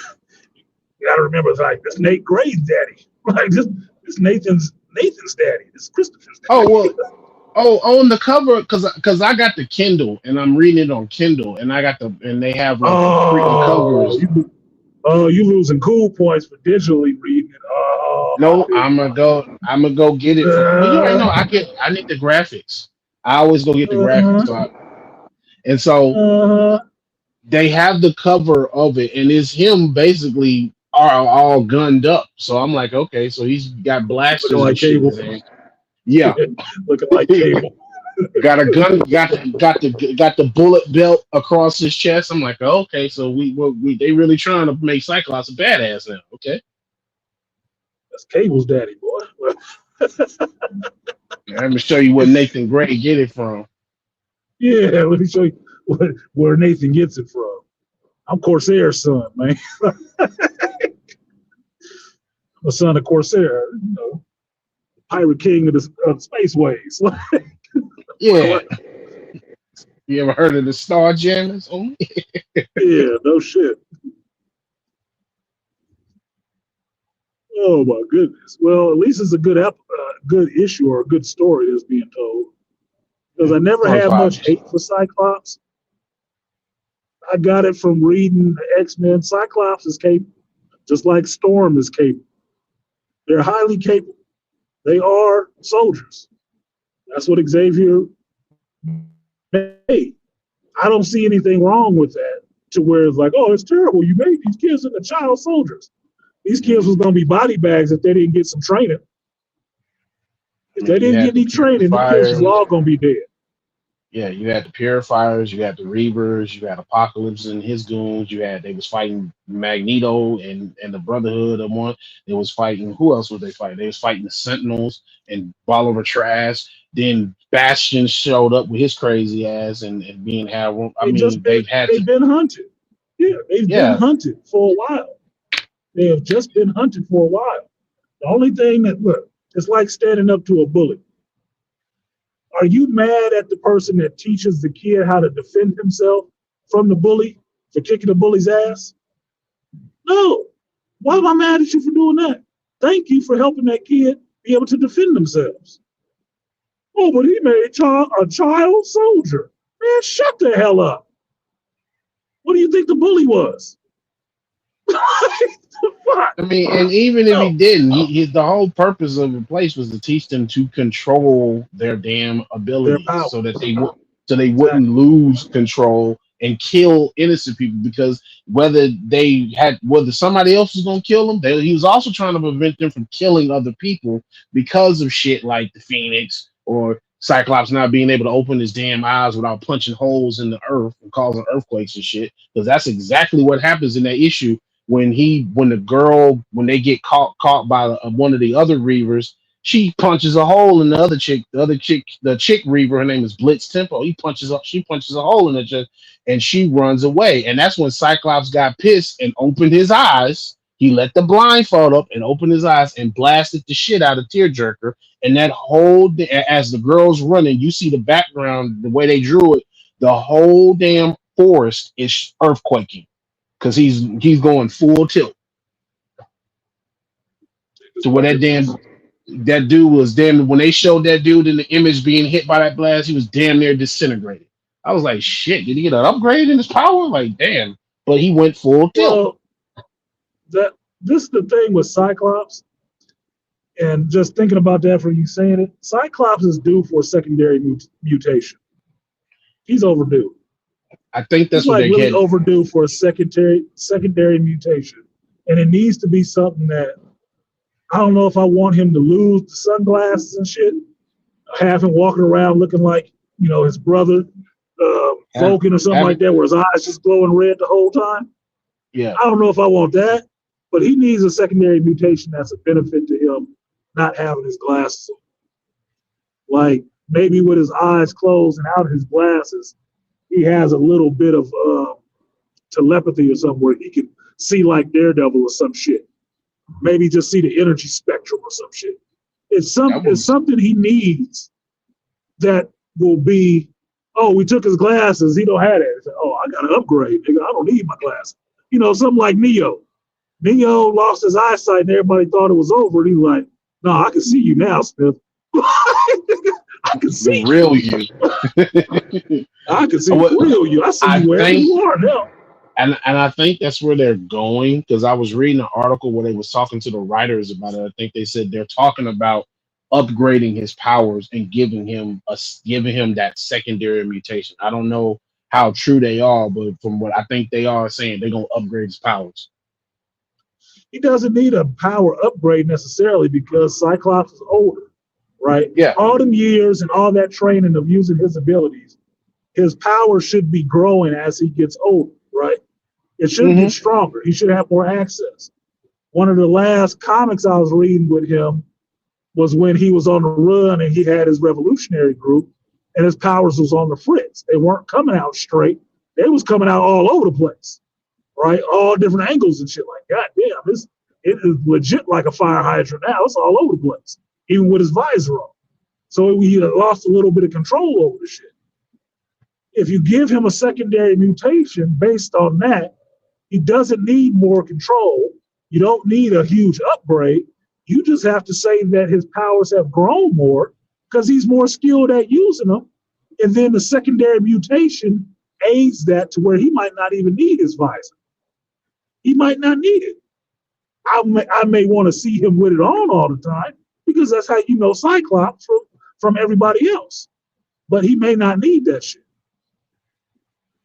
gotta remember, it's like this Nate Gray's daddy. Like this Nathan's daddy. This is Christopher's daddy. Oh well. Oh, on the cover, cause I got the Kindle and I'm reading it on Kindle, and and they have like freaking covers. You losing cool points for digitally reading it. No, I'm gonna go get it. Well, you already know I need the graphics. I always go get the graphics. So they have the cover of it, and it's him basically all gunned up. So I'm like, okay, so he's got blasters like and shit. Yeah, looking like Cable. Got a gun, got the bullet belt across his chest. I'm like, okay, so they really trying to make Cyclops a badass now. Okay, that's Cable's daddy, boy. I'm gonna show you where Nathan Gray get it from. Yeah, let me show you where Nathan gets it from. I'm Corsair's son, man. I'm a son of Corsair, you know, pirate king of the spaceways. Yeah. You ever heard of the Star Jammers? Oh, yeah, no shit. Oh my goodness. Well, at least it's a good issue or a good story that's being told. Because I never had much hate for Cyclops. I got it from reading the X-Men. Cyclops is capable, just like Storm is capable. They're highly capable. They are soldiers. That's what Xavier made. I don't see anything wrong with that to where it's like, oh, it's terrible. You made these kids into child soldiers. These kids was going to be body bags if they didn't get some training. If they didn't get any training, the kids was all going to be dead. Yeah, you had the Purifiers, you had the Reavers, you had Apocalypse and his goons. They was fighting Magneto and the Brotherhood of one. They was fighting, who else was they fighting? They was fighting the Sentinels and Bolivar Trash. Then Bastion showed up with his crazy ass and being had. They've been hunted. Yeah, they've been hunted for a while. They have just been hunted for a while. The only thing it's like standing up to a bully. Are you mad at the person that teaches the kid how to defend himself from the bully for kicking the bully's ass? No. Why am I mad at you for doing that? Thank you for helping that kid be able to defend themselves. Oh, but he made a child soldier. Man, shut the hell up. What do you think the bully was? I mean, and even if he didn't, the whole purpose of the place was to teach them to control their damn abilities, so that they wouldn't lose control and kill innocent people. Because whether somebody else was gonna kill them, he was also trying to prevent them from killing other people because of shit like the Phoenix or Cyclops not being able to open his damn eyes without punching holes in the earth and causing earthquakes and shit. Because that's exactly what happens in that issue. When they get caught by one of the other Reavers, she punches a hole in the chick Reaver, her name is Blitz Tempo. She punches a hole in the chest and she runs away. And that's when Cyclops got pissed and opened his eyes. He let the blindfold up and opened his eyes and blasted the shit out of Tearjerker. And that as the girl's running, you see the background, the way they drew it, the whole damn forest is earthquaking. Because he's going full tilt. So when that dude was when they showed that dude in the image being hit by that blast, he was damn near disintegrated. I was like, shit, did he get an upgrade in his power? Like, damn. But he went full tilt. Well, this is the thing with Cyclops, and just thinking about that from you saying it, Cyclops is due for a secondary mutation. He's overdue. I think that's what really overdue for a secondary mutation, and it needs to be something that I don't know if I want him to lose the sunglasses and shit, have him walking around looking like his brother, Vulcan or something like that, where his eyes just glowing red the whole time. Yeah, I don't know if I want that, but he needs a secondary mutation that's a benefit to him not having his glasses on. Like maybe with his eyes closed and out of his glasses, he has a little bit of telepathy or something where he can see like Daredevil or some shit. Maybe just see the energy spectrum or some shit. It's something he needs that will be, oh, we took his glasses, he don't have that. Said, oh, I got to upgrade, nigga. I don't need my glasses. You know, something like Neo. Neo lost his eyesight and everybody thought it was over. And he was like, no, I can see you now, Smith. I can see the real you. I can see the real you. I see you wherever you are now. And I think that's where they're going, because I was reading an article where they was talking to the writers about it. I think they said they're talking about upgrading his powers and giving him that secondary mutation. I don't know how true they are, but from what I think they are saying, they're gonna upgrade his powers. He doesn't need a power upgrade necessarily because Cyclops is older, right? Yeah. All them years and all that training of using his abilities, his power should be growing as he gets older, right? It should get stronger. He should have more access. One of the last comics I was reading with him was when he was on the run and he had his revolutionary group and his powers was on the fritz. They weren't coming out straight. They was coming out all over the place, right? All different angles and shit. Like, God damn, it is legit like a fire hydrant now. It's all over the place, even with his visor on. So he lost a little bit of control over the shit. If you give him a secondary mutation based on that, he doesn't need more control. You don't need a huge upgrade. You just have to say that his powers have grown more because he's more skilled at using them. And then the secondary mutation aids that to where he might not even need his visor. He might not need it. I may want to see him with it on all the time because that's how you know Cyclops from everybody else. But he may not need that shit.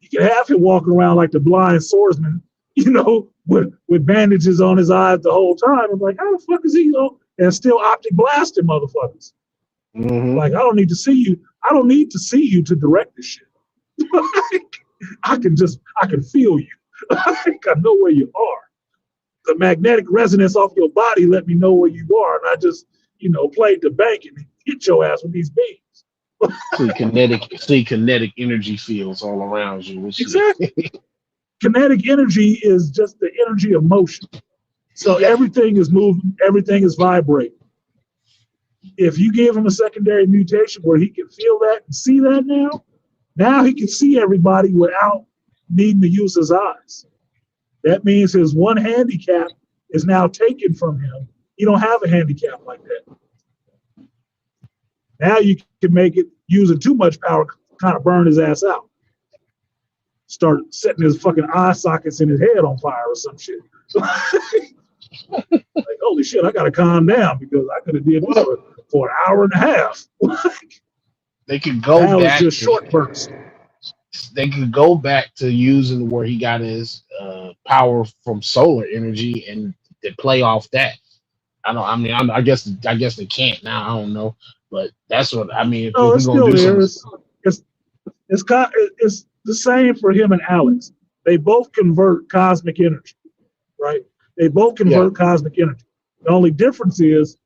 You can have him walking around like the blind swordsman, you know, with bandages on his eyes the whole time. I'm like, how the fuck is he, you know, and still optic blasting motherfuckers? Like, I don't need to see you. I don't need to see you to direct this shit. I can feel you. I know where you are. The magnetic resonance off your body let me know where you are, and I just, you know, played the bank and hit your ass with these beams. kinetic energy fields all around you. Exactly. Kinetic energy is just the energy of motion. So everything is moving, everything is vibrating. If you give him a secondary mutation where he can feel that and see that now he can see everybody without needing to use his eyes. That means his one handicap is now taken from him. You don't have a handicap like that. Now you can make it using too much power, kind of burn his ass out. Start setting his fucking eye sockets in his head on fire or some shit. Like, holy shit, I gotta calm down because I could have did this for an hour and a half. They could go now back. It's just short bursts. They could go back to using where he got his power from solar energy and to play off that. I guess they can't now. I don't know, but that's what I mean. No, it's still there. It's the same for him and Alex. They both convert cosmic energy, right? They both convert cosmic energy. The only difference is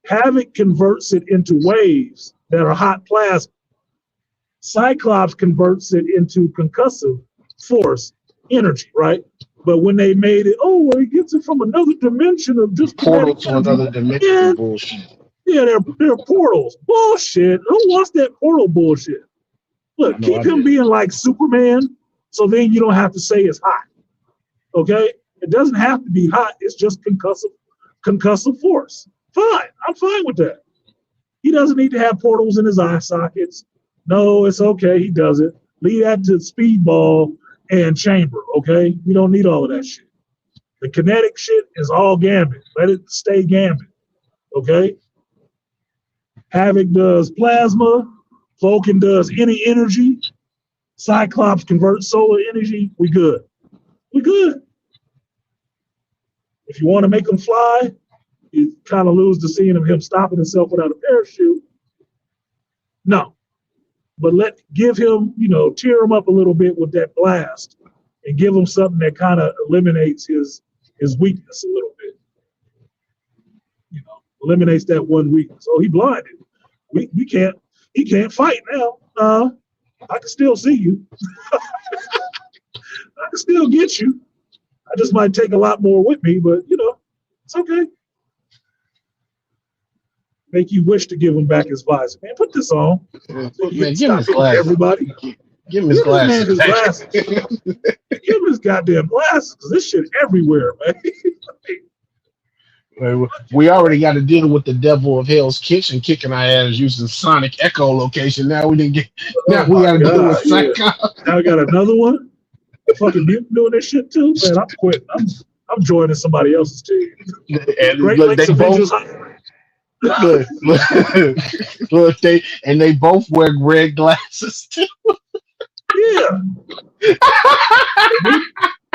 Havoc converts it into waves that are hot plasma. Cyclops converts it into concussive force energy, right? But when they made it, he gets it from another dimension of just portal to another dimension. Bullshit. Yeah, they're portals. Bullshit. Who wants that portal bullshit? Look, keep him being like Superman, so then you don't have to say it's hot. Okay? It doesn't have to be hot. It's just concussive force. Fine. I'm fine with that. He doesn't need to have portals in his eye sockets. No, it's okay. He does it. Leave that to Speedball and Chamber, okay? We don't need all of that shit. The kinetic shit is all Gambit. Let it stay Gambit, okay? Havoc does plasma. Vulcan does any energy. Cyclops converts solar energy. We good. We good. If you want to make him fly, you kind of lose the scene of him stopping himself without a parachute. No. But give him, tear him up a little bit with that blast and give him something that kind of eliminates his weakness a little bit. Eliminates that one weakness. Oh, he blinded. He can't fight now. I can still see you. I can still get you. I just might take a lot more with me, but it's okay. Make you wish to give him back his visor. Man, put this on. Man, give him his glasses. Everybody. Give him his glasses. His glasses. Give him his goddamn glasses, because this shit everywhere, man. We already got to deal with the devil of Hell's Kitchen kicking our ass using Sonic Echo location. Now we didn't get. Now we got to deal with Psycho. Now we got another one. Fucking mutant doing this shit too, man. I'm quitting. I'm joining somebody else's team. And Great look, Lakes they Avengers. look, they both wear red glasses too. Yeah.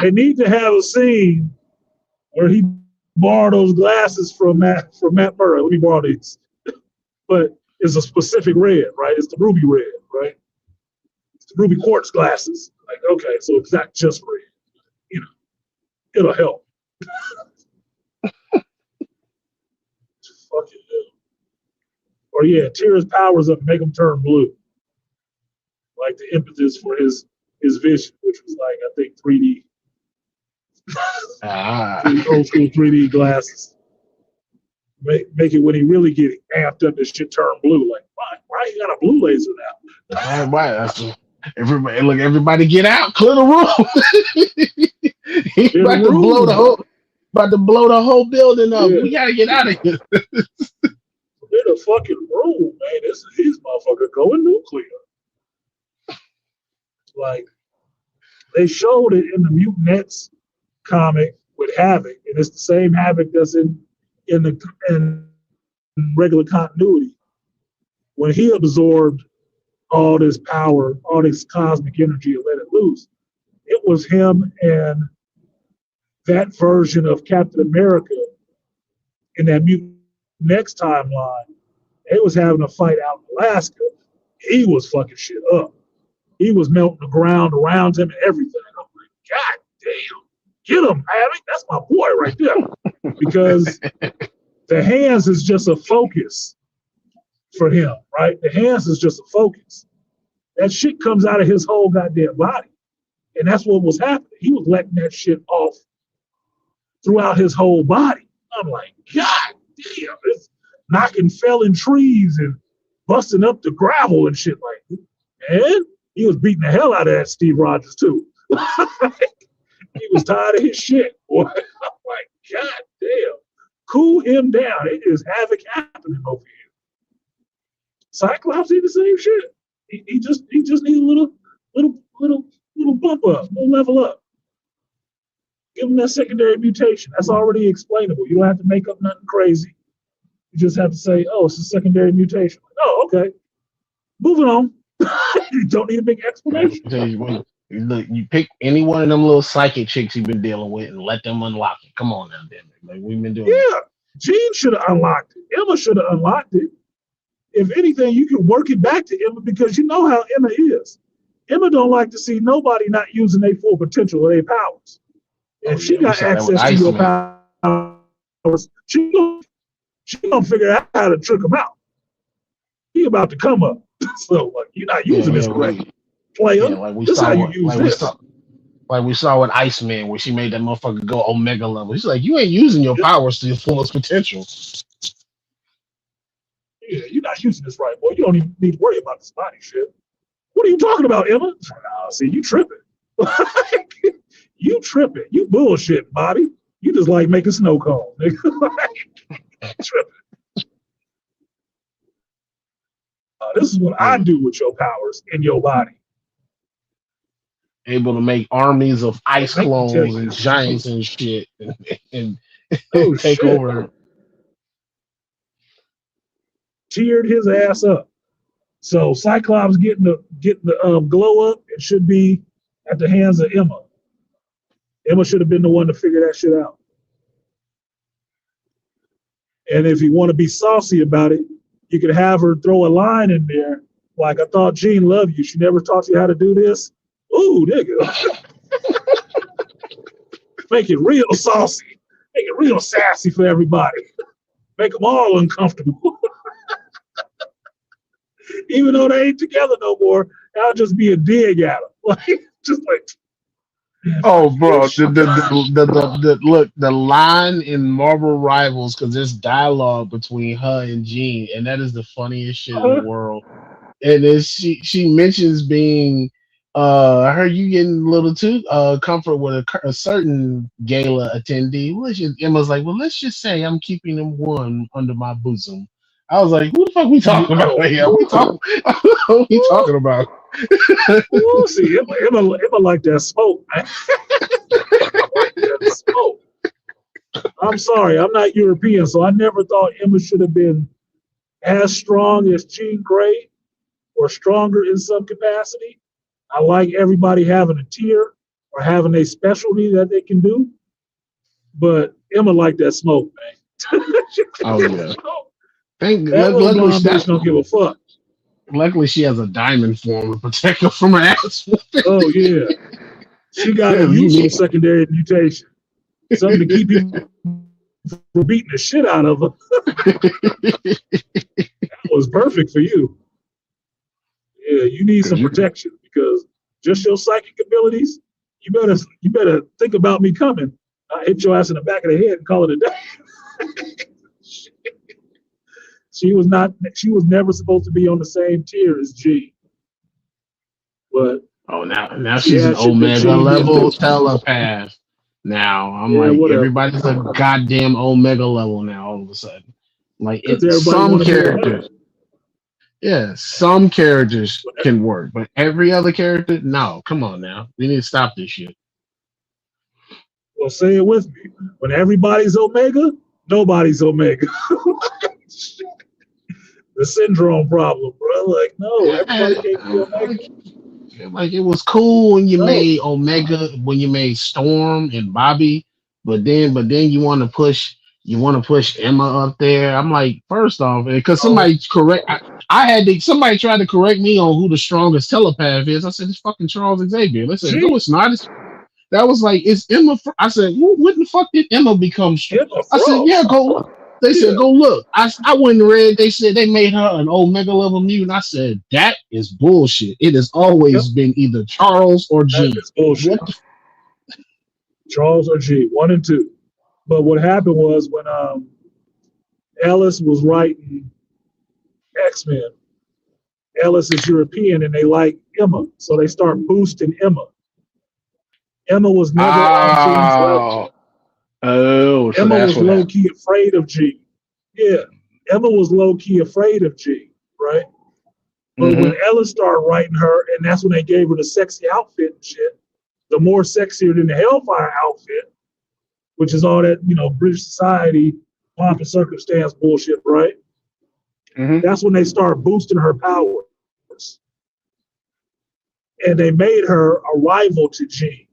They need to have a scene where he borrowed those glasses from Matt Murray. Let me borrow these. But it's a specific red, right? It's the ruby red, right? It's the ruby quartz glasses. Like, okay, so it's not just red. It'll help. Fucking hell. Or tear his powers up and make him turn blue. Like the impetus for his vision, which was like, I think 3D. Old school 3D glasses. Make it when he really get amped up, this shit turn blue. Like, why you got a blue laser now? Why? Everybody get out, clear the room. He's about to blow the whole building up. Yeah. We gotta get out of here. In a fucking room, man. These motherfuckers going nuclear. Like, they showed it in the Mutinettes comic with Havoc, and it's the same Havoc that's in regular continuity. When he absorbed all this power, all this cosmic energy, and let it loose, it was him and that version of Captain America in that Mutinettes timeline. They was having a fight out in Alaska. He was fucking shit up. He was melting the ground around him and everything. I'm like, God damn, get him, Havoc. That's my boy right there. Because the hands is just a focus for him, right? The hands is just a focus. That shit comes out of his whole goddamn body. And that's what was happening. He was letting that shit off throughout his whole body. I'm like, God damn, it's knocking felling trees and busting up the gravel and shit like that. Man, he was beating the hell out of that Steve Rogers too. He was tired of his shit, boy. I'm like, God damn. Cool him down. It is havoc happening over here. Cyclops did the same shit. He just needs a little bump up, a little level up. Give him that secondary mutation. That's already explainable. You don't have to make up nothing crazy. You just have to say, oh, it's a secondary mutation. Oh, okay. Moving on. You don't need a big explanation. Look, you pick any one of them little psychic chicks you've been dealing with and let them unlock it. Come on now, damn it. Like we've been doing. Yeah, Jean should have unlocked it. Emma should have unlocked it. If anything, you can work it back to Emma because you know how Emma is. Emma don't like to see nobody not using their full potential of their powers. If she got access to your powers, she gonna figure out how to trick them out. He about to come up. So like, you're not using this correctly. Player, like this is how you use this. Like we saw with Iceman, where she made that motherfucker go Omega level. She's like, you ain't using your powers to your fullest potential. Yeah, you're not using this right, boy. You don't even need to worry about this body shit. What are you talking about, Emma? See, you tripping. You tripping. You bullshit, Bobby. You just like making snow cones. Tripping. This is what I do with your powers in your body. Able to make armies of ice clones and giants and shit and take over. Cheered his ass up. So Cyclops getting the glow up, it should be at the hands of Emma. Emma should have been the one to figure that shit out. And if you want to be saucy about it, you could have her throw a line in there, like, I thought Jean loved you. She never taught you how to do this. Ooh, nigga. Make it real saucy. Make it real sassy for everybody. make them all uncomfortable. Even though they ain't together no more, I'll just be a dig at them. Like, just like, Oh, bro, bitch. look, the line in Marvel Rivals, because there's dialogue between her and Jean, and that is the funniest shit in the world. And then she mentions being I heard you getting a little too comfort with a certain gala attendee. Emma's like, well, let's just say I'm keeping them warm under my bosom. I was like, who the fuck we talking about here? We talking what we talking about? Ooh, see, Emma like that smoke, man. Emma like that smoke. I'm sorry, I'm not European, so I never thought Emma should have been as strong as Jean Grey or stronger in some capacity. I like everybody having a tier or having a specialty that they can do, but Emma like that smoke, man. Oh yeah. That little Luckily, blonde bitch don't give a fuck. luckily she has a diamond form to protect her from her ass. Oh yeah, she got a You useful need secondary mutation, something to keep people from beating the shit out of her. That was perfect for you. Yeah, you need some protection because just your psychic abilities, you better think about me coming. I hit your ass in the back of the head and call it a day. She was never supposed to be on the same tier as G. But Oh, now she she's an had shit that Omega G didn't level do. telepath. Now I'm Yeah, like whatever. everybody's a goddamn Omega level now. All of a sudden, like Because it, everybody some want to be Omega. characters, yeah, some characters can work, but every other character, no. Come on now, we need to stop this shit. Well, say it with me. When everybody's Omega, nobody's Omega. The syndrome problem, bro. Like, no, everybody can't be Omega. Like it was cool when you No. made Omega, when you made Storm and Bobby, but then you want to push Emma up there. I'm like, first off, because somebody tried to correct me on who the strongest telepath is. I said it's fucking Charles Xavier. They said no, G. it's not. That was like it's Emma. I said, when the fuck did Emma become strong? Emma I said, yeah, Frost. go. They said, Yeah. go look. I went and read. They said they made her an Omega level mutant. I said, that is bullshit. It has Yep. always been either Charles or That Jean. is bullshit. What the Charles or G, 1 and 2. But what happened was when Ellis was writing X-Men, Ellis is European and they like Emma. So they start boosting Emma. Emma was never on Jean's level. Oh, oh, so Emma that's was what low happened. key afraid of G. Yeah. Emma was low key afraid of G, right? But Mm-hmm. when Ellis started writing her, and that's when they gave her the sexy outfit and shit, the more sexier than the Hellfire outfit, which is all that, British society, pomp and circumstance bullshit, right? Mm-hmm. That's when they start boosting her powers. And they made her a rival to Jean.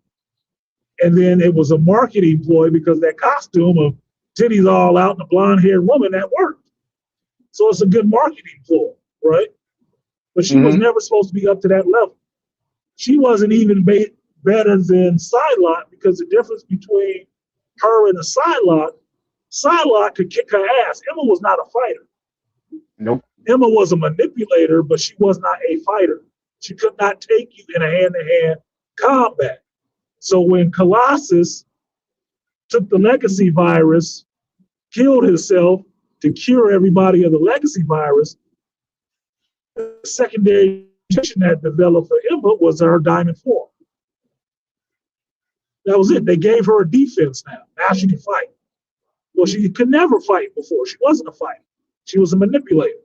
And then it was a marketing ploy because that costume of titties all out and a blonde haired woman, that worked. So it's a good marketing ploy, right? But she was never supposed to be up to that level. She wasn't even better than Psylocke because the difference between her and a Psylocke could kick her ass. Emma was not a fighter. Nope. Emma was a manipulator, but she was not a fighter. She could not take you in a hand-to-hand combat. So when Colossus took the legacy virus, killed himself to cure everybody of the legacy virus, the secondary mutation that developed for Emma was her diamond form. That was it. They gave her a defense now. Now she can fight. Well, she could never fight before. She wasn't a fighter. She was a manipulator.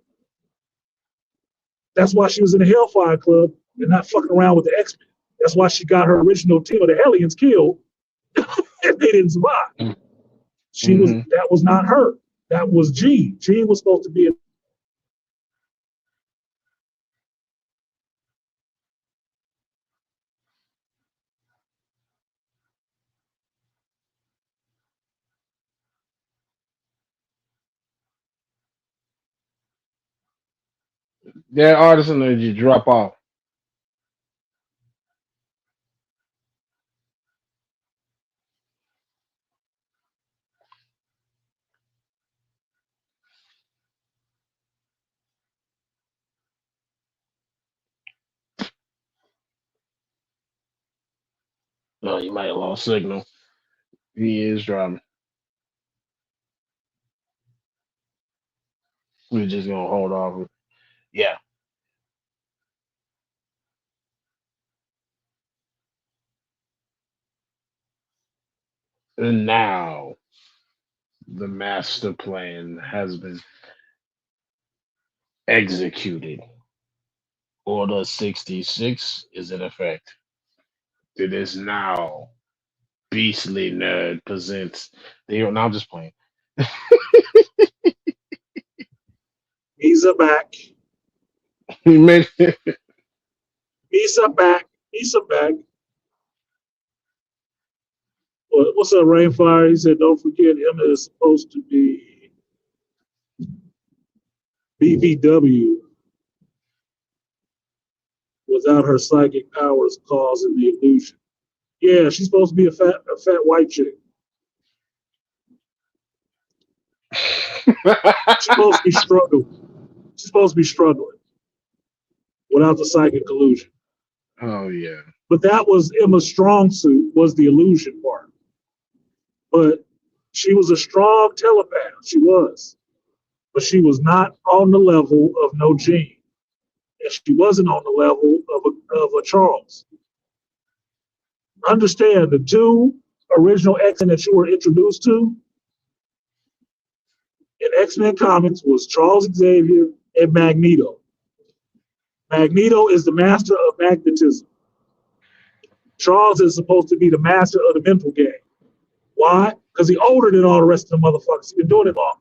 That's why she was in the Hellfire Club and not fucking around with the X-Men. That's why she got her original team of the Hellions killed and they didn't survive. That was not her. That was Jean. Jean was supposed to be a That artisan that you drop off. Oh, you might have lost signal. He is driving. We're just gonna hold off. Yeah. And now the master plan has been executed. Order 66 is in effect. It is now Beastly Nerd presents the. No, I'm just playing. He's a back. He made He's a back. He's a back. What's up, Rainfire? He said, don't forget Emma is supposed to be BBW without her psychic powers causing the illusion. Yeah, she's supposed to be a fat white chick. She's supposed to be struggling. She's supposed to be struggling without the psychic illusion. Oh yeah. But that was Emma's strong suit, was the illusion part. But she was a strong telepath. She was. But she was not on the level of No Gene. And she wasn't on the level of a Charles. Understand the two original X-Men that you were introduced to in X-Men comics was Charles Xavier and Magneto. Magneto is the master of magnetism. Charles is supposed to be the master of the mental game. Why? Because he's older than all the rest of the motherfuckers. He's been doing it long.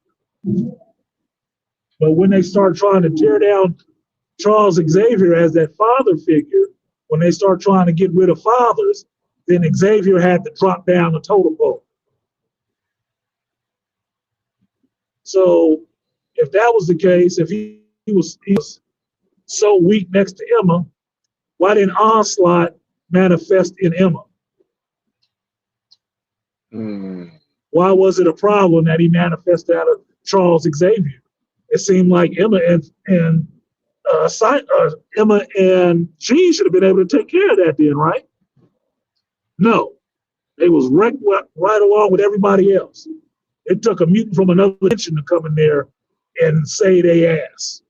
But when they start trying to tear down Charles Xavier as that father figure, when they start trying to get rid of fathers, then Xavier had to drop down the totem pole. So if that was the case, if he was so weak next to Emma, why didn't Onslaught manifest in Emma? Why was it a problem that he manifested out of Charles Xavier? It seemed like Emma and Jean should have been able to take care of that then, right? No, they was wrecked right along with everybody else. It took a mutant from another dimension to come in there and say they ass.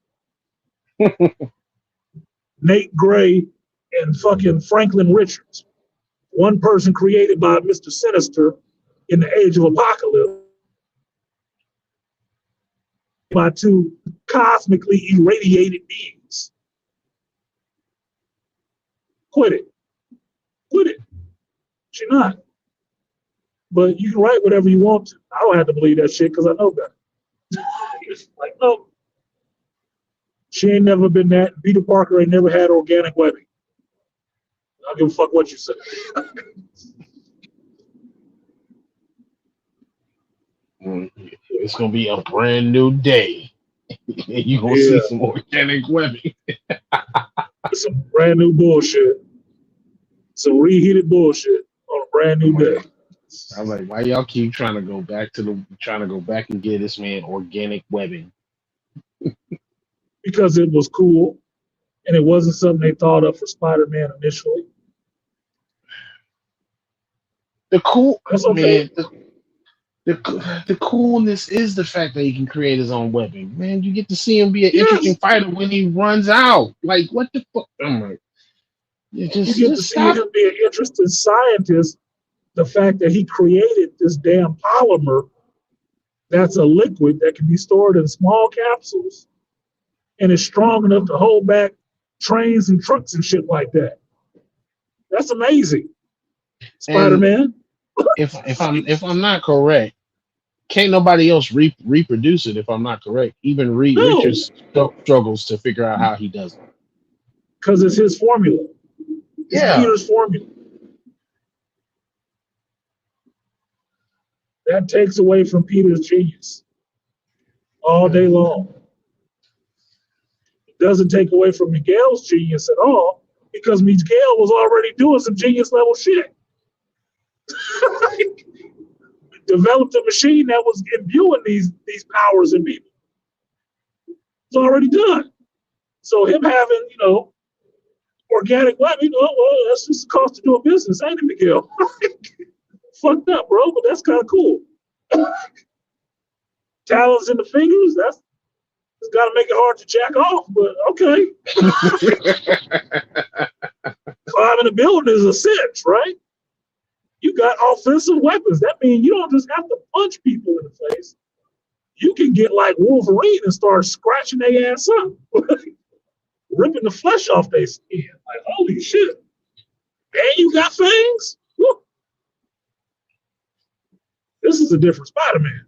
Nate Gray and fucking Franklin Richards. One person created by Mr. Sinister in the Age of Apocalypse by two cosmically irradiated beings. Quit it. Quit it. She's not. But you can write whatever you want to. I don't have to believe that shit because I know better. Like, no. She ain't never been that. Peter Parker ain't never had organic webbing. I don't give a fuck what you say. It's gonna be a brand new day. You're gonna see some organic webbing. Some brand new bullshit. Some reheated bullshit on a brand new day. I'm like, why y'all keep trying to go back and get this man organic webbing? Because it was cool, and it wasn't something they thought of for Spider-Man initially. The cool, That's okay. Man. The coolness is the fact that he can create his own webbing. Man, you get to see him be an interesting fighter when he runs out. Like, what the fuck? I'm like, you get to see him be an interesting scientist. The fact that he created this damn polymer that's a liquid that can be stored in small capsules and is strong enough to hold back trains and trucks and shit like that. That's amazing. Spider-Man. If I'm not correct, can't nobody else reproduce it. If I'm not correct, even Reed Richards struggles to figure out how he does it because it's his formula. It's Peter's formula. That takes away from Peter's genius all day long. It doesn't take away from Miguel's genius at all because Miguel was already doing some genius level shit. Developed a machine that was imbuing these powers in people. It's already done. So him having, Organic weapon, well, that's just the cost of doing business, ain't it, Miguel? Fucked up, bro, but that's kind of cool. Talons in the fingers, it's got to make it hard to jack off, but okay. Climbing a building is a cinch, right? You got offensive weapons. That means you don't just have to punch people in the face. You can get like Wolverine and start scratching their ass up, ripping the flesh off their skin. Like, holy shit. And you got fangs? Woo. This is a different Spider-Man.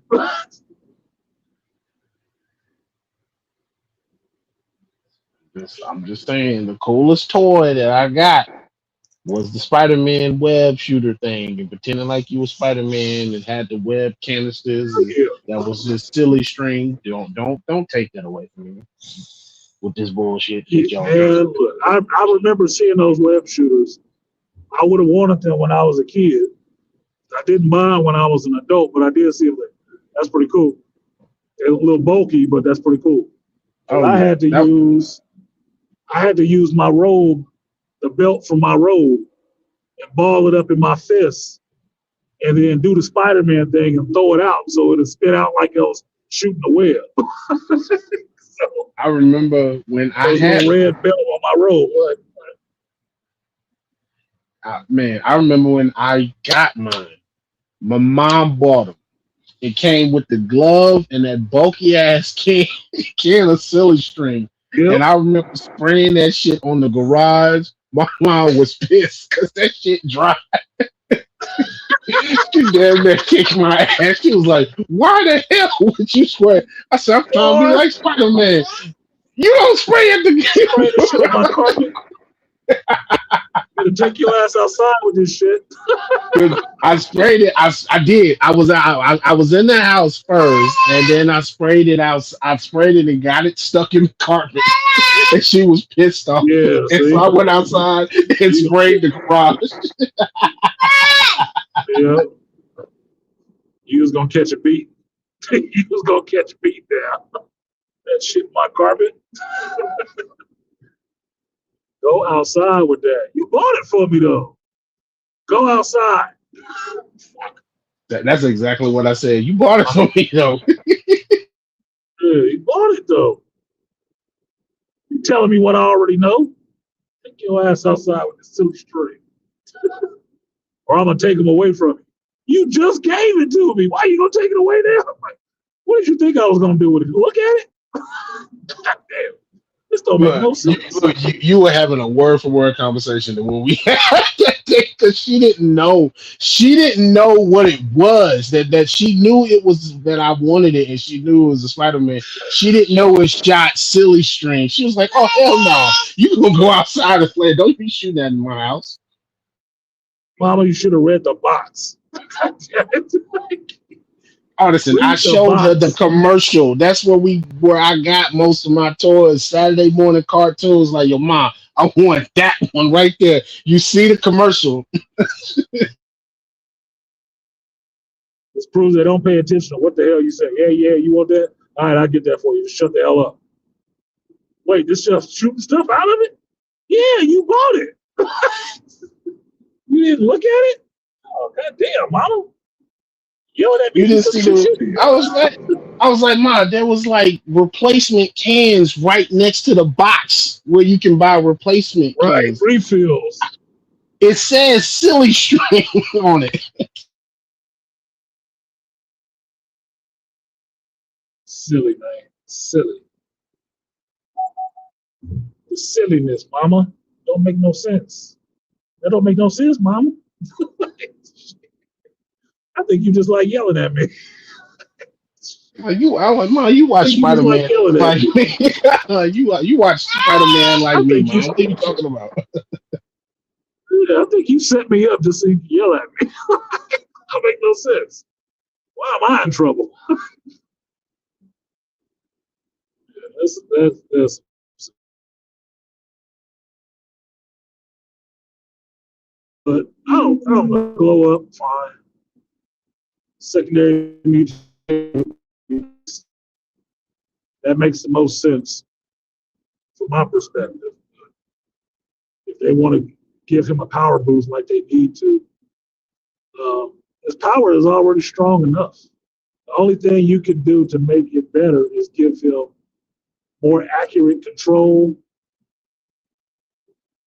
I'm just saying, the coolest toy that I got was the Spider-Man web shooter thing, and pretending like you were Spider-Man and had the web canisters. And Yeah. that was just silly string. Don't take that away from me with this bullshit that y'all do. Man, look, I remember seeing those web shooters. I would have wanted them when I was a kid. I didn't mind when I was an adult, but I did see them. That's pretty cool. They're a little bulky, but that's pretty cool. I had to use my robe, the belt from my robe, and ball it up in my fist, and then do the Spider-Man thing and throw it out so it'll spit out like I was shooting a web. So, I remember when I had a red belt on my robe. I remember when I got mine. My mom bought them. It came with the glove and that bulky ass can of silly string. Yep. And I remember spraying that shit on the garage. My mom was pissed because that shit dry. She damn near kicked my ass. She was like, "Why the hell would you spray?" I said, "I'm trying to be like Spider-Man. You don't spray at the shit on my carpet. Gonna take your ass outside with this shit." I sprayed it. I did. I was in the house first, and then I sprayed it out. I sprayed it and got it stuck in the carpet, and she was pissed off. Yeah, and so I went outside and sprayed the garage. Yeah, you was gonna catch a beat. You was gonna catch a beat there. That shit in my carpet. Go outside with that. You bought it for me though. Go outside. That's exactly what I said. You bought it for me though. Yeah, you bought it though. You telling me what I already know? Take your ass outside with the silly string. Or I'm gonna take them away from you. You just gave it to me. Why are you gonna take it away now? Like, what did you think I was gonna do with it? Look at it? God damn. This don't make no sense. Look, you were having a word for word conversation when we had that thing because she didn't know. She didn't know what it was. That she knew it was that I wanted it, and she knew it was a Spider-Man. She didn't know it shot silly string. She was like, "Oh hell no! You gonna go outside and play? Don't be shooting that in my house." Mama, you should have read the box. Oh, listen, I showed her the commercial. That's where I got most of my toys. Saturday morning cartoons, like, "Yo, mom, I want that one right there." You see the commercial. This proves they don't pay attention to what the hell you say. Yeah, you want that? All right, I'll get that for you. Just shut the hell up. Wait, this just shooting stuff out of it? Yeah, you bought it. You didn't look at it? Oh, goddamn, mama. Yelling at me. You didn't see the. I was like, "Ma, there was like replacement cans right next to the box where you can buy replacement cans. Refills. It says silly string on it." Silly, man. Silly. The silliness, mama. Don't make no sense. That don't make no sense, mama. I think you just like yelling at me. Like I was like, "Mom, you watch Spider-Man like me. You watch Spider-Man like me, Mom. What are you talking about?" Yeah, I think you set me up just so you can yell at me. That make no sense. Why am I in trouble? Yeah, that's but I don't know. Glow up, fine. Secondary mutation, that makes the most sense from my perspective. If they want to give him a power boost like they need to. His power is already strong enough. The only thing you can do to make it better is give him more accurate control,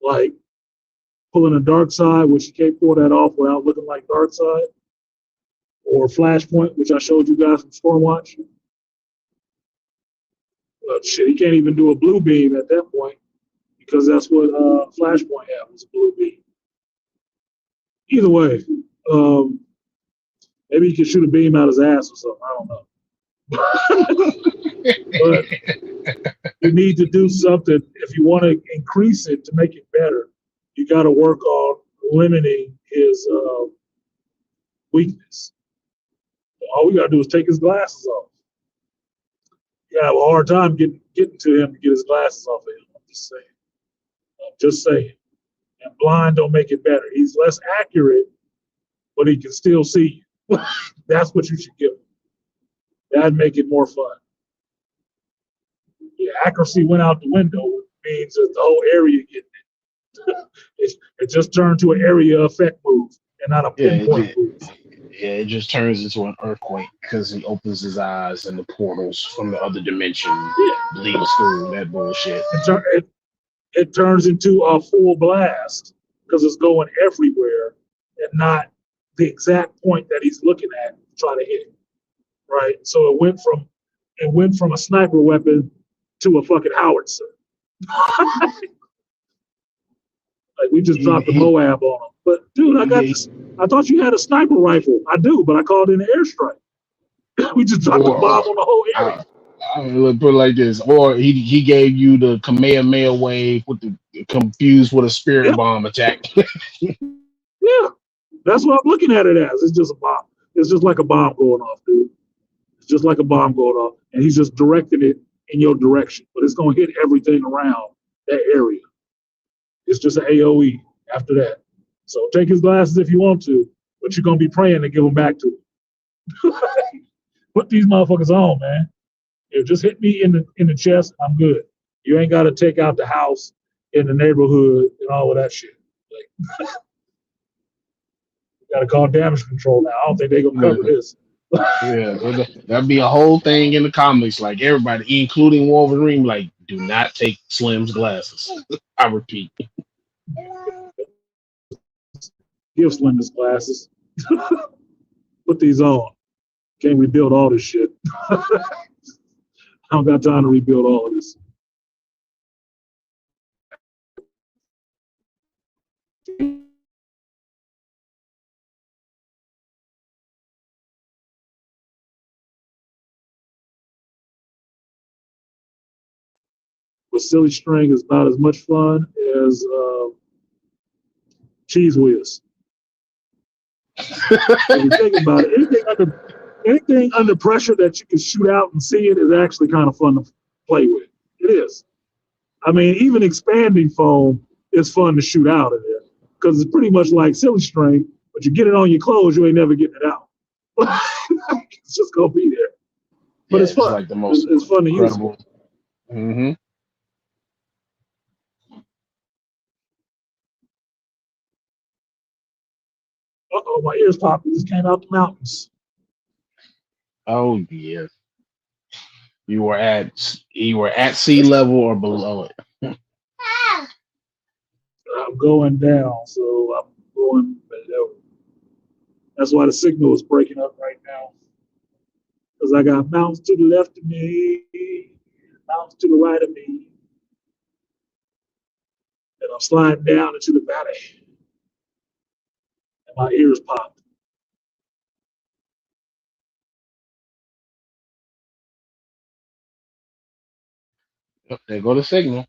like pulling a dark side, which you can't pull that off without looking like dark side, or Flashpoint, which I showed you guys from Stormwatch. Shit, he can't even do a blue beam at that point because that's what Flashpoint had, was a blue beam. Either way, maybe he can shoot a beam out his ass or something. I don't know. But you need to do something. If you want to increase it to make it better, you got to work on limiting his weakness. All we got to do is take his glasses off. You have a hard time getting to him to get his glasses off of him. I'm just saying. I'm just saying. And blind don't make it better. He's less accurate, but he can still see you. That's what you should give him. That'd make it more fun. Yeah, accuracy went out the window, which means that the whole area getting it. It just turned to an area effect move and not a pinpoint move. Yeah, it just turns into an earthquake because he opens his eyes and the portals from the other dimension bleeds through that bullshit. It turns into a full blast because it's going everywhere and not the exact point that he's looking at to try to hit it. Right? So it went from a sniper weapon to a fucking howitzer. Like we just dropped the Moab on him. But dude, I thought you had a sniper rifle. I do, but I called in an airstrike. We just dropped the bomb on the whole area. Let's put it like this. Or he gave you the Kamehameha wave with the confused with a spirit bomb attack. Yeah. That's what I'm looking at it as. It's just a bomb. It's just like a bomb going off, dude. It's just like a bomb going off. And he's just directing it in your direction. But it's gonna hit everything around that area. It's just an AOE after that. So take his glasses if you want to, but you're gonna be praying to give them back to him. Put these motherfuckers on, man. You just hit me in the chest, I'm good. You ain't gotta take out the house in the neighborhood and all of that shit. Like, you gotta call damage control now. I don't think they're gonna cover this. Yeah, that'd be a whole thing in the comics. Like everybody, including Wolverine, like do not take Slim's glasses. I repeat. Give Slim his glasses. Put these on. Can't rebuild all this shit. I don't got time to rebuild all of this. But Silly String is not as much fun as Cheese Whiz. If you think about it, anything under pressure that you can shoot out and see it is actually kind of fun to play with. It is. I mean, even expanding foam is fun to shoot out of there because it's pretty much like Silly String, but you get it on your clothes, you ain't never getting it out. It's just gonna be there. But it's fun. Like the most it's fun to use. Mm-hmm. Uh-oh, my ears popping. Just came out the mountains. Oh yeah. You were at sea level or below it. I'm going down, so I'm going below. That's why the signal is breaking up right now. Because I got mountains to the left of me, mountains to the right of me. And I'm sliding down into the valley. And my ears popped. There go the signal.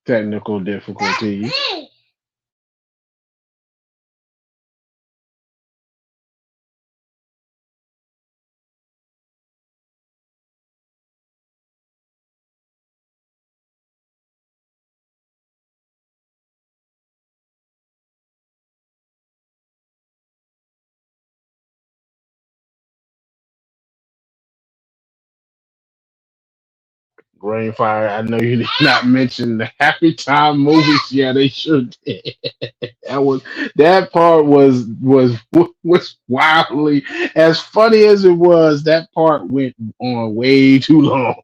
Technical difficulties. Rainfire. I know you did not mention the Happy Time movies. Yeah, they sure did. That was that part was wildly as funny as it was. That part went on way too long.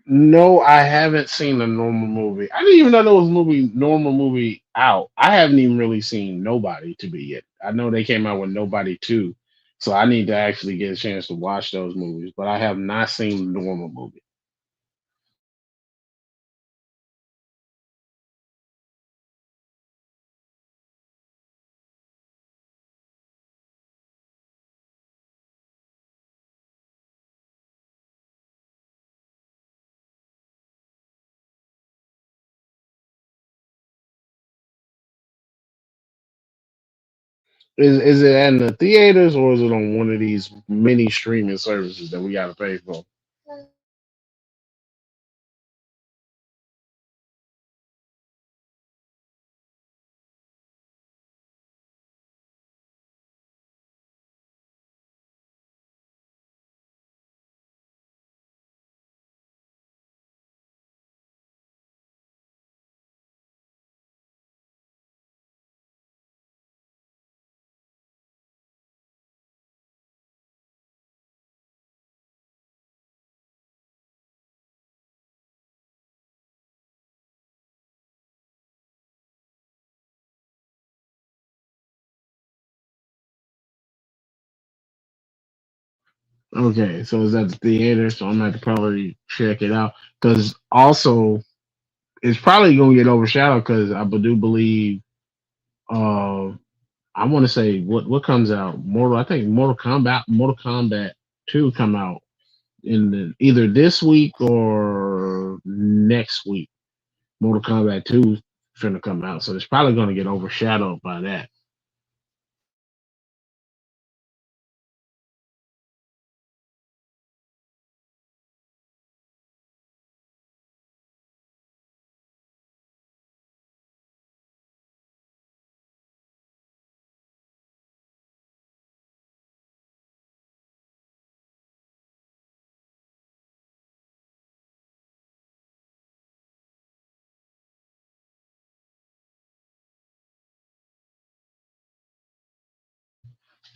No, I haven't seen a normal movie. I didn't even know there was a normal movie out. I haven't even really seen Nobody to be yet. I know they came out with Nobody too, so I need to actually get a chance to watch those movies. But I have not seen the normal movie. Is it in the theaters or is it on one of these mini streaming services that we got to pay for? Okay, so it's at the theater, so I'm gonna have to probably check it out because also it's probably gonna get overshadowed because I do believe uh I want to say what comes out Mortal I think Mortal Kombat 2 come out in either this week or next week. Mortal Kombat 2 finna come out, so it's probably gonna get overshadowed by that.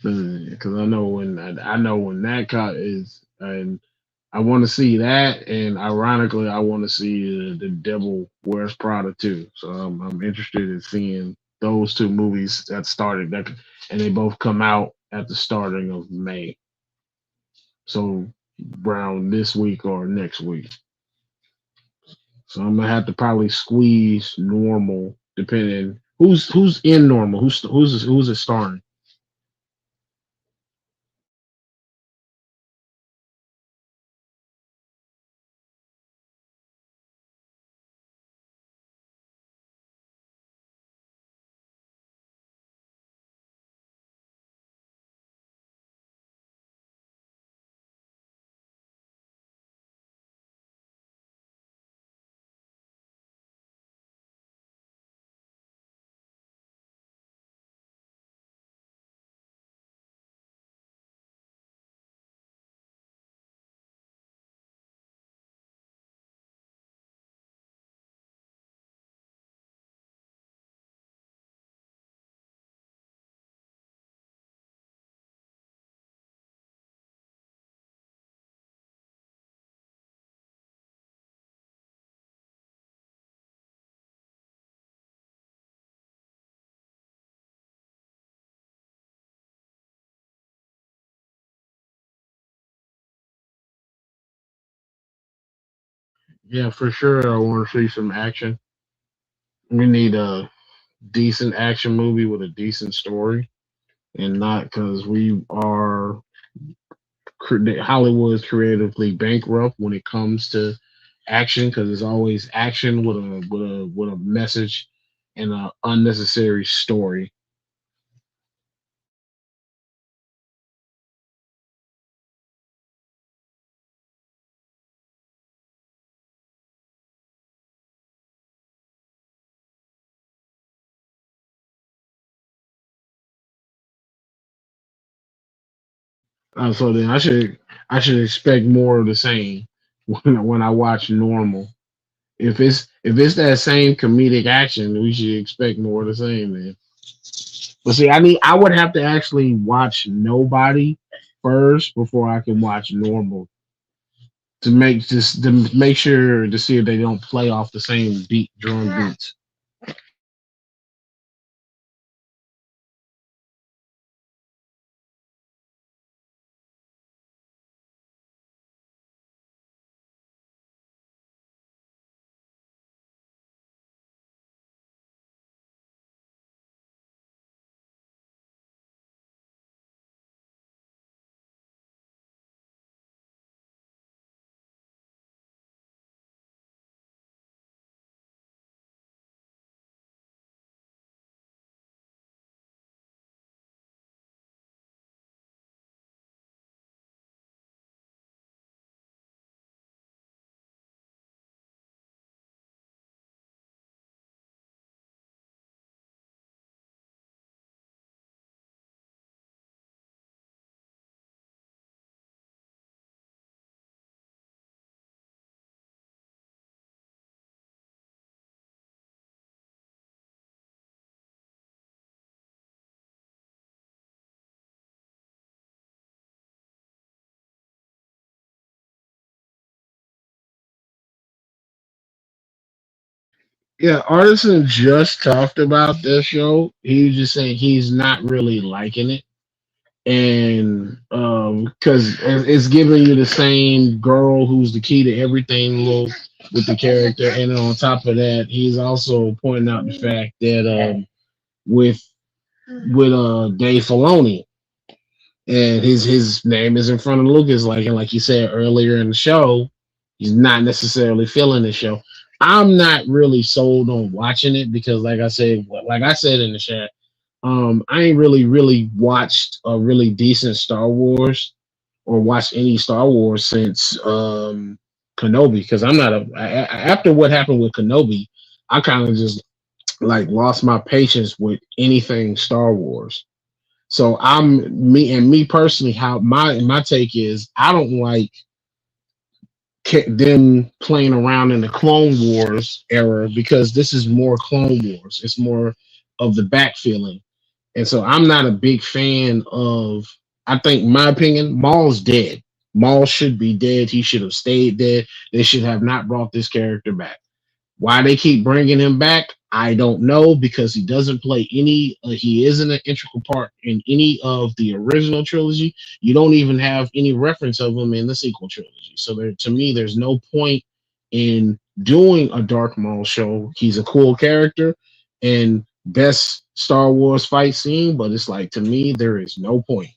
Because I know when that cut is, and I want to see that, and ironically, I want to see the Devil Wears Prada too. So I'm interested in seeing those two movies that started that, and they both come out at the starting of May. So around this week or next week. So I'm gonna have to probably squeeze normal, depending who's in normal, who's it starring. Yeah, for sure. I want to see some action. We need a decent action movie with a decent story, and not because we are Hollywood is creatively bankrupt when it comes to action because it's always action with a message and an unnecessary story. So then I should expect more of the same when I watch normal. If it's that same comedic action, we should expect more of the same, man. But see, I would have to actually watch Nobody first before I can watch normal to make sure to see if they don't play off the same drum beats. Yeah, Artisan just talked about this show. He was just saying he's not really liking it, and because it's giving you the same girl who's the key to everything look with the character, and then on top of that, he's also pointing out the fact that with Dave Filoni, and his name is in front of Lucas, like you said earlier in the show, he's not necessarily feeling the show. I'm not really sold on watching it because, like I said in the chat, I ain't really watched a really decent Star Wars or watched any Star Wars since Kenobi because I'm not after what happened with Kenobi, I kind of just like lost my patience with anything Star Wars. So me personally, how my take is, I don't like them playing around in the Clone Wars era because this is more Clone Wars. It's more of the back feeling, and so I'm not a big fan of. I think, my opinion, Maul's dead. Maul should be dead. He should have stayed dead. They should have not brought this character back. Why they keep bringing him back, I don't know because he doesn't play any. He isn't an integral part in any of the original trilogy. You don't even have any reference of him in the sequel trilogy. So to me, there's no point in doing a Dark Maul show. He's a cool character and best Star Wars fight scene, but it's like to me, there is no point.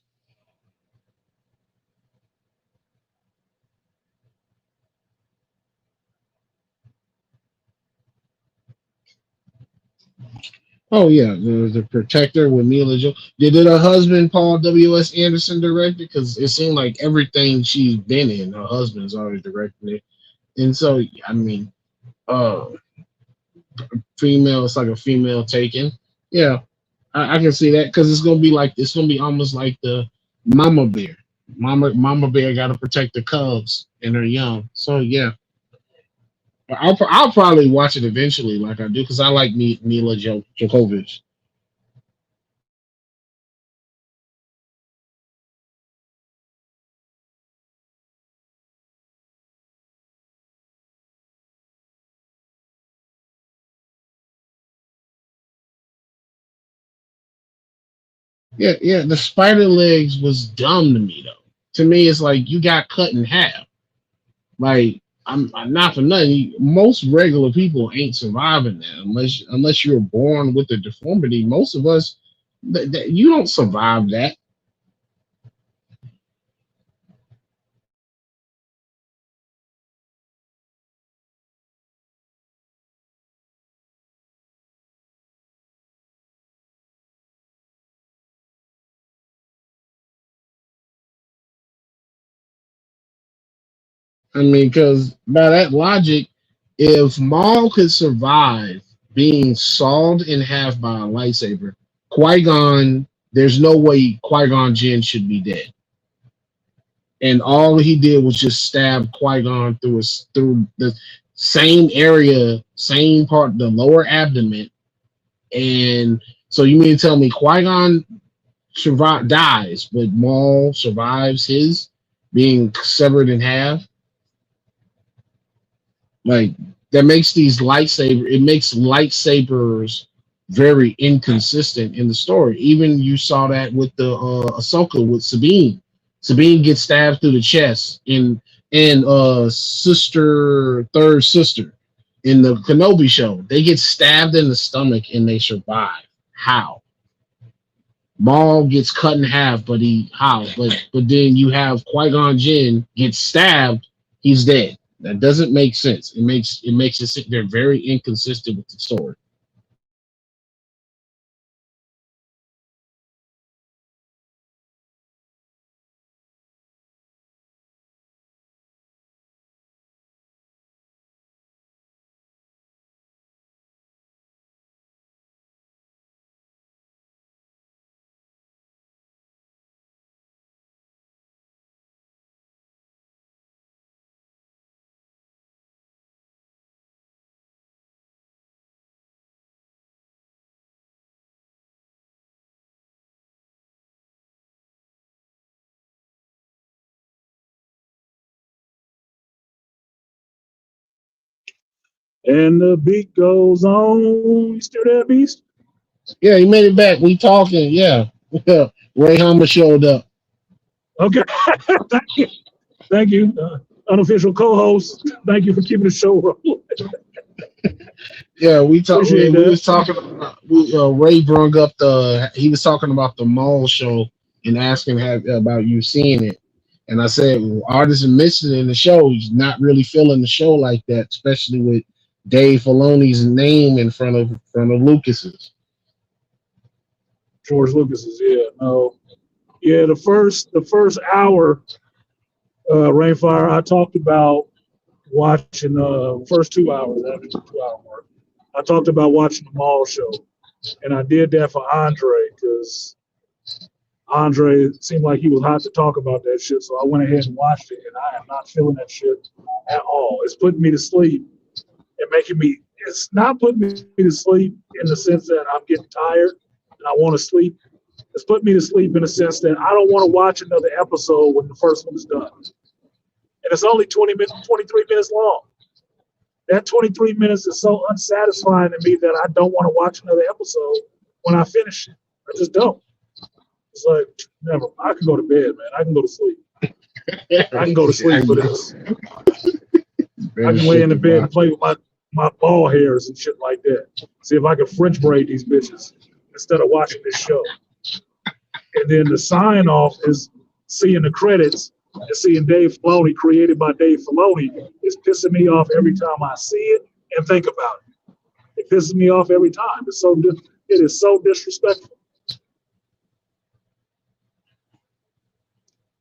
Oh yeah, the Protector with Mila Jo. Did her husband Paul W.S. Anderson direct it? Because it seemed like everything she's been in, her husband's always directing it. And so, I mean, uh, female, it's like a female taken. Yeah, I can see that because it's gonna be almost like the Mama Bear. Mama Bear got to protect the cubs and her young. So yeah, I'll probably watch it eventually, like I do, because I like Mila Djokovic. Yeah, yeah. The spider legs was dumb to me though. To me, it's like you got cut in half. Like I'm not for nothing. Most regular people ain't surviving that unless you're born with a deformity. Most of us, you don't survive that. I mean, because by that logic, if Maul could survive being sawed in half by a lightsaber, Qui Gon, there's no way Qui Gon Jinn should be dead. And all he did was just stab Qui Gon through the same area, same part, the lower abdomen. And so you mean to tell me Qui Gon dies, but Maul survives his being severed in half? Like that makes it makes lightsabers very inconsistent in the story. Even you saw that with the Ahsoka with Sabine. Sabine gets stabbed through the chest in third sister in the Kenobi show. They get stabbed in the stomach and they survive. How? Maul gets cut in half, but But then you have Qui-Gon Jinn gets stabbed, he's dead. That doesn't make sense. It makes it sit there very inconsistent with the story. And the beat goes on. You still there, Beast? Yeah, he made it back. We talking. Yeah, Ray Hummer showed up. Okay. Thank you. Thank you. Unofficial co-host. Thank you for keeping the show rolling. Yeah, we talked. Appreciate We that. was talking. Ray brung up He was talking about the mall show and asking about you seeing it, and I said artists mentioned in the show he's not really feeling the show like that, especially with Dave Filoni's name in front of Lucas's. George Lucas's, yeah. No. Yeah, the first hour, Rainfire, I talked about watching first 2 hours after the 2 hour mark. I talked about watching the mall show. And I did that for Andre because Andre seemed like he was hot to talk about that shit. So I went ahead and watched it, and I am not feeling that shit at all. It's putting me to sleep and making me. It's not putting me to sleep in the sense that I'm getting tired and I want to sleep. It's putting me to sleep in the sense that I don't want to watch another episode when the first one is done. And it's only 20 minutes, 23 minutes long. That 23 minutes is so unsatisfying to me that I don't want to watch another episode when I finish it. I just don't. It's like, never. I can go to bed, man. I can go to sleep. I can go to sleep for this. I can lay in the bed and play with my ball hairs and shit like that. See if I can French braid these bitches instead of watching this show. And then the sign off is seeing the credits and seeing Dave Filoni, created by Dave Filoni, is pissing me off every time I see it and think about it. It pisses me off every time. It is so disrespectful.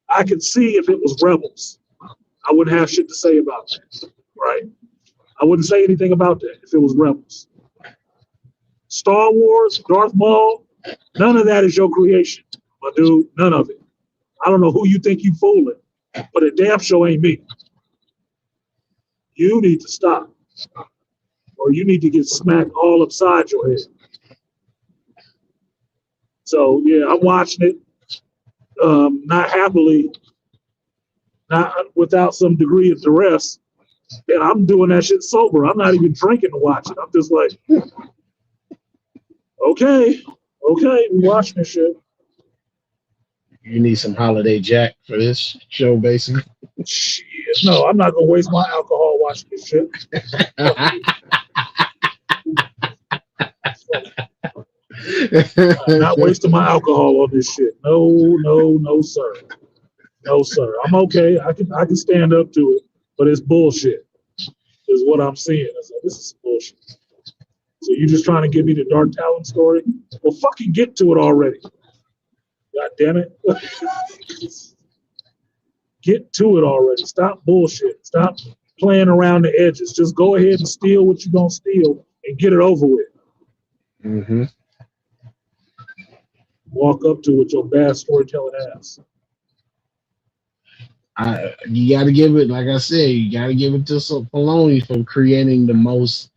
I could see if it was Rebels, I wouldn't have shit to say about that, right? I wouldn't say anything about that if it was Rebels. Star Wars, Darth Maul, none of that is your creation, my dude. None of it. I don't know who you think you fooling, but a damn show ain't me. You need to stop, or you need to get smacked all upside your head. So yeah, I'm watching it, not happily, not without some degree of duress, and I'm doing that shit sober. I'm not even drinking to watch it. I'm just like, okay, we watching this shit. You need some Holiday Jack for this show, basically. Shit, No, I'm not gonna waste my alcohol watching this shit. I'm not wasting my alcohol on this shit. No, sir. No, sir. I'm okay. I can stand up to it, but it's bullshit. Is what I'm seeing. I said, this is bullshit. So you just trying to give me the Dark Talon story? Well, fucking get to it already. God damn it. Get to it already. Stop bullshit. Stop playing around the edges. Just go ahead and steal what you're going to steal and get it over with. Mm-hmm. Walk up to it with your bad storytelling ass. You got to give it, like I said, you got to give it to Filoni for creating the most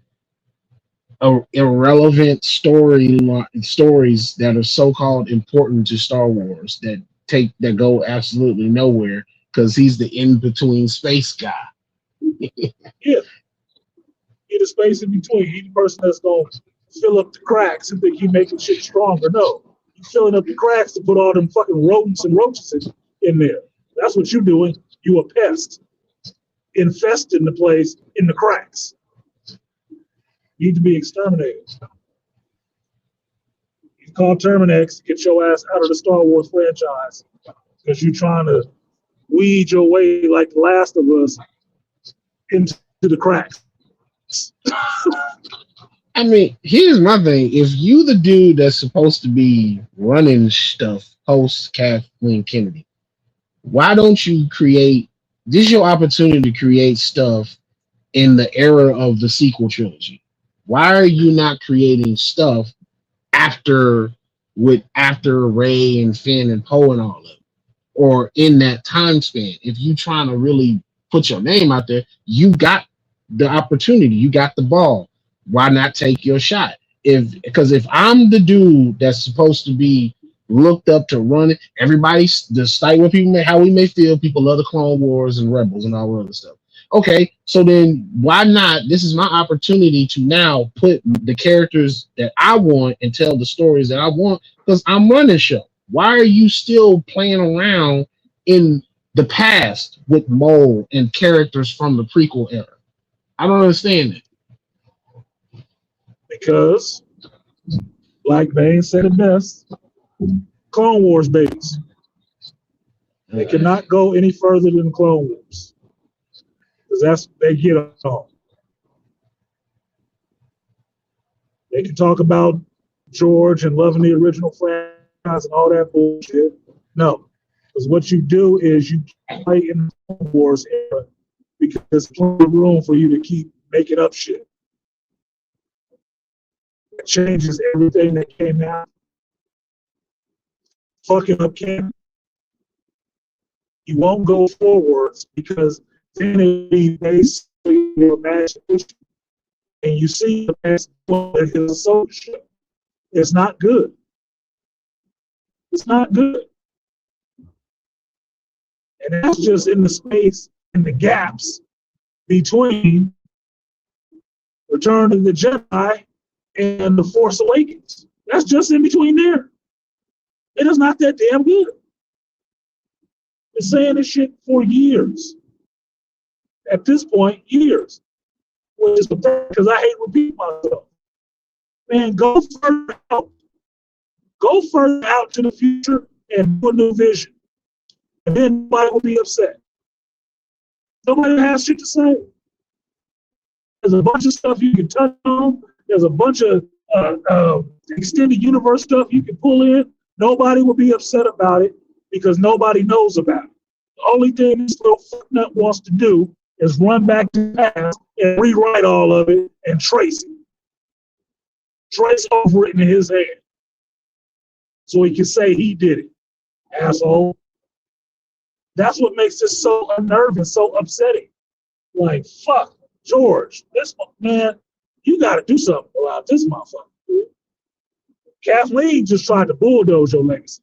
irrelevant stories that are so-called important to Star Wars that go absolutely nowhere because he's the in-between space guy. Yeah. He's the space in between. He's the person that's going to fill up the cracks and think he's making shit stronger. No. You're filling up the cracks to put all them fucking rodents and roaches in there. That's what you're doing. You a pest. Infesting the place in the cracks. You need to be exterminated. You call Terminex, get your ass out of the Star Wars franchise because you're trying to weed your way like the Last of Us into the cracks. I mean, here's my thing. If you the dude that's supposed to be running stuff post Kathleen Kennedy, why don't you create this is your opportunity to create stuff in the era of the sequel trilogy? Why are you not creating stuff after Rey and Finn and Poe and all of it? Or in that time span? If you trying to really put your name out there, you got the opportunity, you got the ball. Why not take your shot? Because if I'm the dude that's supposed to be looked up to run it, everybody's despite what people how we may feel, people love the Clone Wars and Rebels and all other stuff. Okay, so then why not? This is my opportunity to now put the characters that I want and tell the stories that I want because I'm running the show. Why are you still playing around in the past with Mole and characters from the prequel era? I don't understand it. Because Black Bane said it best. Clone Wars babies. They cannot go any further than Clone Wars. Because that's they get on. They can talk about George and loving the original franchise and all that bullshit. No. Because what you do is you play in the Clone Wars era because there's plenty of room for you to keep making up shit. It changes everything that came out. Fucking up canon. You won't go forwards because then it'll be basically your imagination. And you see the past his association. It's not good. It's not good. And that's just in the space, in the gaps between Return of the Jedi and The Force Awakens. That's just in between there. It is not that damn good. Been saying this shit for years. At this point, years. Which is because I hate repeating myself. Man, go further out. Go further out to the future and do a new vision. And then nobody will be upset. Nobody has shit to say. There's a bunch of stuff you can touch on. There's a bunch of extended universe stuff you can pull in. Nobody will be upset about it because nobody knows about it. The only thing this little fucknut wants to do is run back to the past and rewrite all of it and trace it. Trace over it in his head. So he can say he did it. Asshole. That's what makes this so unnerving, so upsetting. Like, fuck, George, this man, you got to do something about this motherfucker. Kathleen just tried to bulldoze your legacy.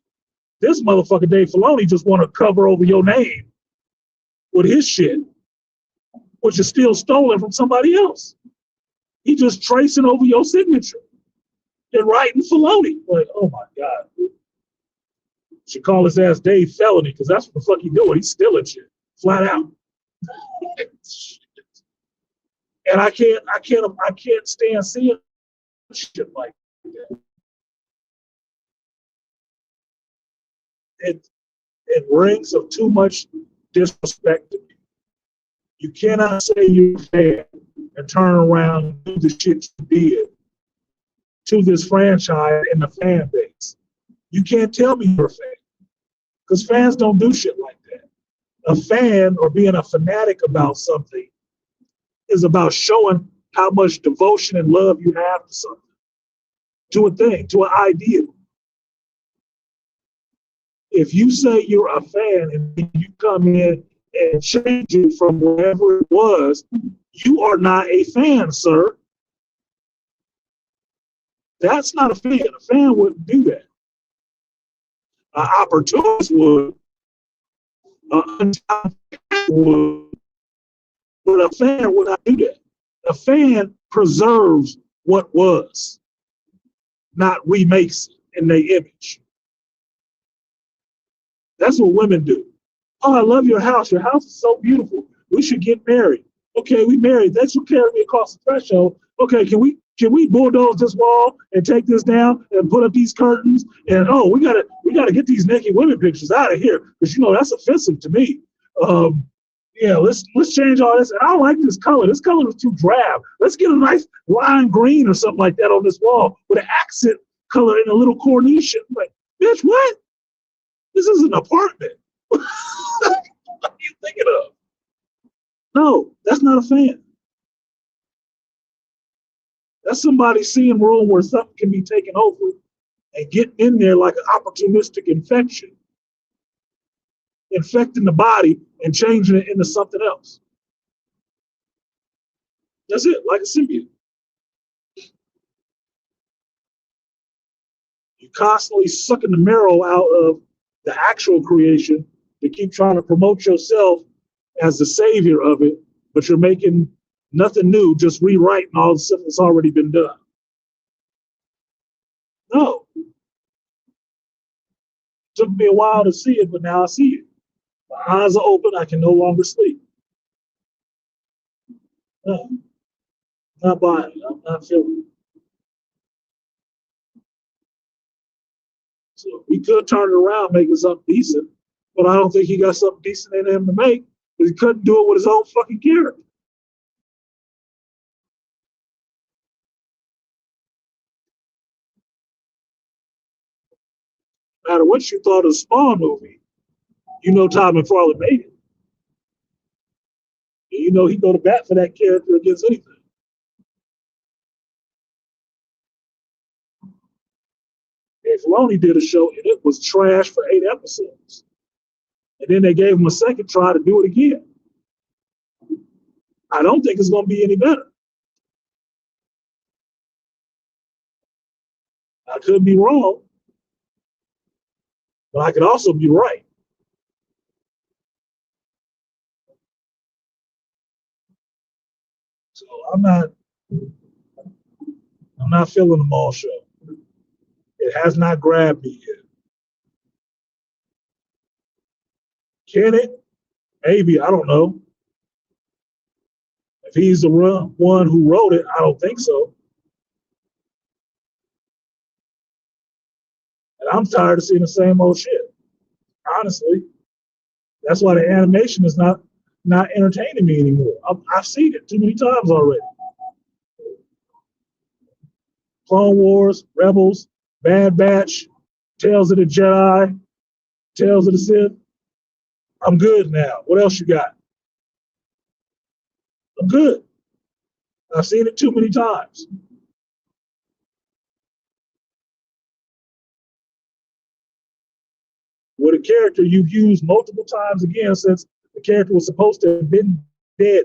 This motherfucker Dave Filoni just want to cover over your name with his shit, which is still stolen from somebody else. He just tracing over your signature and writing Filoni. Like, oh my God. Should call his ass Dave Felony because that's what the fuck he doing. He's stealing shit, flat out. And I can't stand seeing shit like that. It rings of too much disrespect to me. You cannot say you're a fan and turn around and do the shit you did to this franchise and the fan base. You can't tell me you're a fan because fans don't do shit like that. A fan or being a fanatic about something is about showing how much devotion and love you have to something, to a thing, to an idea. If you say you're a fan and you come in and change it from wherever it was, you are not a fan, sir. That's not a fan. A fan wouldn't do that. An opportunist would. An untalented would. But a fan would not do that. A fan preserves what was, not remakes it in their image. That's what women do. Oh, I love your house. Your house is so beautiful. We should get married. Okay, we married. That's what carried me across the threshold. Okay, can we bulldoze this wall and take this down and put up these curtains? And oh, we gotta get these naked women pictures out of here because that's offensive to me. Yeah, let's change all this. And I don't like this color. This color is too drab. Let's get a nice lime green or something like that on this wall with an accent color and a little corniche. Like, bitch, what? This is an apartment. What are you thinking of? No, that's not a fan. That's somebody seeing room where something can be taken over and getting in there like an opportunistic infection, infecting the body and changing it into something else. That's it, like a symbiote. You're constantly sucking the marrow out of the actual creation to keep trying to promote yourself as the savior of it, but you're making nothing new, just rewriting all the stuff that's already been done. No. It took me a while to see it, but now I see it. My eyes are open, I can no longer sleep. No, I'm not buying it. I'm not feeling it. So he could turn it around, making something decent, but I don't think he got something decent in him to make because he couldn't do it with his own fucking character. No matter what you thought of the Spawn movie, Todd McFarlane made it. And he'd go to bat for that character against anything. And Filoni did a show, and it was trash for 8 episodes. And then they gave him a second try to do it again. I don't think it's going to be any better. I could be wrong, but I could also be right. So I'm not feeling the mall show. It has not grabbed me yet. Can it? Maybe. I don't know. If he's the one who wrote it, I don't think so. And I'm tired of seeing the same old shit. Honestly, that's why the animation is not entertaining me anymore. I've seen it too many times already. Clone Wars, Rebels, Bad Batch, Tales of the Jedi, Tales of the Sith. I'm good now. What else you got? I'm good. I've seen it too many times. With a character you've used multiple times again since the character was supposed to have been dead.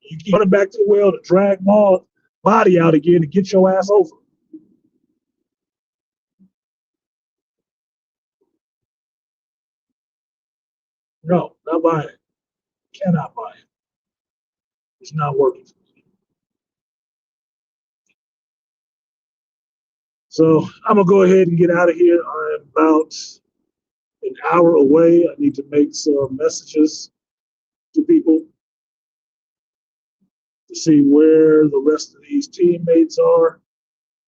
You keep running back to the well to drag Maul's body out again to get your ass over. No, not buying it. Cannot buy it. It's not working for me. So I'm gonna go ahead and get out of here. I'm about an hour away. I need to make some messages to people to see where the rest of these teammates are.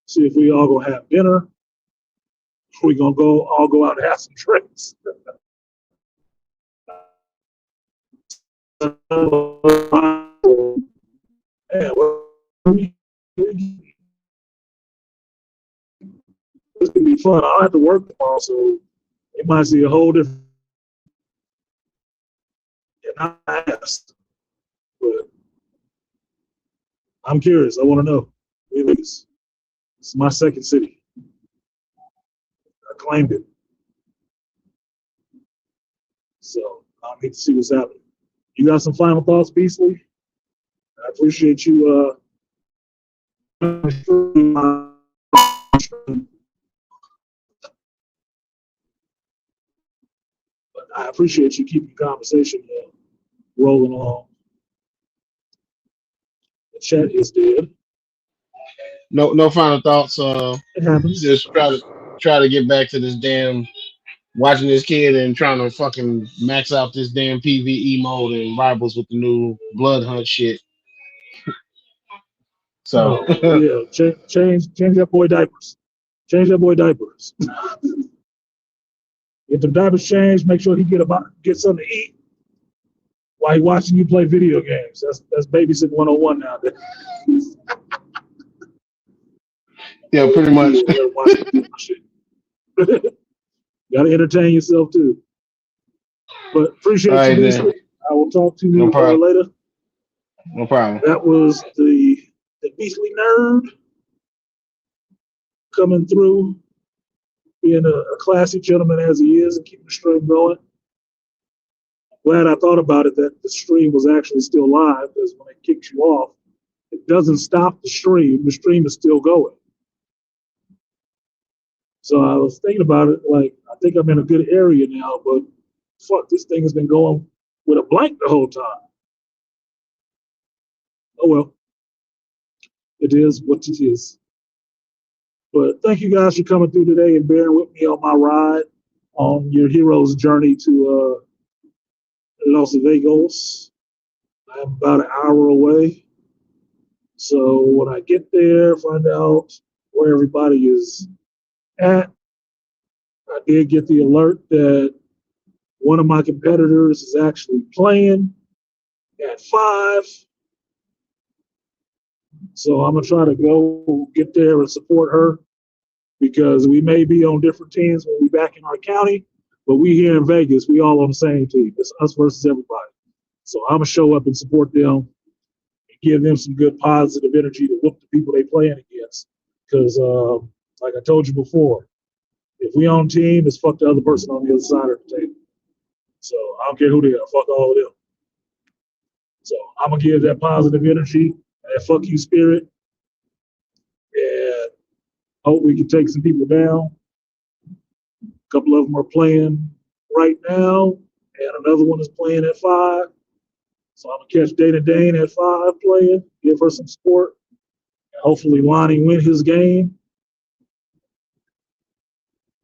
See if we all gonna have dinner. We gonna all go out and have some drinks. Man, it's gonna be fun. I'll have to work tomorrow, so you might see a whole different. And I asked, but I'm curious. I want to know. It's my second city. I claimed it, so I need to see what's happening. You got some final thoughts, Beasley? I appreciate you. I appreciate you keeping the conversation rolling along. The chat is dead. No final thoughts. It happens. Just try to get back to this damn watching this kid and trying to fucking max out this damn PvE mode and rivals with the new blood hunt shit. So yeah, change that boy diapers. Change that boy diapers. Get the diapers changed. Make sure he get something to eat while he watching you play video games. That's babysitting 101 nowadays. yeah, pretty much. Gotta entertain yourself too. But appreciate All right, you, then. I will talk to you later. No problem. That was the Beastly Nerd coming through, being a classy gentleman as he is and keeping the stream going. Glad I thought about it that the stream was actually still live, because when it kicks you off, it doesn't stop the stream. The stream is still going. So I was thinking about it, like, I think I'm in a good area now, but fuck, this thing has been going with a blank the whole time. Oh well, it is what it is. But thank you guys for coming through today and bearing with me on my ride on your hero's journey to Las Vegas. I'm about an hour away. So when I get there, find out where everybody is at. I did get the alert that one of my competitors is actually playing at 5. So I'm going to try to go get there and support her, because we may be on different teams when we back in our county, but we here in Vegas, we all on the same team. It's us versus everybody. So I'm going to show up and support them and give them some good positive energy to whoop the people they playing against. Because like I told you before, if we on team, it's fuck the other person on the other side of the table. So I don't care who they are, fuck all of them. So I'm going to give that positive energy, that fuck you spirit, and hope we can take some people down. A couple of them are playing right now, and another one is playing at 5. So I'm gonna catch Dana Dane at 5 playing, give her some support, and hopefully Lonnie win his game.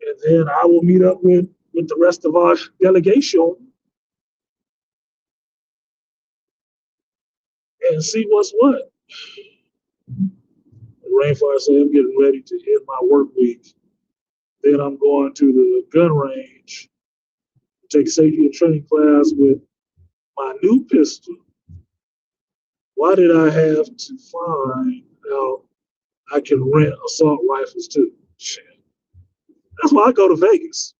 And then I will meet up with the rest of our delegation and see what's what. Rainfire said I'm getting ready to end my work week. Then I'm going to the gun range, take safety and training class with my new pistol. Why did I have to find out I can rent assault rifles too? Shit. That's why I go to Vegas.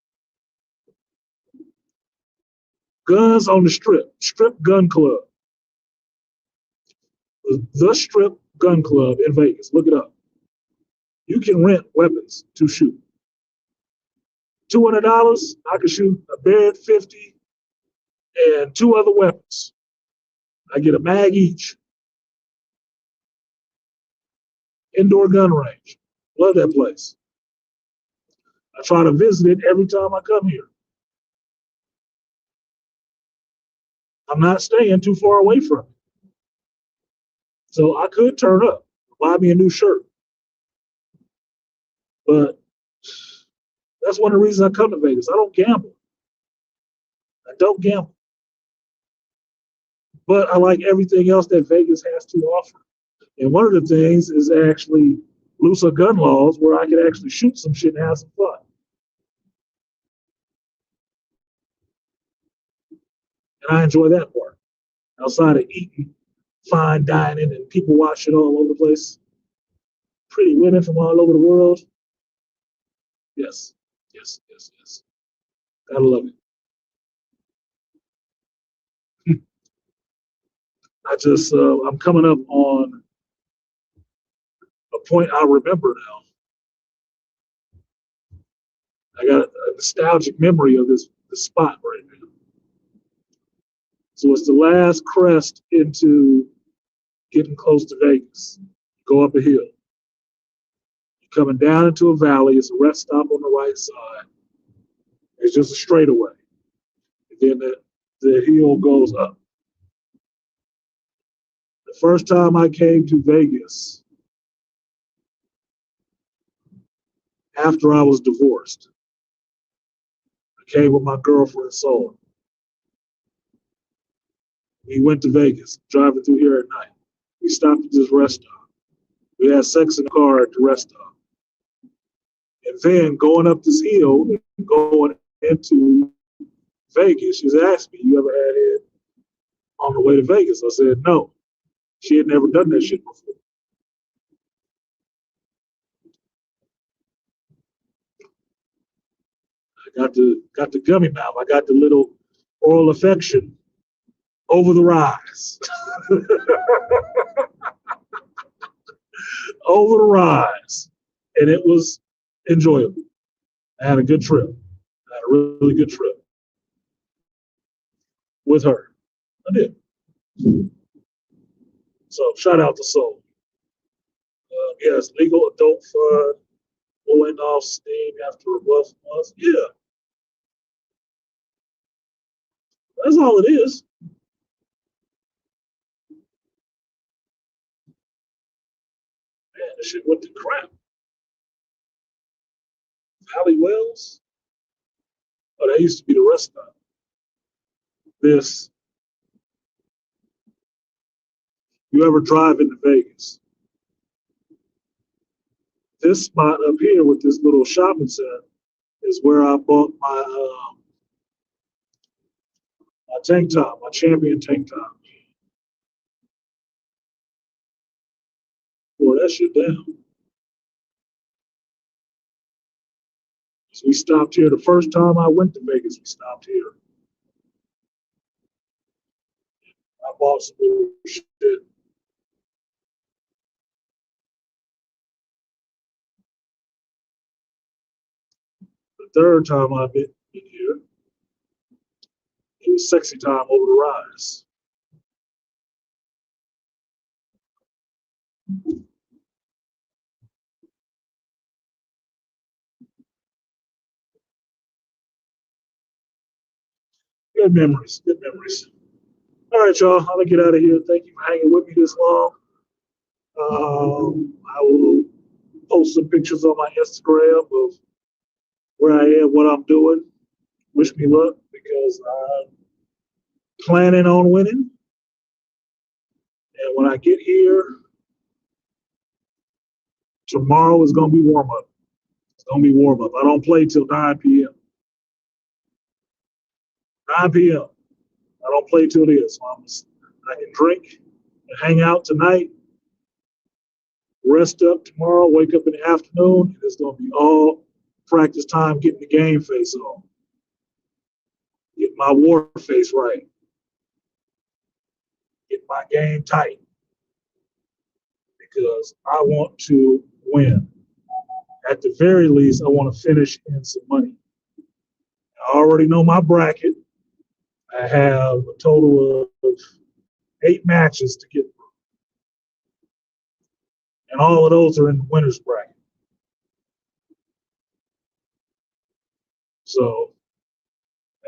Guns on the Strip Gun Club. The Strip Gun Club in Vegas. Look it up. You can rent weapons to shoot. $200, I can shoot a Barrett 50 and 2 other weapons. I get a mag each. Indoor gun range. Love that place. I try to visit it every time I come here. I'm not staying too far away from it. So I could turn up, buy me a new shirt. But that's one of the reasons I come to Vegas. I don't gamble. I don't gamble. But I like everything else that Vegas has to offer. And one of the things is actually looser gun laws where I could actually shoot some shit and have some fun. And I enjoy that part. Outside of eating, fine dining, and people watching all over the place. Pretty women from all over the world. Yes, yes, yes, yes. Gotta love it. I'm coming up on a point I remember now. I got a nostalgic memory of this spot right now. So it's the last crest into getting close to Vegas. Go up a hill. You're coming down into a valley. It's a rest stop on the right side. It's just a straightaway. And then the hill goes up. The first time I came to Vegas after I was divorced, I came with my girlfriend, Sola. We went to Vegas, driving through here at night. We stopped at this rest stop. We had sex in the car at the rest stop. And then going up this hill, going into Vegas, she's asked me, you ever had it on the way to Vegas? I said, no. She had never done that shit before. I got the gummy mouth. I got the little oral affection over the rise. Over the rise. And it was enjoyable. I had a good trip. I had a really good trip with her. I did. So shout out to Soul. Yes, legal adult fun, blowing off steam after a rough month. Yeah, that's all it is. Man, this shit went to crap. Valley Wells? Oh, that used to be the restaurant. You ever drive into Vegas? This spot up here with this little shopping center is where I bought my tank top, my champion tank top. Boy, that shit down. So we stopped here. The first time I went to Vegas, we stopped here. I bought some little shit. The third time I've been here, it was sexy time over the rise. Good memories, good memories. All right, y'all, I'm gonna get out of here. Thank you for hanging with me this long. I will post some pictures on my Instagram of where I am, what I'm doing. Wish me luck because I'm planning on winning. And when I get here, tomorrow is gonna be warm up. It's gonna be warm up. I don't play till 9 p.m. 9 p.m. I don't play till then, so I can drink and hang out tonight, rest up tomorrow, wake up in the afternoon, and it's going to be all practice time getting the game face on. Get my war face right. Get my game tight. Because I want to win. At the very least, I want to finish in some money. I already know my bracket. I have a total of 8 matches to get through. And all of those are in the winner's bracket. So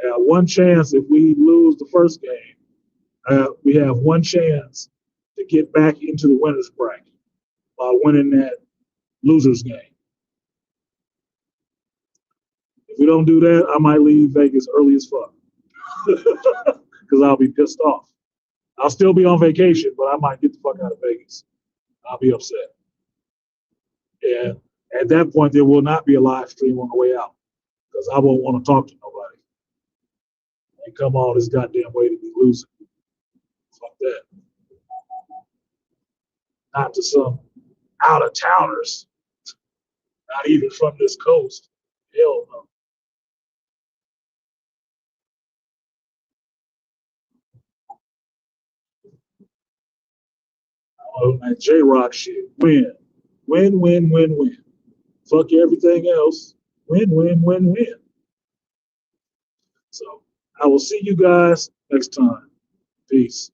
I have one chance if we lose the first game. We have one chance to get back into the winner's bracket by winning that loser's game. If we don't do that, I might leave Vegas early as fuck. because I'll be pissed off. I'll still be on vacation, but I might get the fuck out of Vegas. I'll be upset. And at that point, there will not be a live stream on the way out because I won't want to talk to nobody. And come all this goddamn way to be losing. Fuck that. Not to some out of towners, not even from this coast. Hell no. Oh, that J Rock shit. Win. Win, win, win, win. Fuck everything else. Win, win, win, win. So I will see you guys next time. Peace.